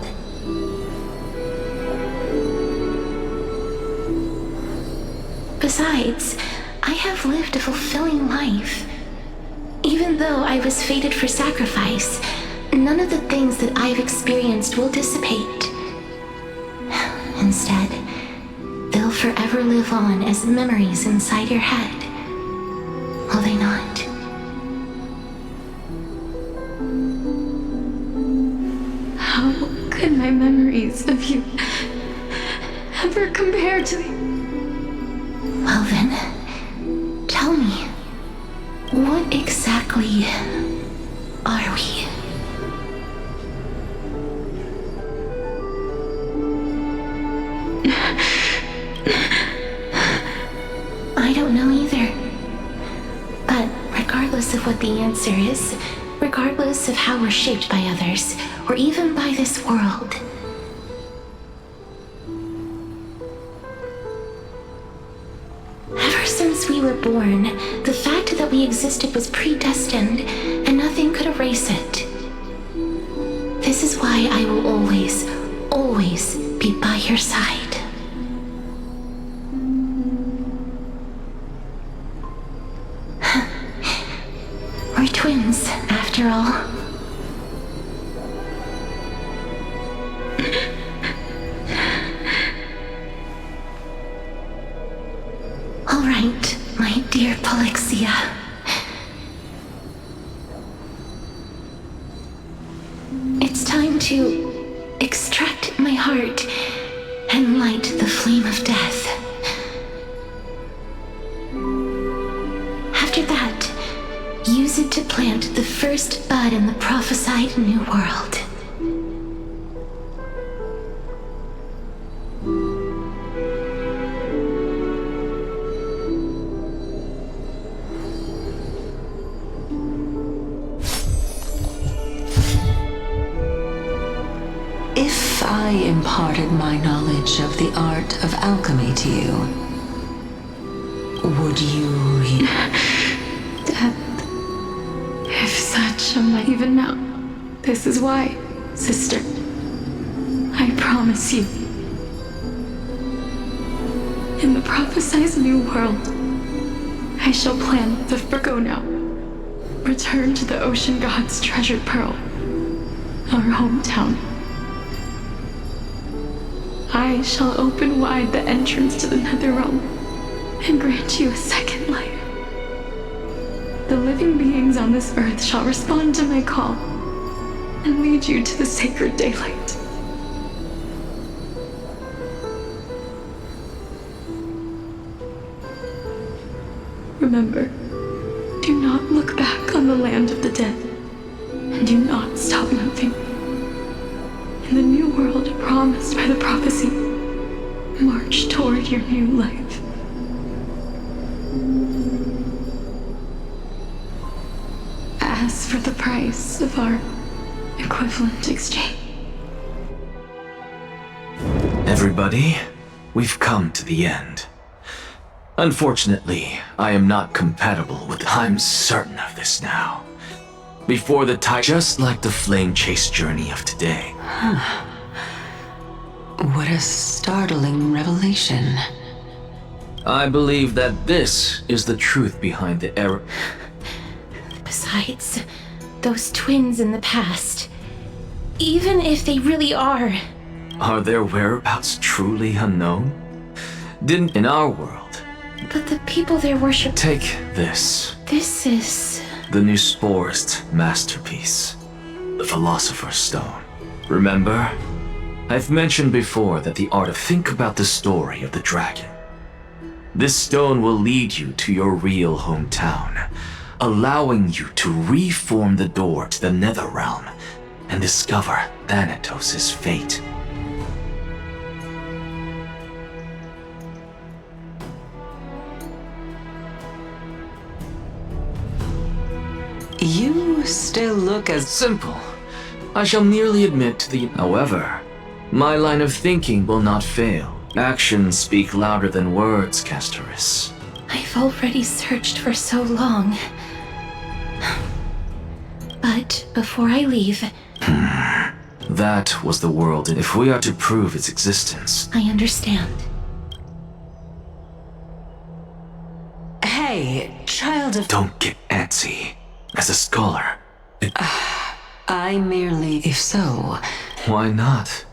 Besides, I have lived a fulfilling life. Even though I was fated for sacrifice, none of the things that I've experienced will dissipate. Instead, they'll forever live on as memories inside your head. Will they not? How could my memories of you ever compare to the... Well then, tell me, what exactly are we? I don't know either. But regardless of what the answer is, regardless of how we're shaped by others, or even by this world, ever since we were born, the fact that we existed was predestined, and nothing could erase it. This is why I will always, always be by your side. We're twins, after all. All right, my dear Polixia. It's time to extract my heart and light the flame of death. After that, use it to plant the first bud in the prophesied new world. If I imparted my knowledge of the art of alchemy to you, would you... Death. If such a might even now. This is why, sister. I promise you. In the prophesied new world, I shall plant the Virgo now. Return to the ocean god's treasured pearl. Our hometown. I shall open wide the entrance to the Netherrealm and grant you a second life. The living beings on this earth shall respond to my call and lead you to the sacred daylight. Remember, do not look back on the land of the dead, and do not stop moving. In the new world promised by the prophecy, march toward your new life. As for the price of our equivalent exchange. Everybody, we've come to the end. Unfortunately, I am not compatible with. I'm certain of this now. Before the time, just like the flame chase journey of today. What a startling revelation. I believe that this is the truth behind the error. Besides, those twins in the past, even if they really are their whereabouts truly unknown? Didn't in our world. But the people there worship. Take this. This is the Nusporist masterpiece, the Philosopher's Stone. Remember? I've mentioned before that the art of think about the story of the dragon. This stone will lead you to your real hometown, allowing you to reform the door to the Nether Realm and discover Thanatos' fate. You still look as simple. I shall nearly admit to the. However, my line of thinking will not fail. Actions speak louder than words, Castoris. I've already searched for so long. But before I leave... That was the world, and if we are to prove its existence... I understand. Hey, child of... Don't get antsy. As a scholar... I merely... If so... Why not?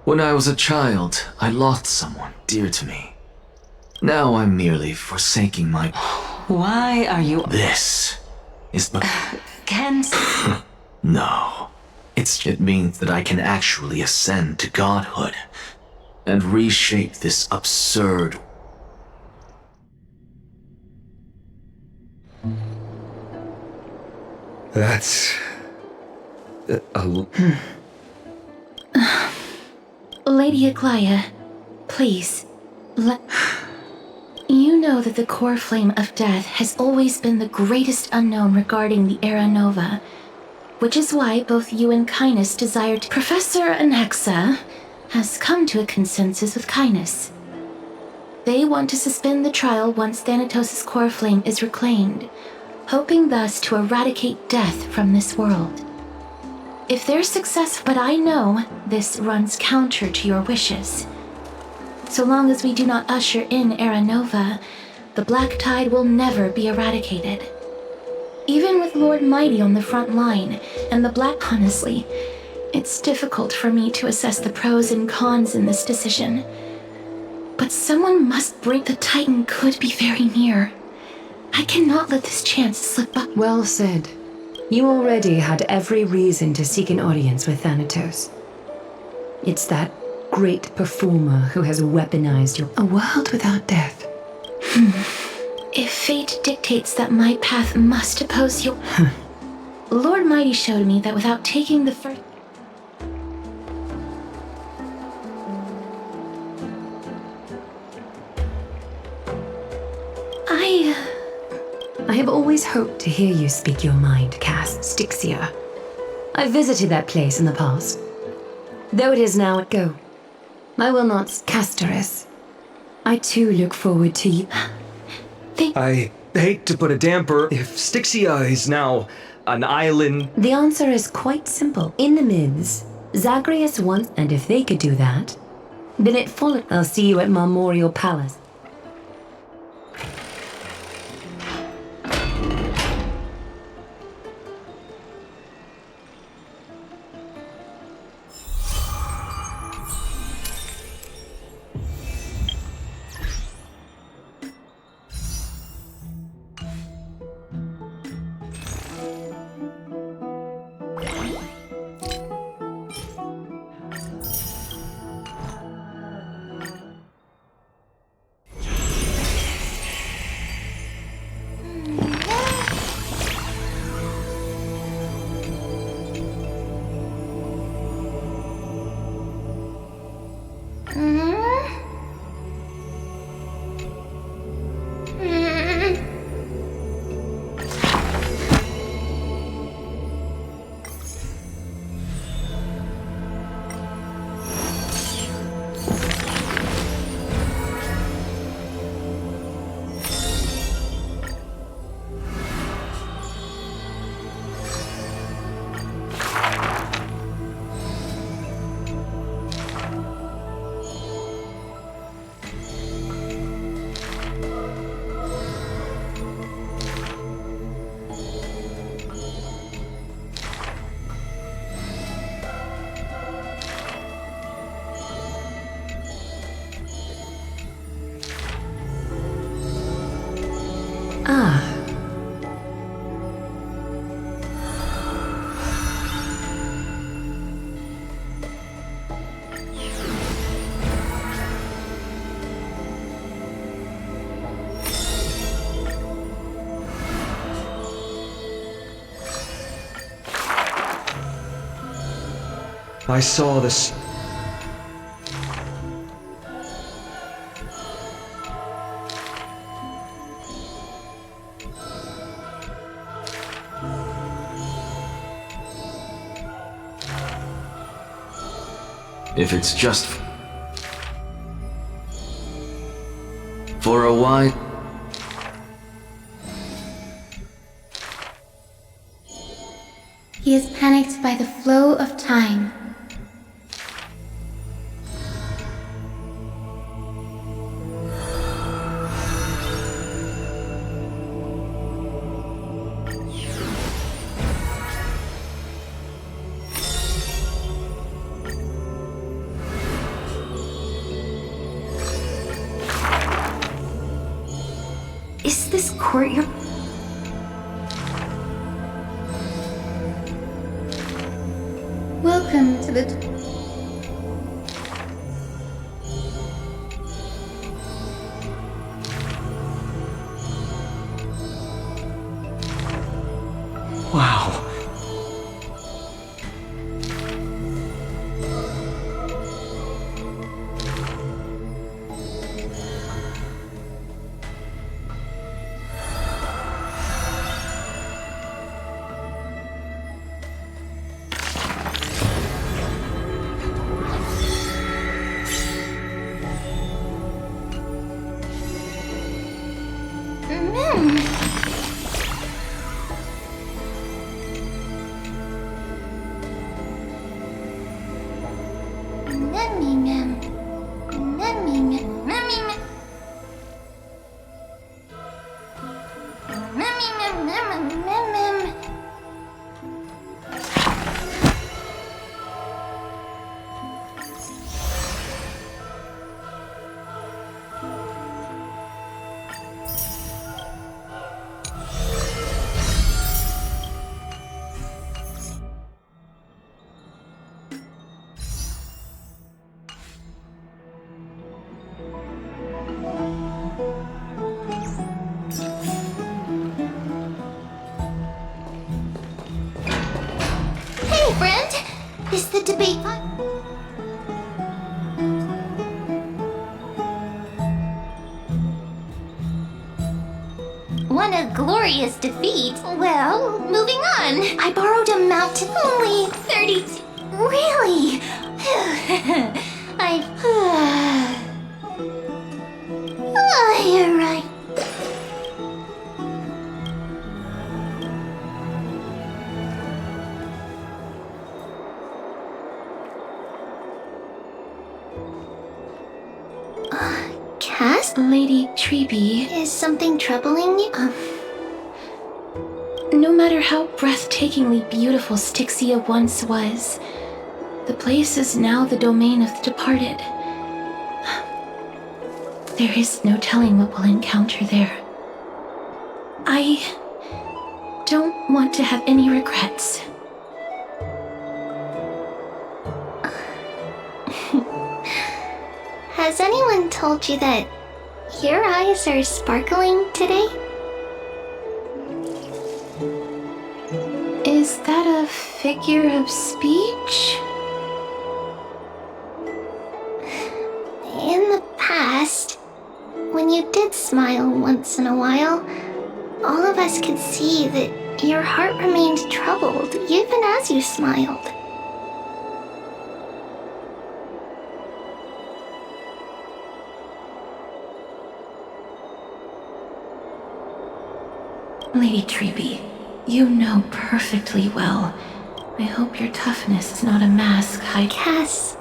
When I was a child, I lost someone dear to me. Now I'm merely forsaking my... Why are you... This is the... Can... No. It means that I can actually ascend to godhood and reshape this absurd... That's... Lady Aglaia, please, You know that the core flame of death has always been the greatest unknown regarding the Era Nova, which is why both you and Kynus desire to... Professor Anaxa has come to a consensus with Kynus. They want to suspend the trial once Thanatos' core flame is reclaimed, hoping thus to eradicate death from this world. If they're successful, but I know this runs counter to your wishes. So long as we do not usher in Era Nova, the Black Tide will never be eradicated. Even with Lord Mighty on the front line, and the Black... Honestly, it's difficult for me to assess the pros and cons in this decision. But someone must break. The Titan could be very near. I cannot let this chance slip up. Well said. You already had every reason to seek an audience with Thanatos. It's that great performer who has weaponized your... A world without death. If fate dictates that my path must oppose you... Lord Mighty showed me that without taking the first... I have always hoped to hear you speak your mind, Cass Styxia. I visited that place in the past. Though it is now at go. I will not... Castoris. I too look forward to you. I hate to put a damper if Styxia is now an island. The answer is quite simple. In the Mids, Zagreus wants... And if they could do that, then it follows... I'll see you at Memorial Palace. I saw this. If it's just for a while. He is panicked by the flow of time. Is this courtyard? Welcome to the... Wow. Hey, friend! Is the debate... What a glorious defeat. Well, moving on. I borrowed a mountain. Only 32. Really? You're right. Cass? Lady Treeby. Is something troubling you? No matter how breathtakingly beautiful Styxia once was, the place is now the domain of the departed. There is no telling what we'll encounter there. I don't want to have any regrets. Has anyone told you that your eyes are sparkling today? Is that a figure of speech? In the past, when you did smile once in a while, all of us could see that your heart remained troubled even as you smiled. Lady Treeby, you know perfectly well. I hope your toughness is not a mask Cass,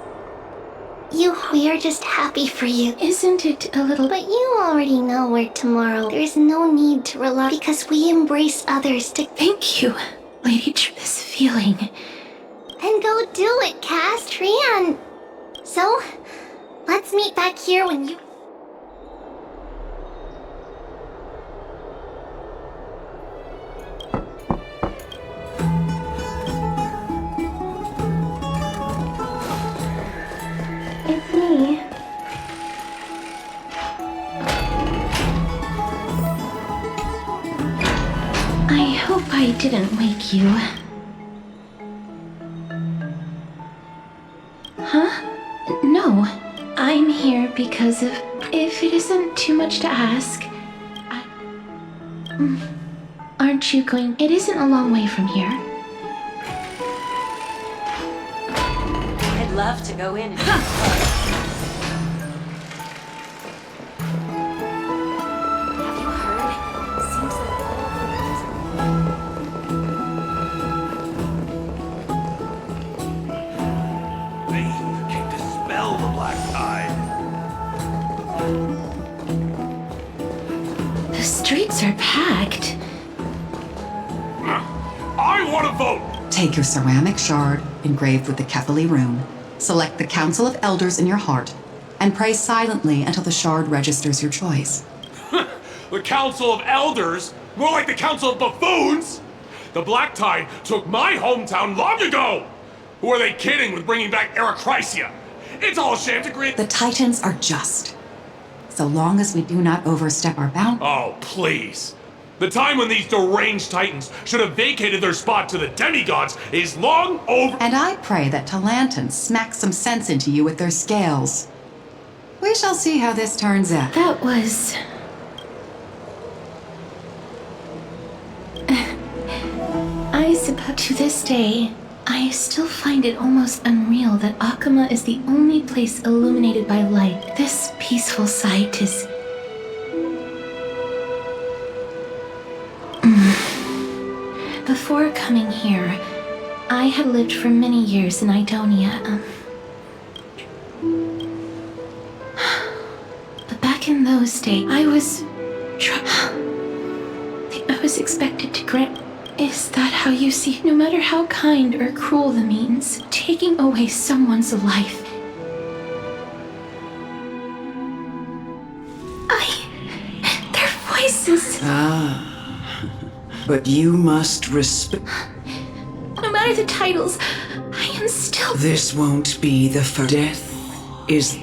we are just happy for you. Isn't it a little... But you already know where tomorrow. There's no need to rely because we embrace others to... Thank you, Lady this feeling. Then go do it, Cass, Trian. So, let's meet back here when you... It's me. I hope I didn't wake you. No, I'm here because of... If it isn't too much to ask, aren't you going... It isn't a long way from here. I'd love to go in. The streets are packed. I want to vote! Take your ceramic shard, engraved with the Kefali rune, select the Council of Elders in your heart, and pray silently until the shard registers your choice. The Council of Elders? More like the Council of Buffoons! The Black Tide took my hometown long ago! Who are they kidding with bringing back Erechrysia? It's all a sham to create... The Titans are just. So long as we do not overstep our boundaries. Oh, please. The time when these deranged Titans should have vacated their spot to the demigods is long over. And I pray that Talanton smacks some sense into you with their scales. We shall see how this turns out. That was... I suppose to this day, I still find it almost unreal that Akama is the only place illuminated by light. This peaceful sight is... Before coming here, I had lived for many years in Idonia. But back in those days, I was expected to grant... Is that how you see? No matter how kind or cruel the means, taking away someone's life... Their voices... But you must respect... No matter the titles, I am still... This won't be the first... Death is...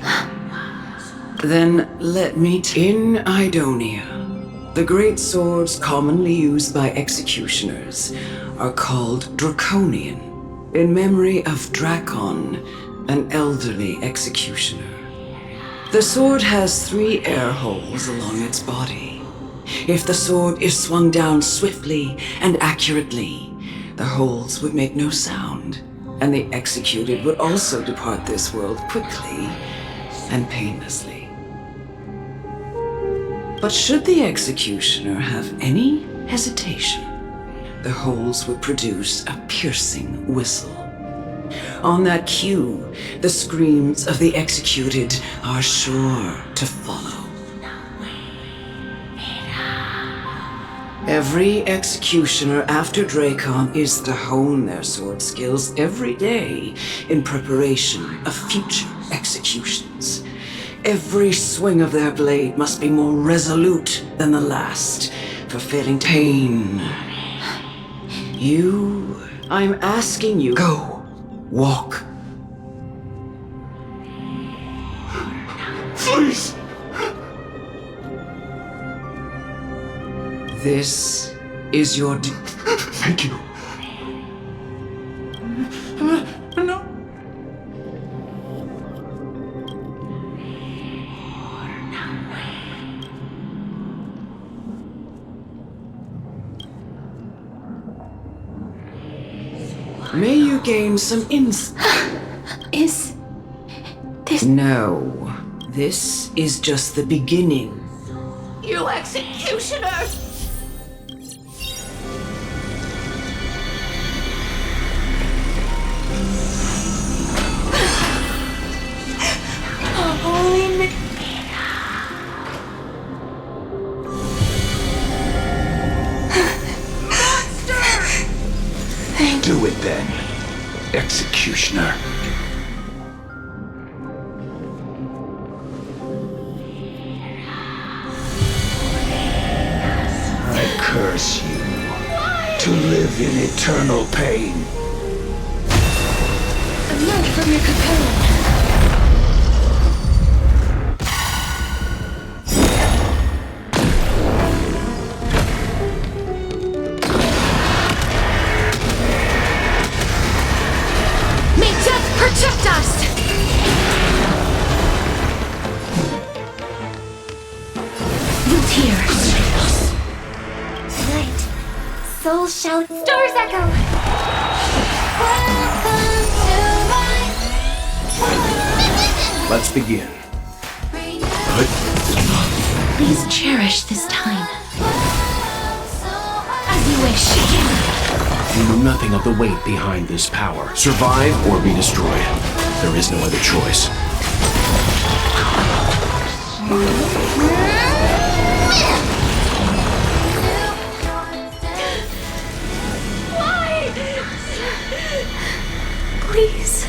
Then let me... In Idonia, the great swords commonly used by executioners are called Draconian, in memory of Dracon, an elderly executioner. The sword has 3 air holes along its body. If the sword is swung down swiftly and accurately, the holes would make no sound, and the executed would also depart this world quickly and painlessly. But should the executioner have any hesitation, the holes would produce a piercing whistle. On that cue, the screams of the executed are sure to follow. Every executioner after Dracon is to hone their sword skills every day in preparation of future executions. Every swing of their blade must be more resolute than the last, fulfilling pain. I'm asking you, go, walk. Please! This is your Thank you. No. May you gain some insight. Is this... No, this is just the beginning. You executioner! Holy Do it then, executioner. I curse you to live in eternal pain. Emerge from your cocoon. May death protect us! souls shout, stars echo. Let's begin. Please cherish this time. As you wish. You know nothing of the weight behind this power. Survive or be destroyed. There is no other choice. Why? Please.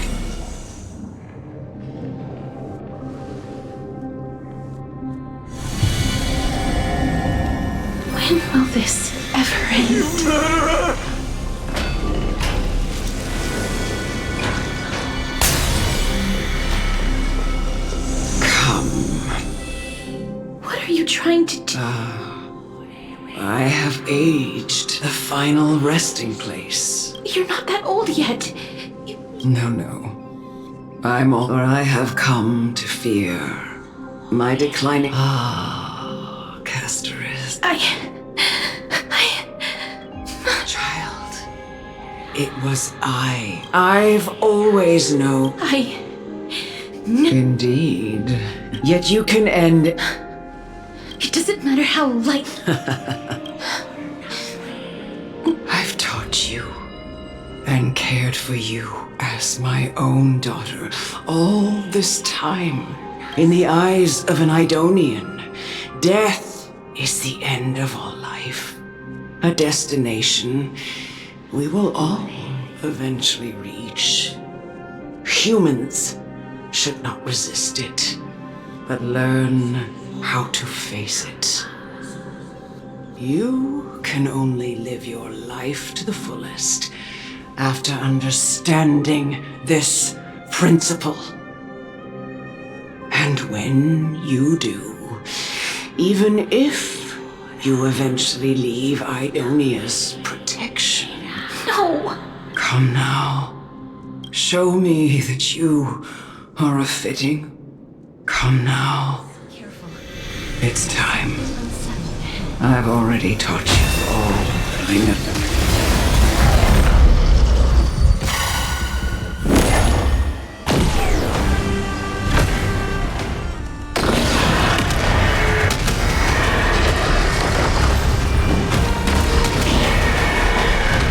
When will this ever end? What are you trying to do? I have aged. The final resting place. You're not that old yet. No. I'm all I have come to fear. My declining... Castoris. Child. It was I. I've always known. Indeed. Yet you can end... It doesn't matter how light... I've taught you and cared for you as my own daughter all this time. In the eyes of an Idonian, death is the end of all life. A destination we will all eventually reach. Humans should not resist it, but learn how to face it. You can only live your life to the fullest after understanding this principle. And when you do, even if you eventually leave Idonia's protection... No! Come now. Show me that you are a fitting. Come now. It's time. I've already taught you all I know.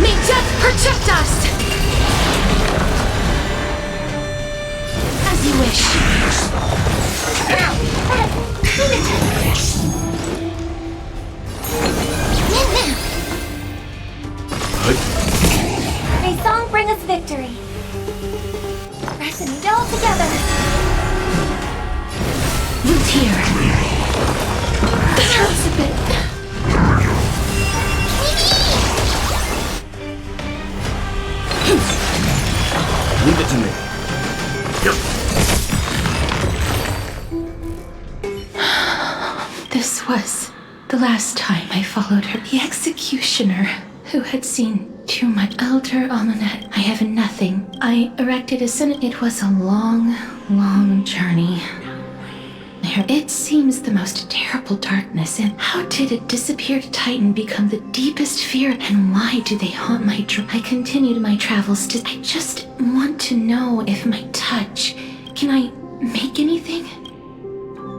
May death protect us! As you wish. May song bring us victory. Resonate all together. Root here. It hurts a bit. Leave it to me. This was the last time I followed her. The executioner, who had seen too much. Elder Almanet, I have nothing. I erected a synod. It was a long, long journey. It seems the most terrible darkness, and how did a disappeared titan become the deepest fear, and why do they haunt my I continued my travels I just want to know if my touch... Can I make anything?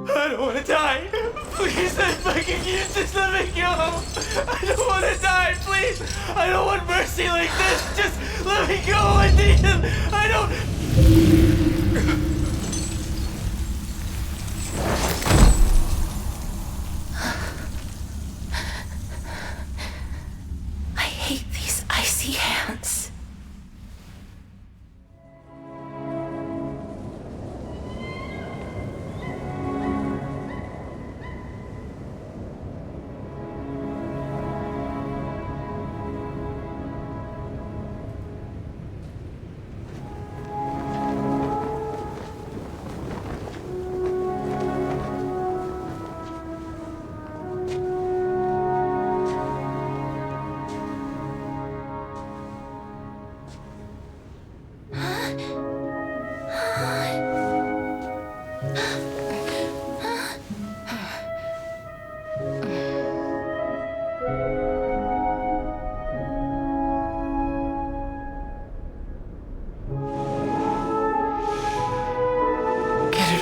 I don't want to die. Please, I'm begging you, just let me go. I don't want to die, please. I don't want mercy like this. Just let me go. I need him. I don't... I hate these icy hands.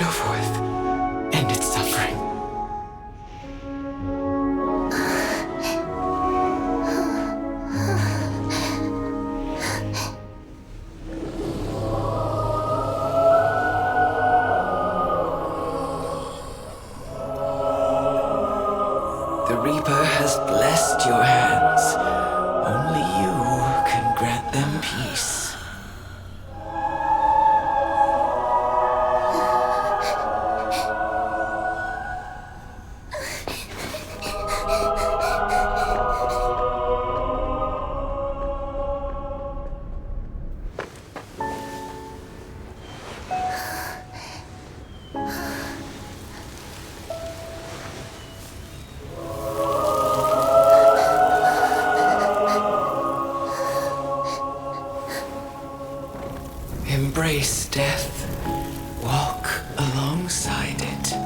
it over with. End its suffering. The Reaper has blessed your hands. Only you can grant them peace. Embrace death. Walk alongside it.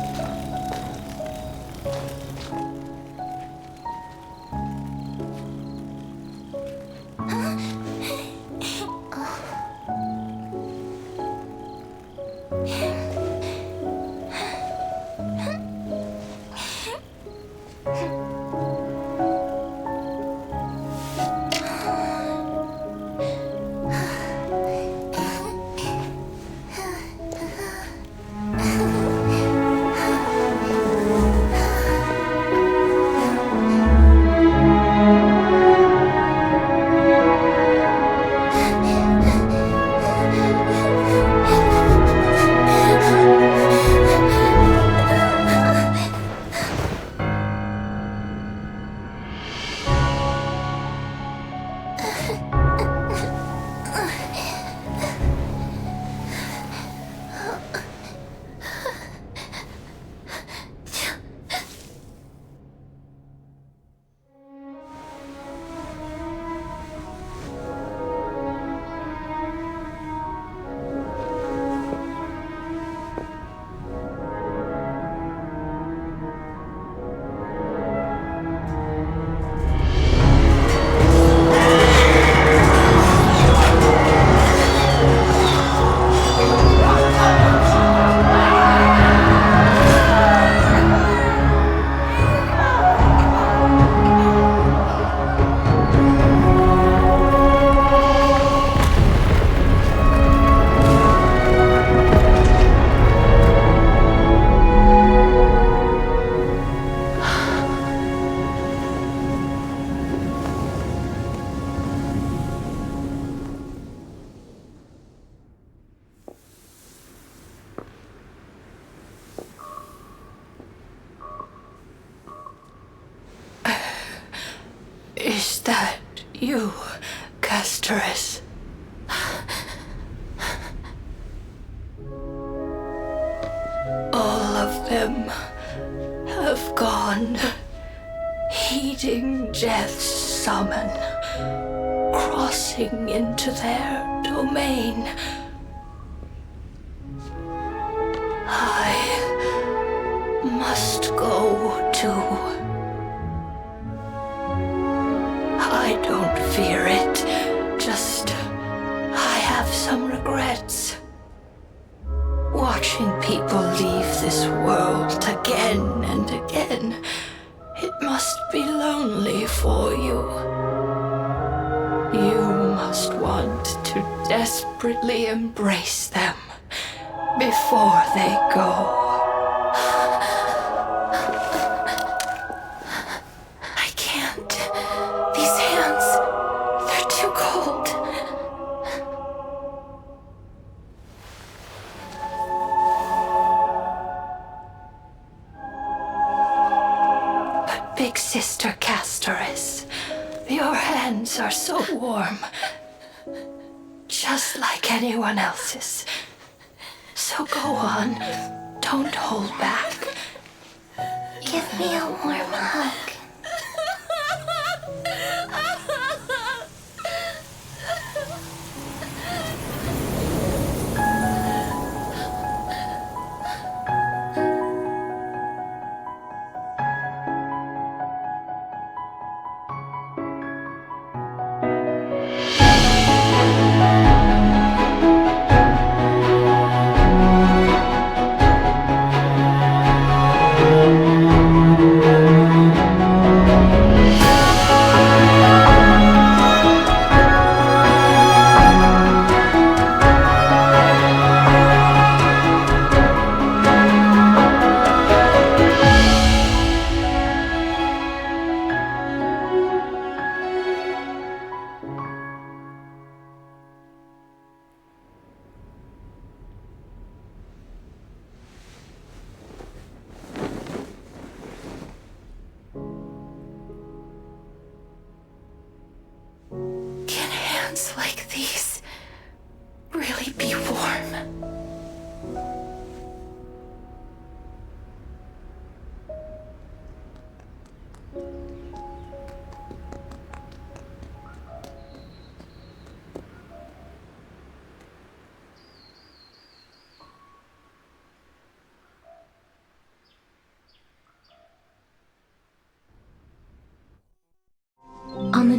Is that you, Castorus? All of them have gone, heeding death's summon, crossing into their domain. I must go too. I don't fear it, just I have some regrets. Watching people leave this world again and again, it must be lonely for you. You must want to desperately embrace them before they go. I can't. These hands, they're too cold. But Big Sister Castorus, your hands are so warm. Just like anyone else's. So go on. Don't hold back. Give me a warm hug.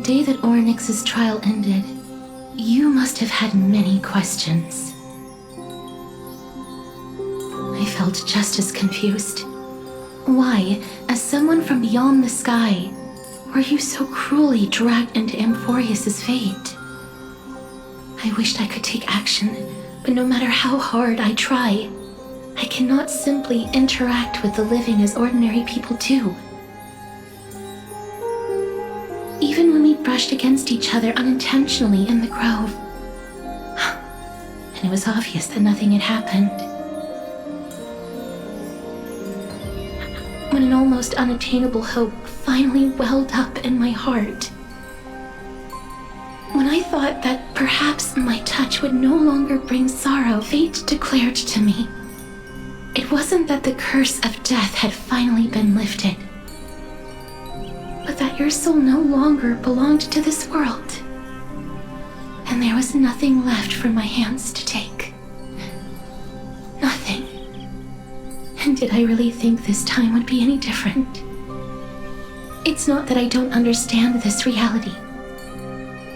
day that Oryx's trial ended, you must have had many questions. I felt just as confused. Why, as someone from beyond the sky, were you so cruelly dragged into Amphorius's fate? I wished I could take action, but no matter how hard I try, I cannot simply interact with the living as ordinary people do. Even when we brushed against each other unintentionally in the grove, and it was obvious that nothing had happened. When an almost unattainable hope finally welled up in my heart. When I thought that perhaps my touch would no longer bring sorrow, fate declared to me, it wasn't that the curse of death had finally been lifted, but that your soul no longer belonged to this world, and there was nothing left for my hands to take. Nothing. And did I really think this time would be any different? It's not that I don't understand this reality,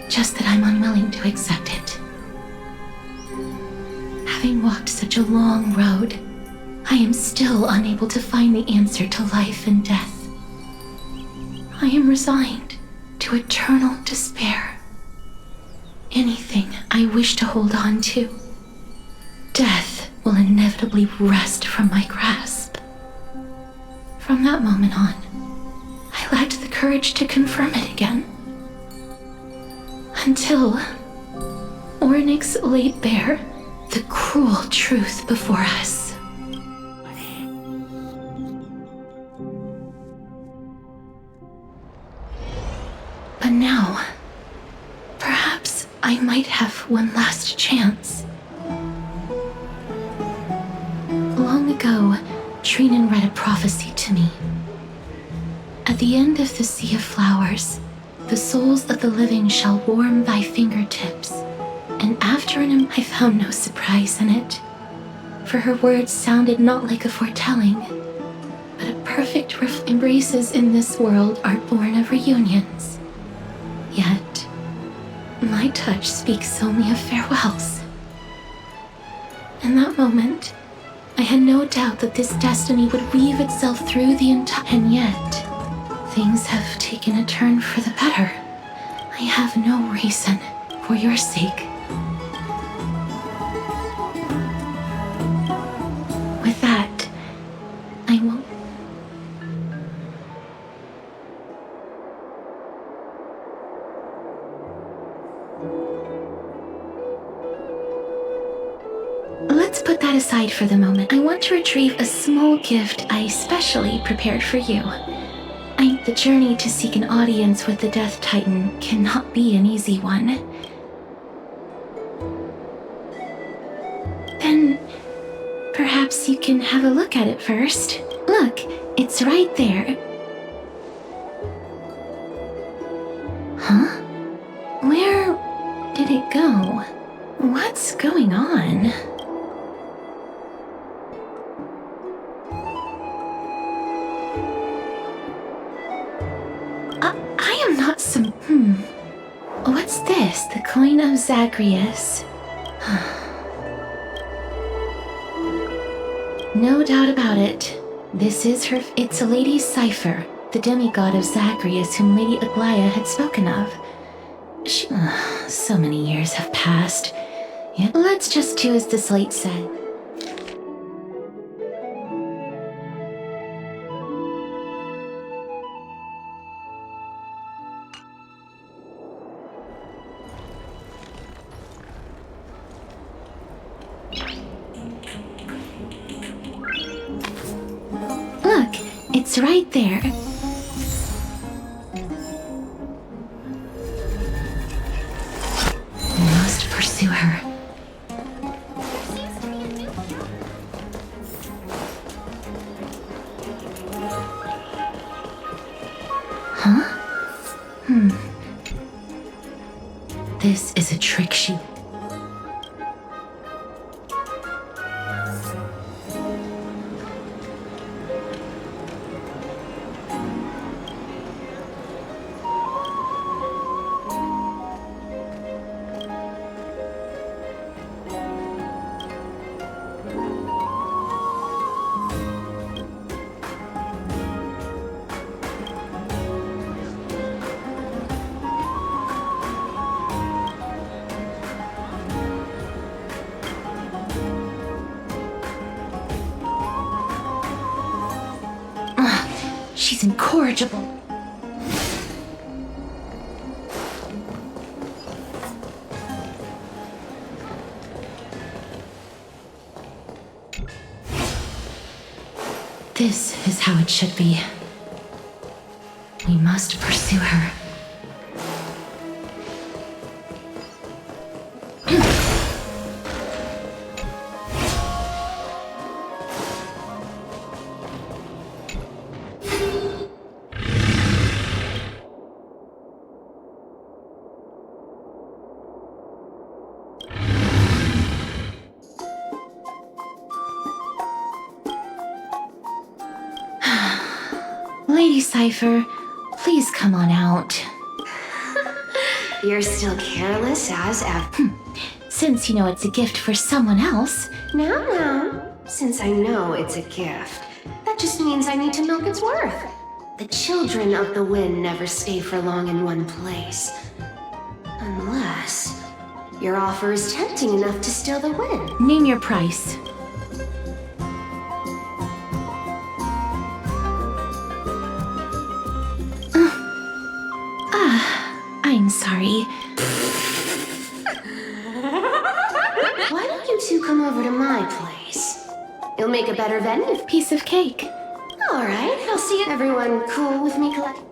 just that I'm unwilling to accept it. Having walked such a long road, I am still unable to find the answer to life and death. I am resigned to eternal despair. Anything I wish to hold on to, death will inevitably wrest from my grasp. From that moment on, I lacked the courage to confirm it again. Until Oryx laid bare the cruel truth before us. But now, perhaps I might have one last chance. Long ago, Trinan read a prophecy to me. At the end of the Sea of Flowers, the souls of the living shall warm thy fingertips, and after I found no surprise in it, for her words sounded not like a foretelling, but a perfect embraces in this world are born of reunions. Yet, my touch speaks only of farewells. In that moment, I had no doubt that this destiny would weave itself through the entire... And yet, things have taken a turn for the better. I have no reason, for your sake. With that, I will... Let's put that aside for the moment. I want to retrieve a small gift I specially prepared for you. The journey to seek an audience with the Death Titan cannot be an easy one. Then, perhaps you can have a look at it first. Look, it's right there. Huh? Where did it go? What's going on? I am not some... What's this? The coin of Zagreus. No doubt about it. This is her... It's a lady's cipher, the demigod of Zagreus whom Lady Aglaia had spoken of. So many years have passed. Yeah, let's just do as the slate said. Look, it's right there. We must pursue her. Huh? This is a trick sheet. She's incorrigible. This is how it should be. We must pursue her. Lady Cypher, please come on out. You're still careless as ever. Since you know it's a gift for someone else. Now, since I know it's a gift, that just means I need to milk its worth. The children of the wind never stay for long in one place. Unless your offer is tempting enough to steal the wind. Name your price. I'm sorry. Why don't you two come over to my place? You'll make a better venue. Piece of cake. All right, I'll see you. Everyone cool with me collecting?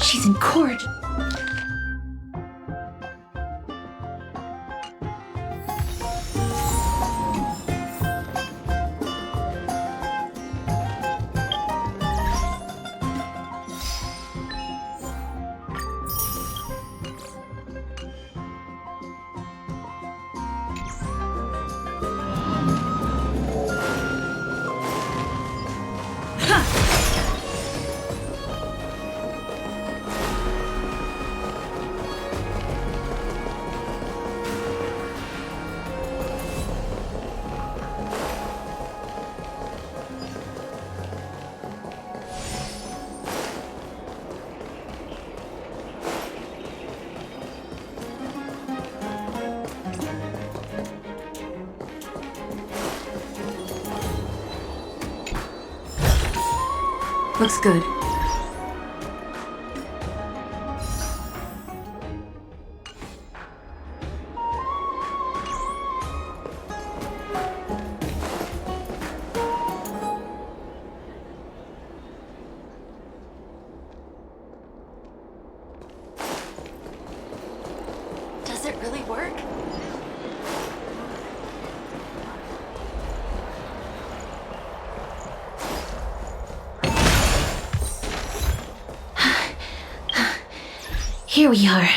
She's incorrigible. Looks good. Does it really work? Here we are.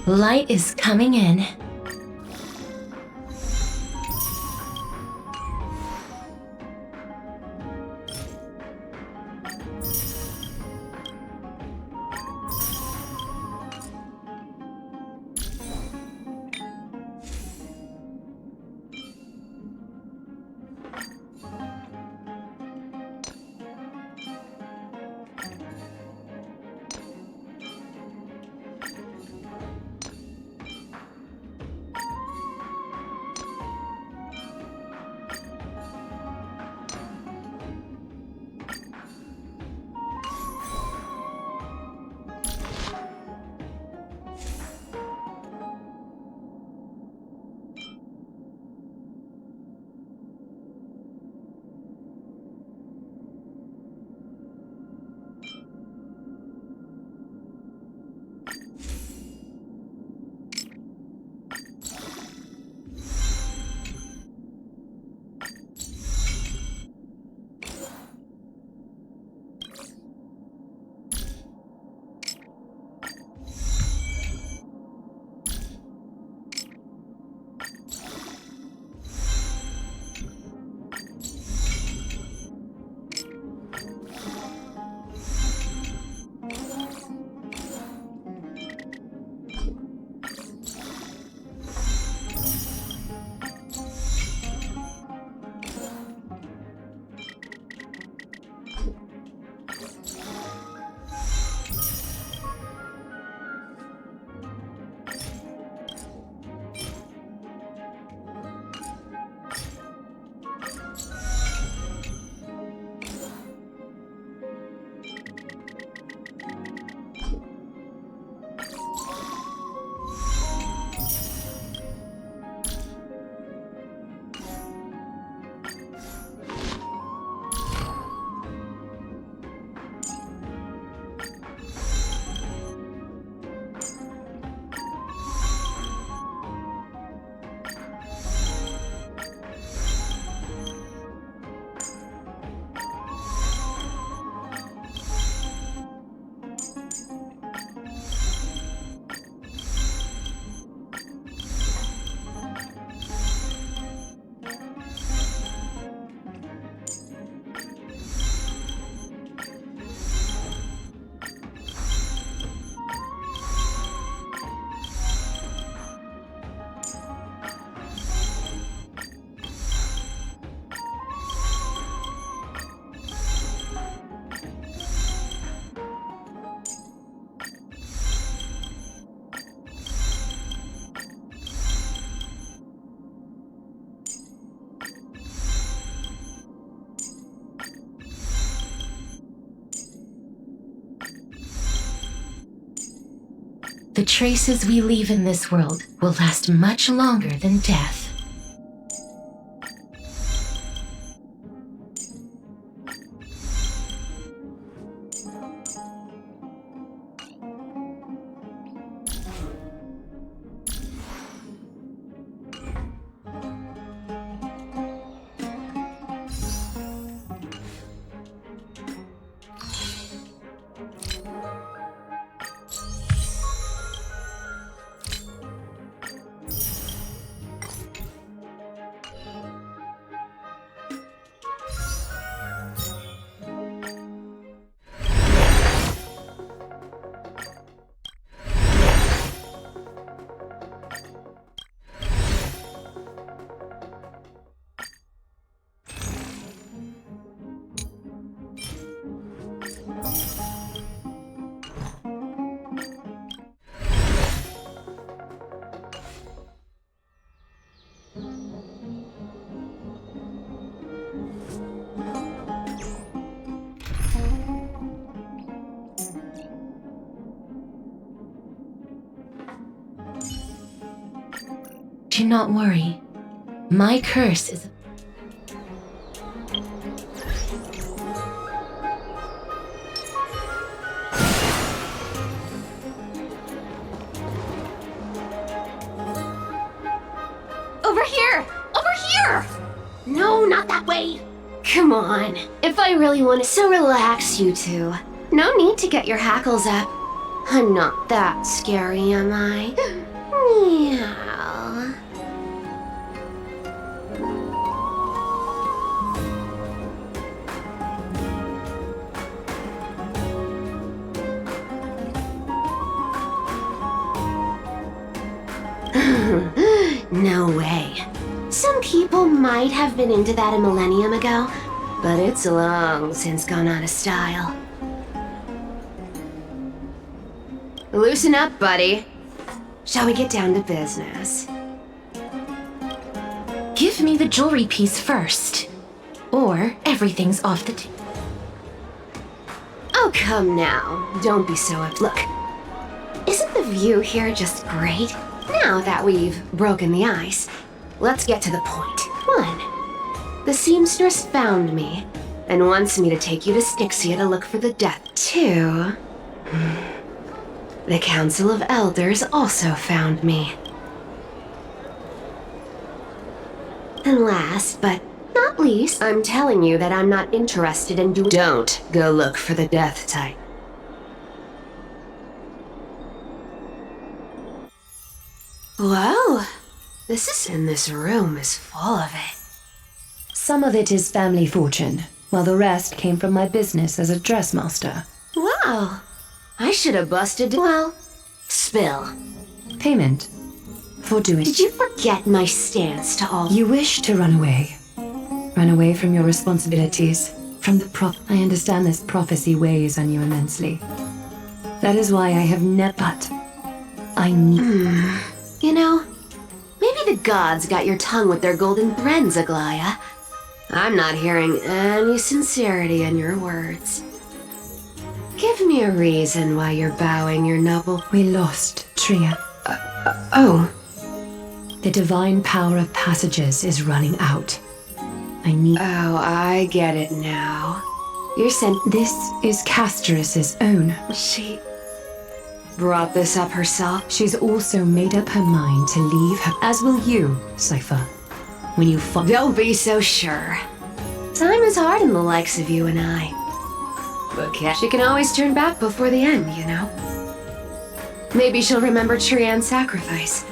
Light is coming in. The traces we leave in this world will last much longer than death. Do not worry. My curse is... Over here! Over here! No, not that way! Come on. If I really want to... So relax, you two. No need to get your hackles up. I'm not that scary, am I? Meow. No way. Some people might have been into that a millennium ago, but it's long since gone out of style. Loosen up, buddy. Shall we get down to business? Give me the jewelry piece first, or everything's off the table. Oh, come now. Don't be so Look, isn't the view here just great? Now that we've broken the ice, let's get to the point. 1. The seamstress found me and wants me to take you to Styxia to look for the death. 2. The Council of Elders also found me. And last but not least, I'm telling you that I'm not interested in doing. Don't go look for the death type. Whoa, this room is full of it. Some of it is family fortune, while the rest came from my business as a dressmaster. Wow, I should have busted. Well, spill. Payment for doing. Did you forget my stance to all? You wish to run away. Run away from your responsibilities, from the I understand this prophecy weighs on you immensely. That is why I have never. But I need. You know, maybe the gods got your tongue with their golden threads, Aglaya. I'm not hearing any sincerity in your words. Give me a reason why you're bowing your noble. We lost Tria. Oh. The divine power of passages is running out. I need. Oh, I get it now. You're sent. This is Casteras's own. She brought this up herself. She's also made up her mind to leave her, as will you, Cypher. When you Don't be so sure. Time is hard in the likes of you and I. But she can always turn back before the end, you know? Maybe she'll remember Trian's sacrifice.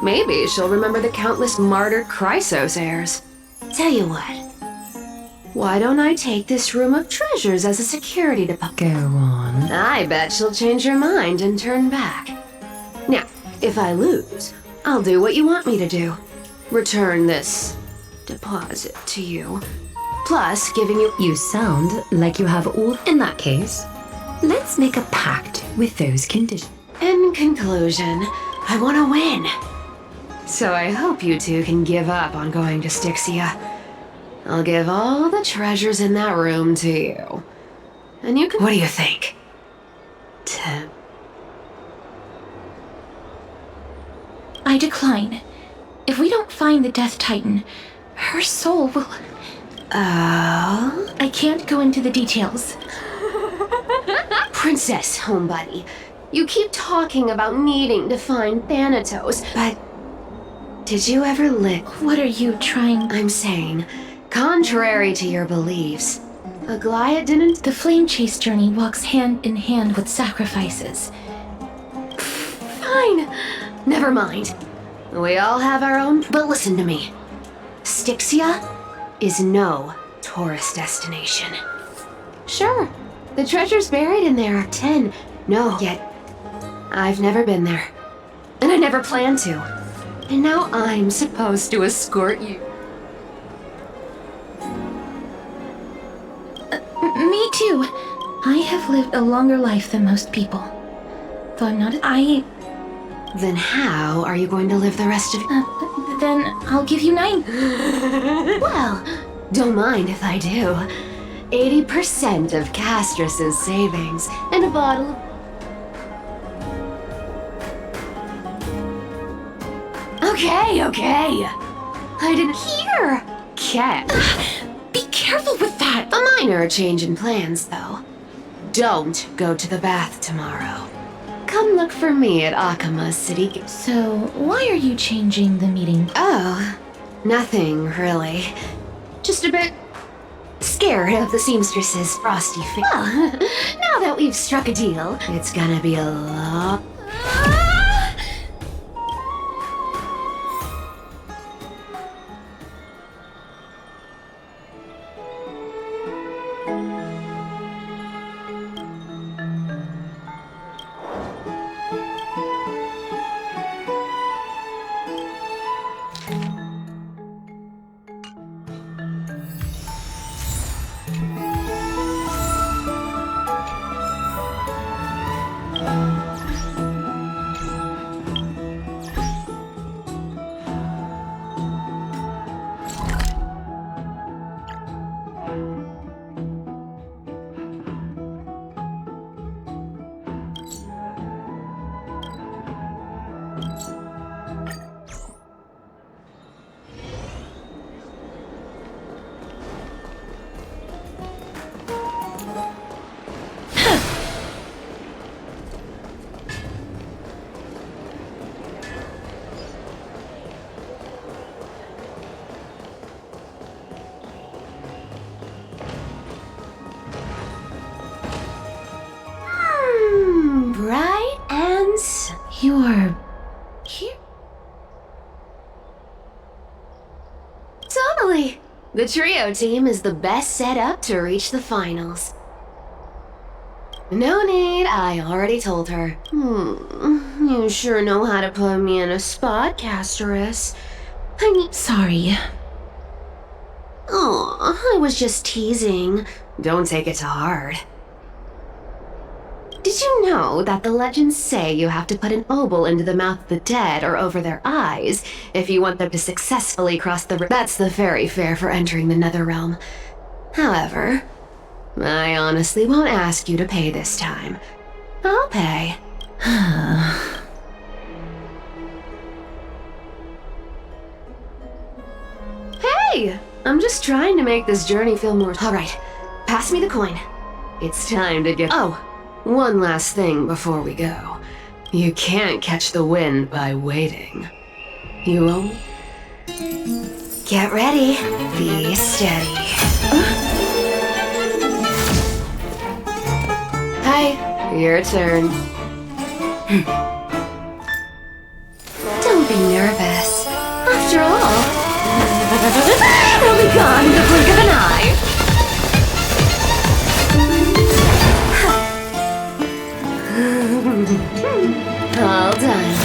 Maybe she'll remember the countless martyred Chrysos heirs. Tell you what. Why don't I take this room of treasures as a security deposit? Go on. I bet she'll change her mind and turn back. Now, if I lose, I'll do what you want me to do. Return this deposit to you. Plus, giving you. You sound like you have all. In that case, let's make a pact with those conditions. In conclusion, I want to win. So I hope you two can give up on going to Styxia. I'll give all the treasures in that room to you. And you can. What do you think? 10. I decline. If we don't find the Death Titan, her soul will. Oh? I can't go into the details. Princess, homebuddy, you keep talking about needing to find Thanatos, but did you ever live? What are you trying? I'm saying, contrary to your beliefs, Aglaya didn't. The flame chase journey walks hand in hand with sacrifices. Fine. Never mind. We all have our own. But listen to me. Styxia is no tourist destination. Sure, the treasures buried in there are 10. No, yet I've never been there. And I never plan to. And now I'm supposed to escort you. Me too. I have lived a longer life than most people. Though I'm not. Then how are you going to live the rest of it? Then I'll give you 9. Well, don't mind if I do. 80% of Castras's savings and a bottle of. Okay. I didn't hear. Cat. Be careful with that. A minor change in plans, though. Don't go to the bath tomorrow. Come look for me at Akama City. So, why are you changing the meeting? Oh, nothing really. Just a bit Scared of the seamstress's frosty face. Well, now that we've struck a deal, it's gonna be a lot. Bright and You're here? totally. The trio team is the best set up to reach the finals. No need, I already told her. You sure know how to put me in a spot, Castorus. Sorry. Oh, I was just teasing. Don't take it to heart. Did you know that the legends say you have to put an obol into the mouth of the dead or over their eyes if you want them to successfully cross the That's the fairy fare for entering the Netherrealm. However, I honestly won't ask you to pay this time. I'll pay. Hey! I'm just trying to make this journey feel more... Alright, pass me the coin. It's time to get... Oh, one last thing before we go. You can't catch the wind by waiting. You won't? Get ready. Be steady. Hi, your turn. Don't be nervous. After all, they'll be gone in the blink of an eye. All done.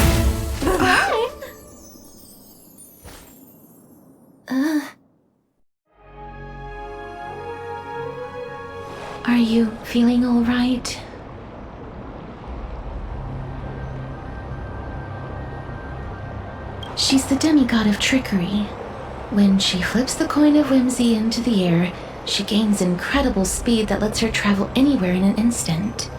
Are you feeling all right? She's the demigod of trickery. When she flips the coin of whimsy into the air, she gains incredible speed that lets her travel anywhere in an instant.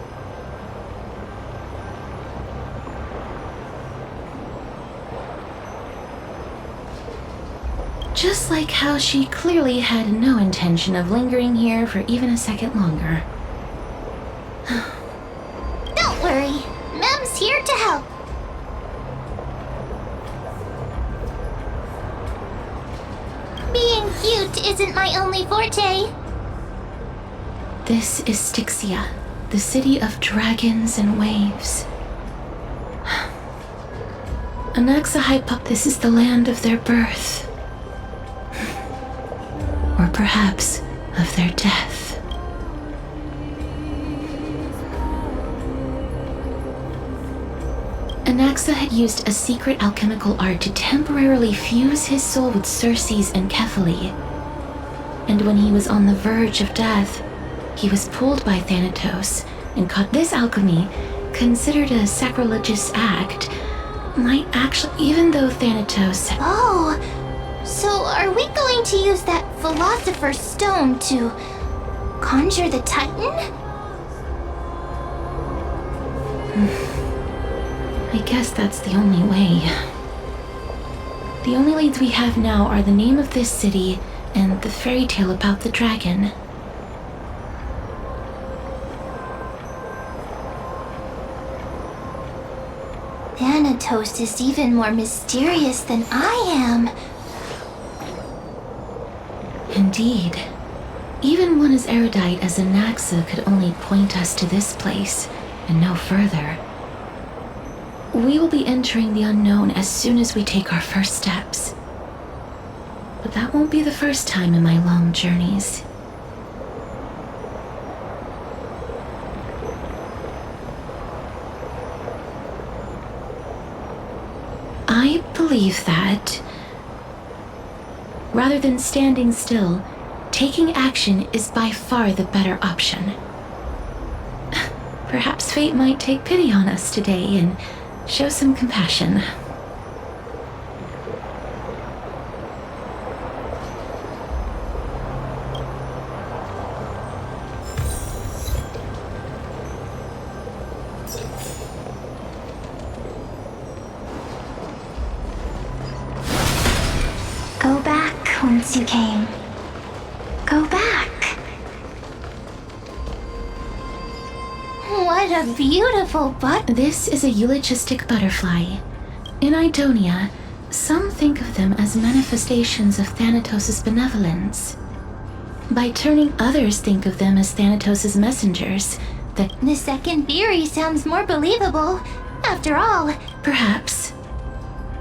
Just like how she clearly had no intention of lingering here for even a second longer. Don't worry, Mem's here to help. Being cute isn't my only forte. This is Styxia, the city of dragons and waves. This is the land of their birth. Or perhaps of their death. Anaxa had used a secret alchemical art to temporarily fuse his soul with Circe's and Kephae. And when he was on the verge of death, he was pulled by Thanatos and caught. This alchemy, considered a sacrilegious act, might actually, even though Thanatos... Oh, so are we going to use that Philosopher's Stone to conjure the Titan? I guess that's the only way. The only leads we have now are the name of this city and the fairy tale about the dragon. Thanatos is even more mysterious than I am. Indeed. Even one as erudite as Anaxa could only point us to this place, and no further. We will be entering the unknown as soon as we take our first steps. But that won't be the first time in my long journeys. I believe that, rather than standing still, taking action is by far the better option. Perhaps fate might take pity on us today and show some compassion. Go back whence you came. Go back. What a beautiful This is a eulogistic butterfly. In Idonia, some think of them as manifestations of Thanatos' benevolence. By turning others think of them as Thanatos' messengers, The second theory sounds more believable. After all, perhaps.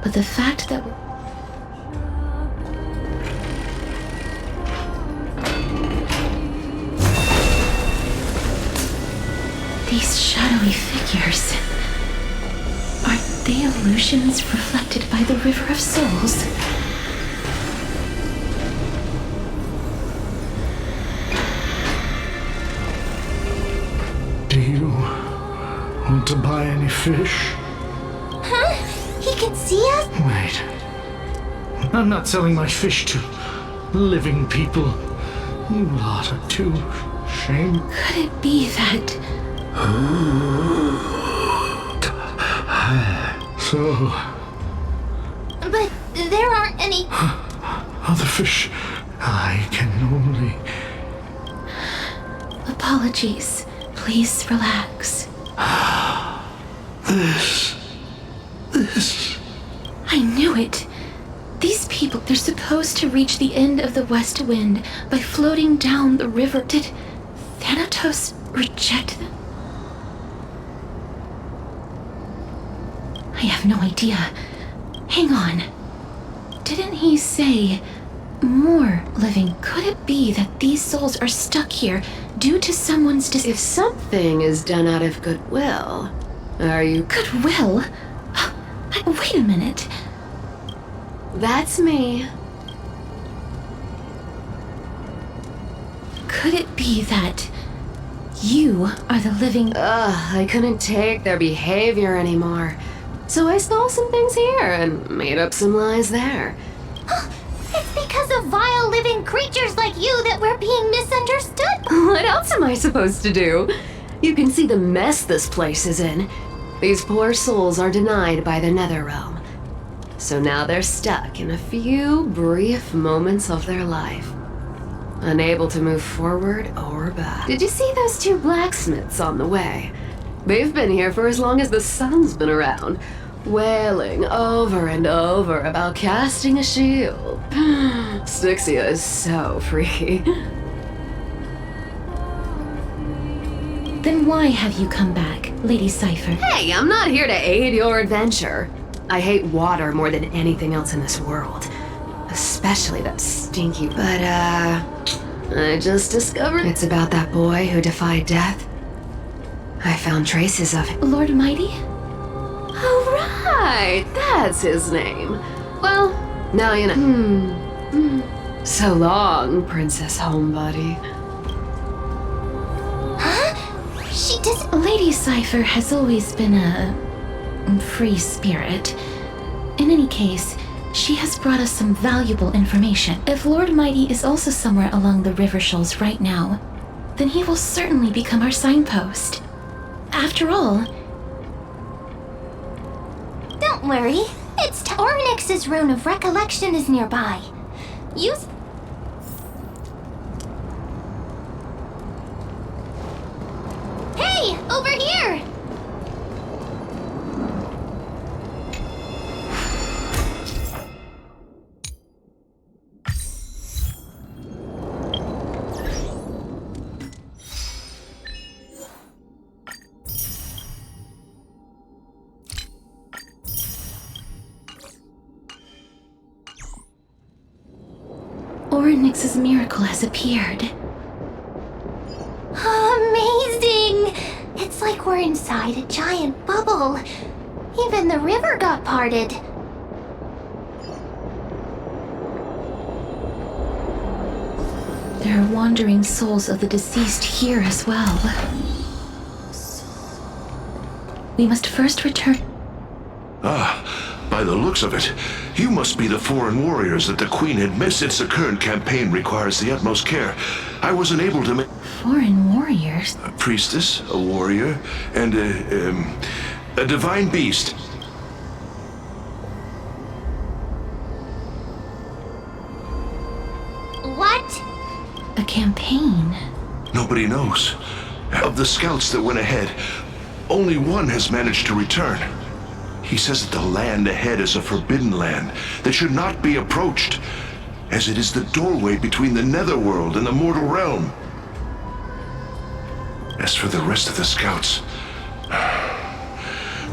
But the fact that these shadowy figures, are they illusions reflected by the River of Souls? Do you want to buy any fish? huh? He can see us? Wait. I'm not selling my fish to living people. You lot are too shame. Could it be that... So, But there aren't any... other fish. I can only... Apologies. Please relax. This... I knew it. These people, they're supposed to reach the end of the West Wind by floating down the river. Did Thanatos reject them? I have no idea. Hang on. Didn't he say more living? Could it be that these souls are stuck here due to someone's If something is done out of goodwill, are you... Goodwill? Wait a minute. That's me. Could it be that you are the living... I couldn't take their behavior anymore. So I stole some things here and made up some lies there. It's because of vile living creatures like you that we're being misunderstood. What else am I supposed to do? You can see the mess this place is in. These poor souls are denied by the Nether Realm. So now they're stuck in a few brief moments of their life, unable to move forward or back. Did you see those two blacksmiths on the way? They've been here for as long as the sun's been around, wailing over and over about casting a shield. Styxia is so freaky. Then why have you come back, Lady Cypher? Hey, I'm not here to aid your adventure. I hate water more than anything else in this world. Especially that stinky... But, I just discovered it's about that boy who defied death. I found traces of it. Lord Mighty? Oh, right! That's his name. Well, now you know. So long, Princess Homebody. She does... Lady Cypher has always been a... free spirit. In any case, she has brought us some valuable information. If Lord Mighty is also somewhere along the river shoals right now, then he will certainly become our signpost. After all... Don't worry. It's Ornix's rune of recollection is nearby. Use... Hey! Over here! Orynyx's miracle has appeared. Amazing! It's like we're inside a giant bubble. Even the river got parted. There are wandering souls of the deceased here as well. We must first return. By the looks of it, you must be the foreign warriors that the Queen had missed. Since the current campaign requires the utmost care, I wasn't able to make... Foreign warriors? A priestess, a warrior, and a divine beast. What? A campaign? Nobody knows. Of the scouts that went ahead, only one has managed to return. He says that the land ahead is a forbidden land that should not be approached, as it is the doorway between the netherworld and the mortal realm. As for the rest of the scouts,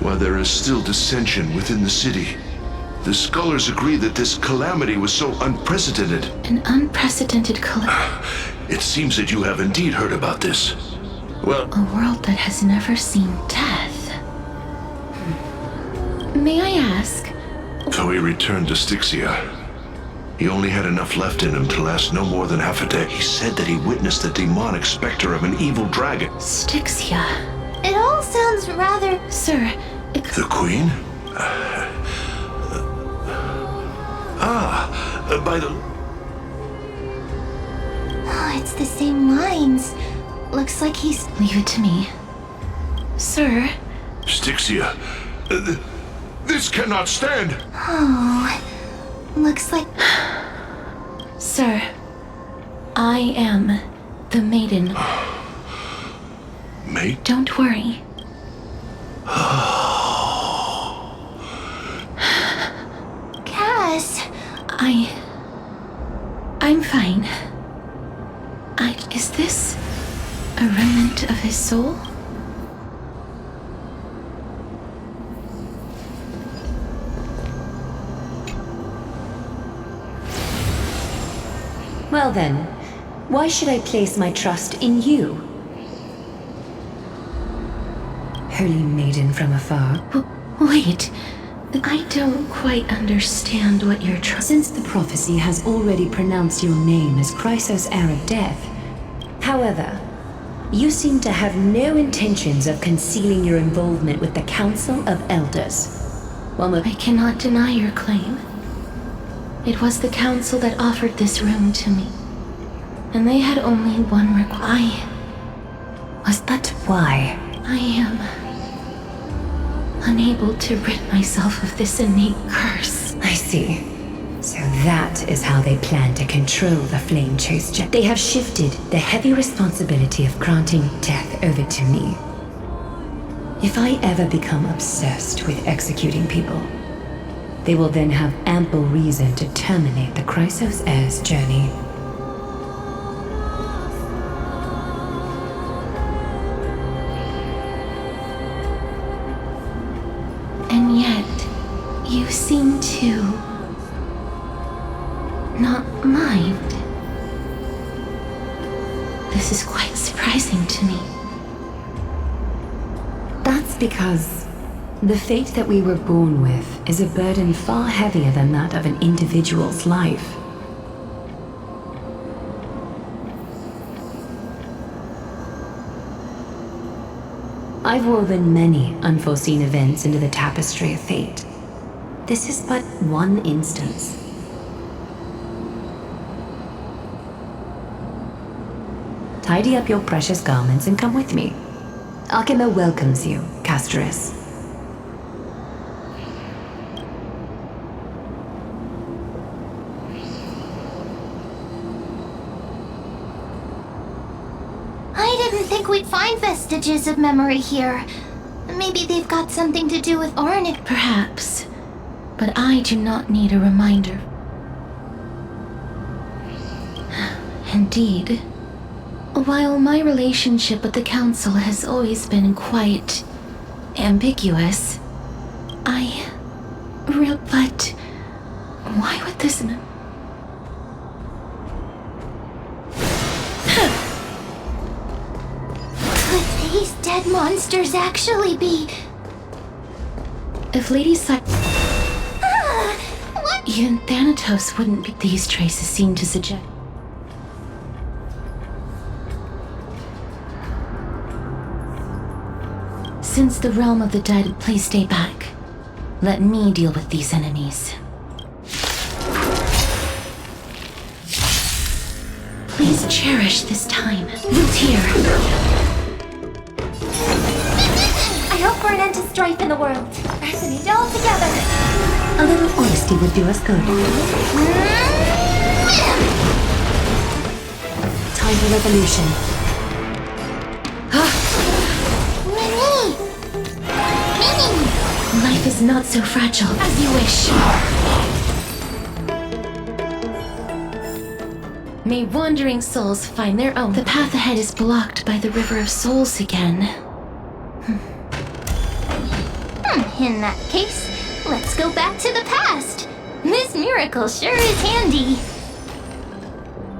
while there is still dissension within the city, the scholars agree that this calamity was so unprecedented. An unprecedented It seems that you have indeed heard about this. Well, a world that has never seen death. May I ask? So he returned to Styxia. He only had enough left in him to last no more than half a day. He said that he witnessed the demonic specter of an evil dragon. Styxia. It all sounds rather... Sir, The Queen? By the... Oh, it's the same lines. Looks like he's... Leave it to me. Sir? Styxia. This cannot stand. Oh, looks like... Sir, I am the maiden. Mate? Don't worry. Cass. I'm fine. Is this a remnant of his soul? Well then, why should I place my trust in you? Holy maiden from afar. Wait, I don't quite understand what you're trying... Since the prophecy has already pronounced your name as Chrysos, heir of death, however, you seem to have no intentions of concealing your involvement with the Council of Elders. I cannot deny your claim. It was the council that offered this room to me. And they had only one request. But why? I am unable to rid myself of this innate curse. I see. So that is how they plan to control the Flame Chase Jet. They have shifted the heavy responsibility of granting death over to me. If I ever become obsessed with executing people, they will then have ample reason to terminate the Chrysos heir's journey. And yet, you seem to not mind. This is quite surprising to me. That's because the fate that we were born with is a burden far heavier than that of an individual's life. I've woven many unforeseen events into the tapestry of fate. This is but one instance. Tidy up your precious garments and come with me. Alchema welcomes you, Castoris. I didn't think we'd find vestiges of memory here. Maybe they've got something to do with Ornyx. Perhaps. But I do not need a reminder. Indeed. While my relationship with the Council has always been quite ambiguous, but why would this... these dead monsters actually be... If Lady What? Even Thanatos wouldn't be. These traces seem to suggest. Since the realm of the dead, please stay back. Let me deal with these enemies. Please cherish this time. Luthier. I hope for an end to strife in the world. Resonate all together. A little honesty would do us good. Time for revolution. Life is not so fragile as you wish. May wandering souls find their own. The path ahead is blocked by the River of Souls again. In that case, let's go back to the past. This miracle sure is handy.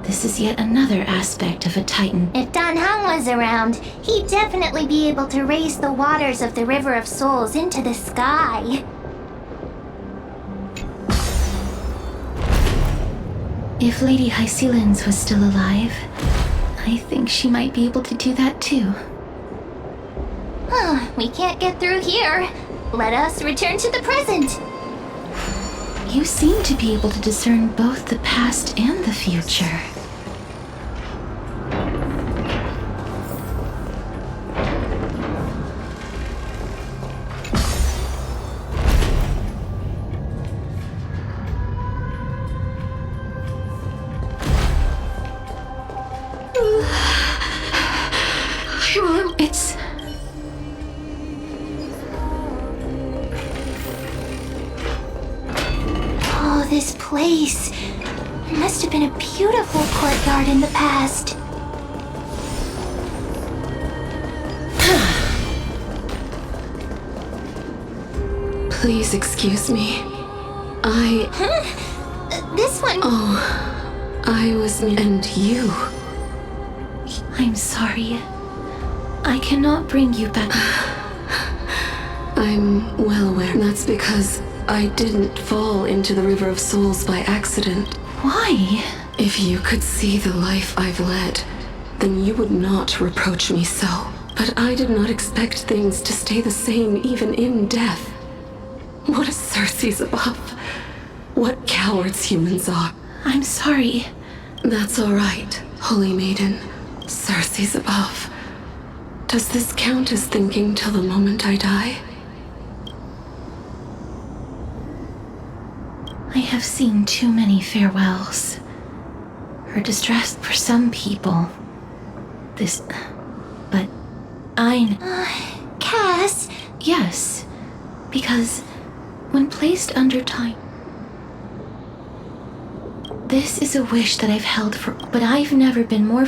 This is yet another aspect of a Titan. If Dan Hang was around, he'd definitely be able to raise the waters of the River of Souls into the sky. If Lady Hycelens was still alive, I think she might be able to do that too. We can't get through here. Let us return to the present. You seem to be able to discern both the past and the future. It's... Oh, this place. It must have been a beautiful courtyard in the past. Please excuse me. This one... Oh, I was... and you. I'm sorry. I cannot bring you back. I'm well aware. That's because I didn't fall into the River of Souls by accident. Why? If you could see the life I've led, then you would not reproach me so. But I did not expect things to stay the same even in death. What is Circe's above? What cowards humans are. I'm sorry. That's all right, Holy Maiden. Circe's above. Does this count as thinking till the moment I die? I have seen too many farewells. Her distress for some people. This... But Cass? Yes, because when placed under time... This is a wish that I've held for... But I've never been more...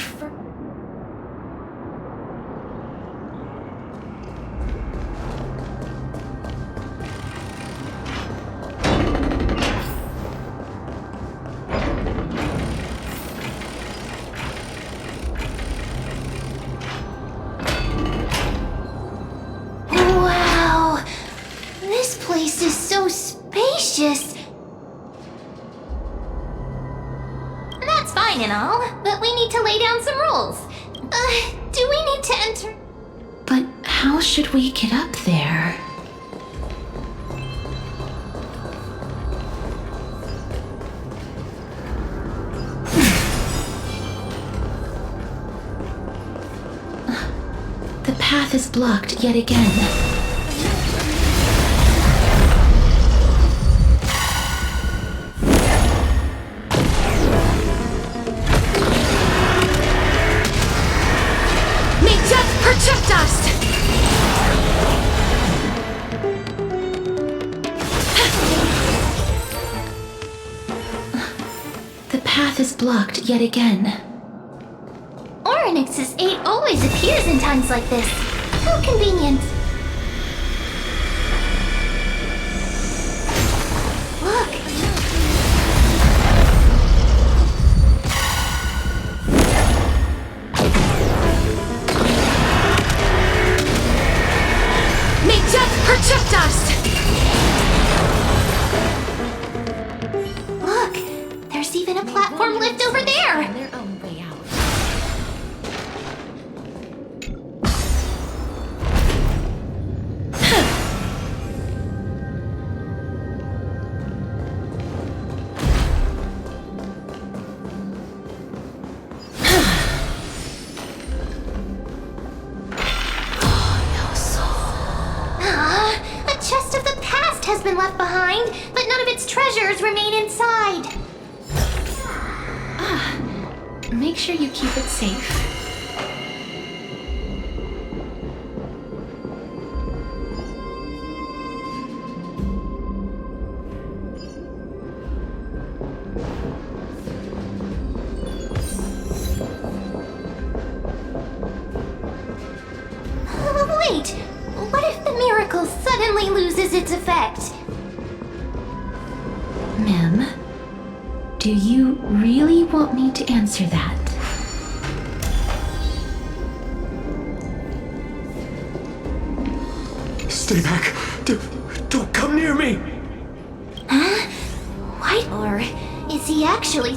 Wow! This place is so spacious. That's fine and all, but we need to lay down some rules. Do we need to enter? But how should we get up there? The path is blocked yet again. May death protect us! The path is blocked yet again. Oryx's 8 always appears in times like this. How convenient. Look. has been left behind, but none of its treasures remain inside. Make sure you keep it safe. Wait, what if the miracle suddenly loses its effect? Ma'am, do you really want me to answer that? Stay back. Don't come near me. Huh? What? Or is he actually...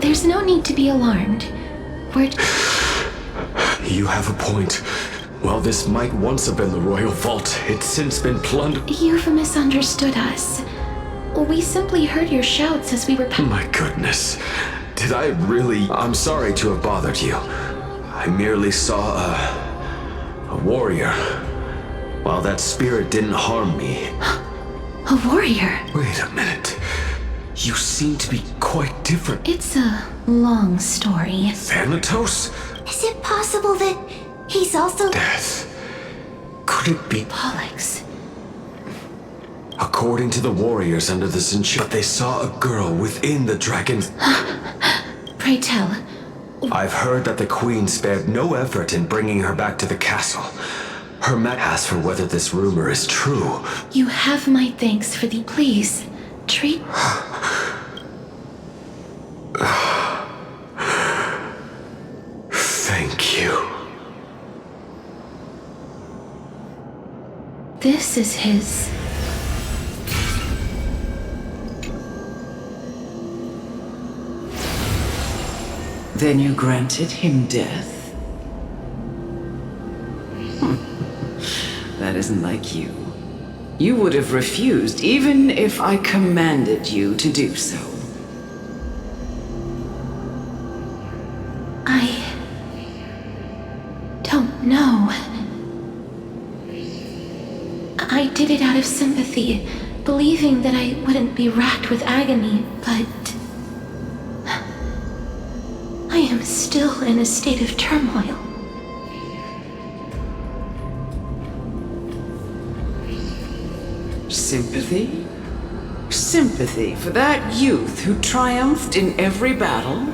There's no need to be alarmed. You have a point. While this might once have been the royal vault, it's since been plundered. You've misunderstood us. We simply heard your shouts as we were... My goodness. Did I really... I'm sorry to have bothered you. I merely saw a warrior. While that spirit didn't harm me. A warrior? Wait a minute. You seem to be quite different. It's a long story. Thanatos? Is it possible that he's also... Death. Could it be... Pollux. According to the warriors under the Cinchilla, but they saw a girl within the dragon's... Pray tell. I've heard that the queen spared no effort in bringing her back to the castle. Her asked for whether this rumor is true. You have my thanks for the... Please, treat... Thank you. This is his... Then you granted him death? That isn't like you. You would have refused even if I commanded you to do so. I... don't know. I did it out of sympathy, believing that I wouldn't be racked with agony, but... I am still in a state of turmoil. Sympathy? Sympathy for that youth who triumphed in every battle?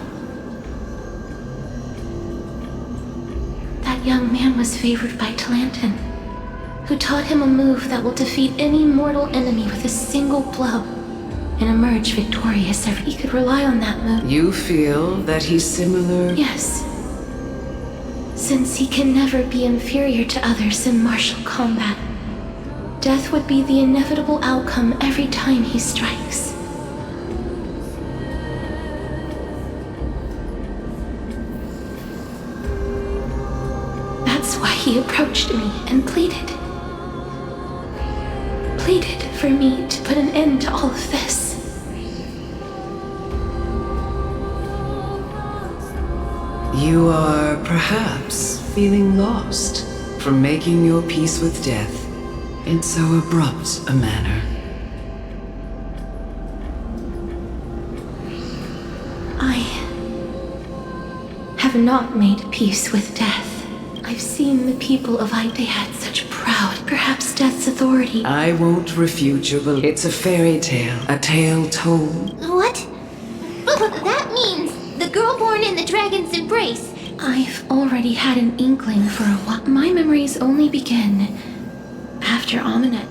That young man was favored by Talantin, who taught him a move that will defeat any mortal enemy with a single blow and emerge victorious if he could rely on that move. You feel that he's similar? Yes. Since he can never be inferior to others in martial combat, death would be the inevitable outcome every time he strikes. That's why he approached me and pleaded. Pleaded for me to put an end to all of this. You are perhaps feeling lost from making your peace with death in so abrupt a manner. I have not made peace with death. I've seen the people of Idea such proud, perhaps death's authority. I won't refute your belief. It's a fairy tale, a tale told. What? That means the girl born in the dragon's embrace. I've already had an inkling for a while. My memories only begin after Aminet.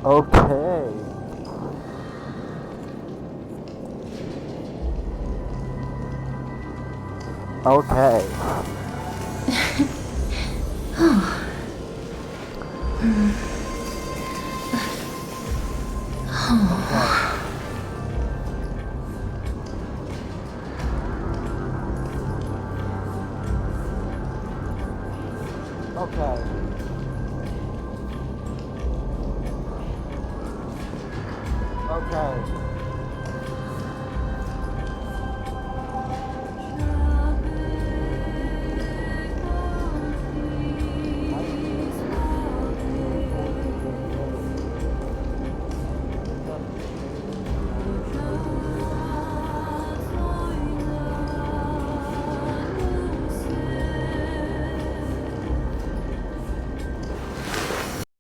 Okay. Okay. Okay. Okay.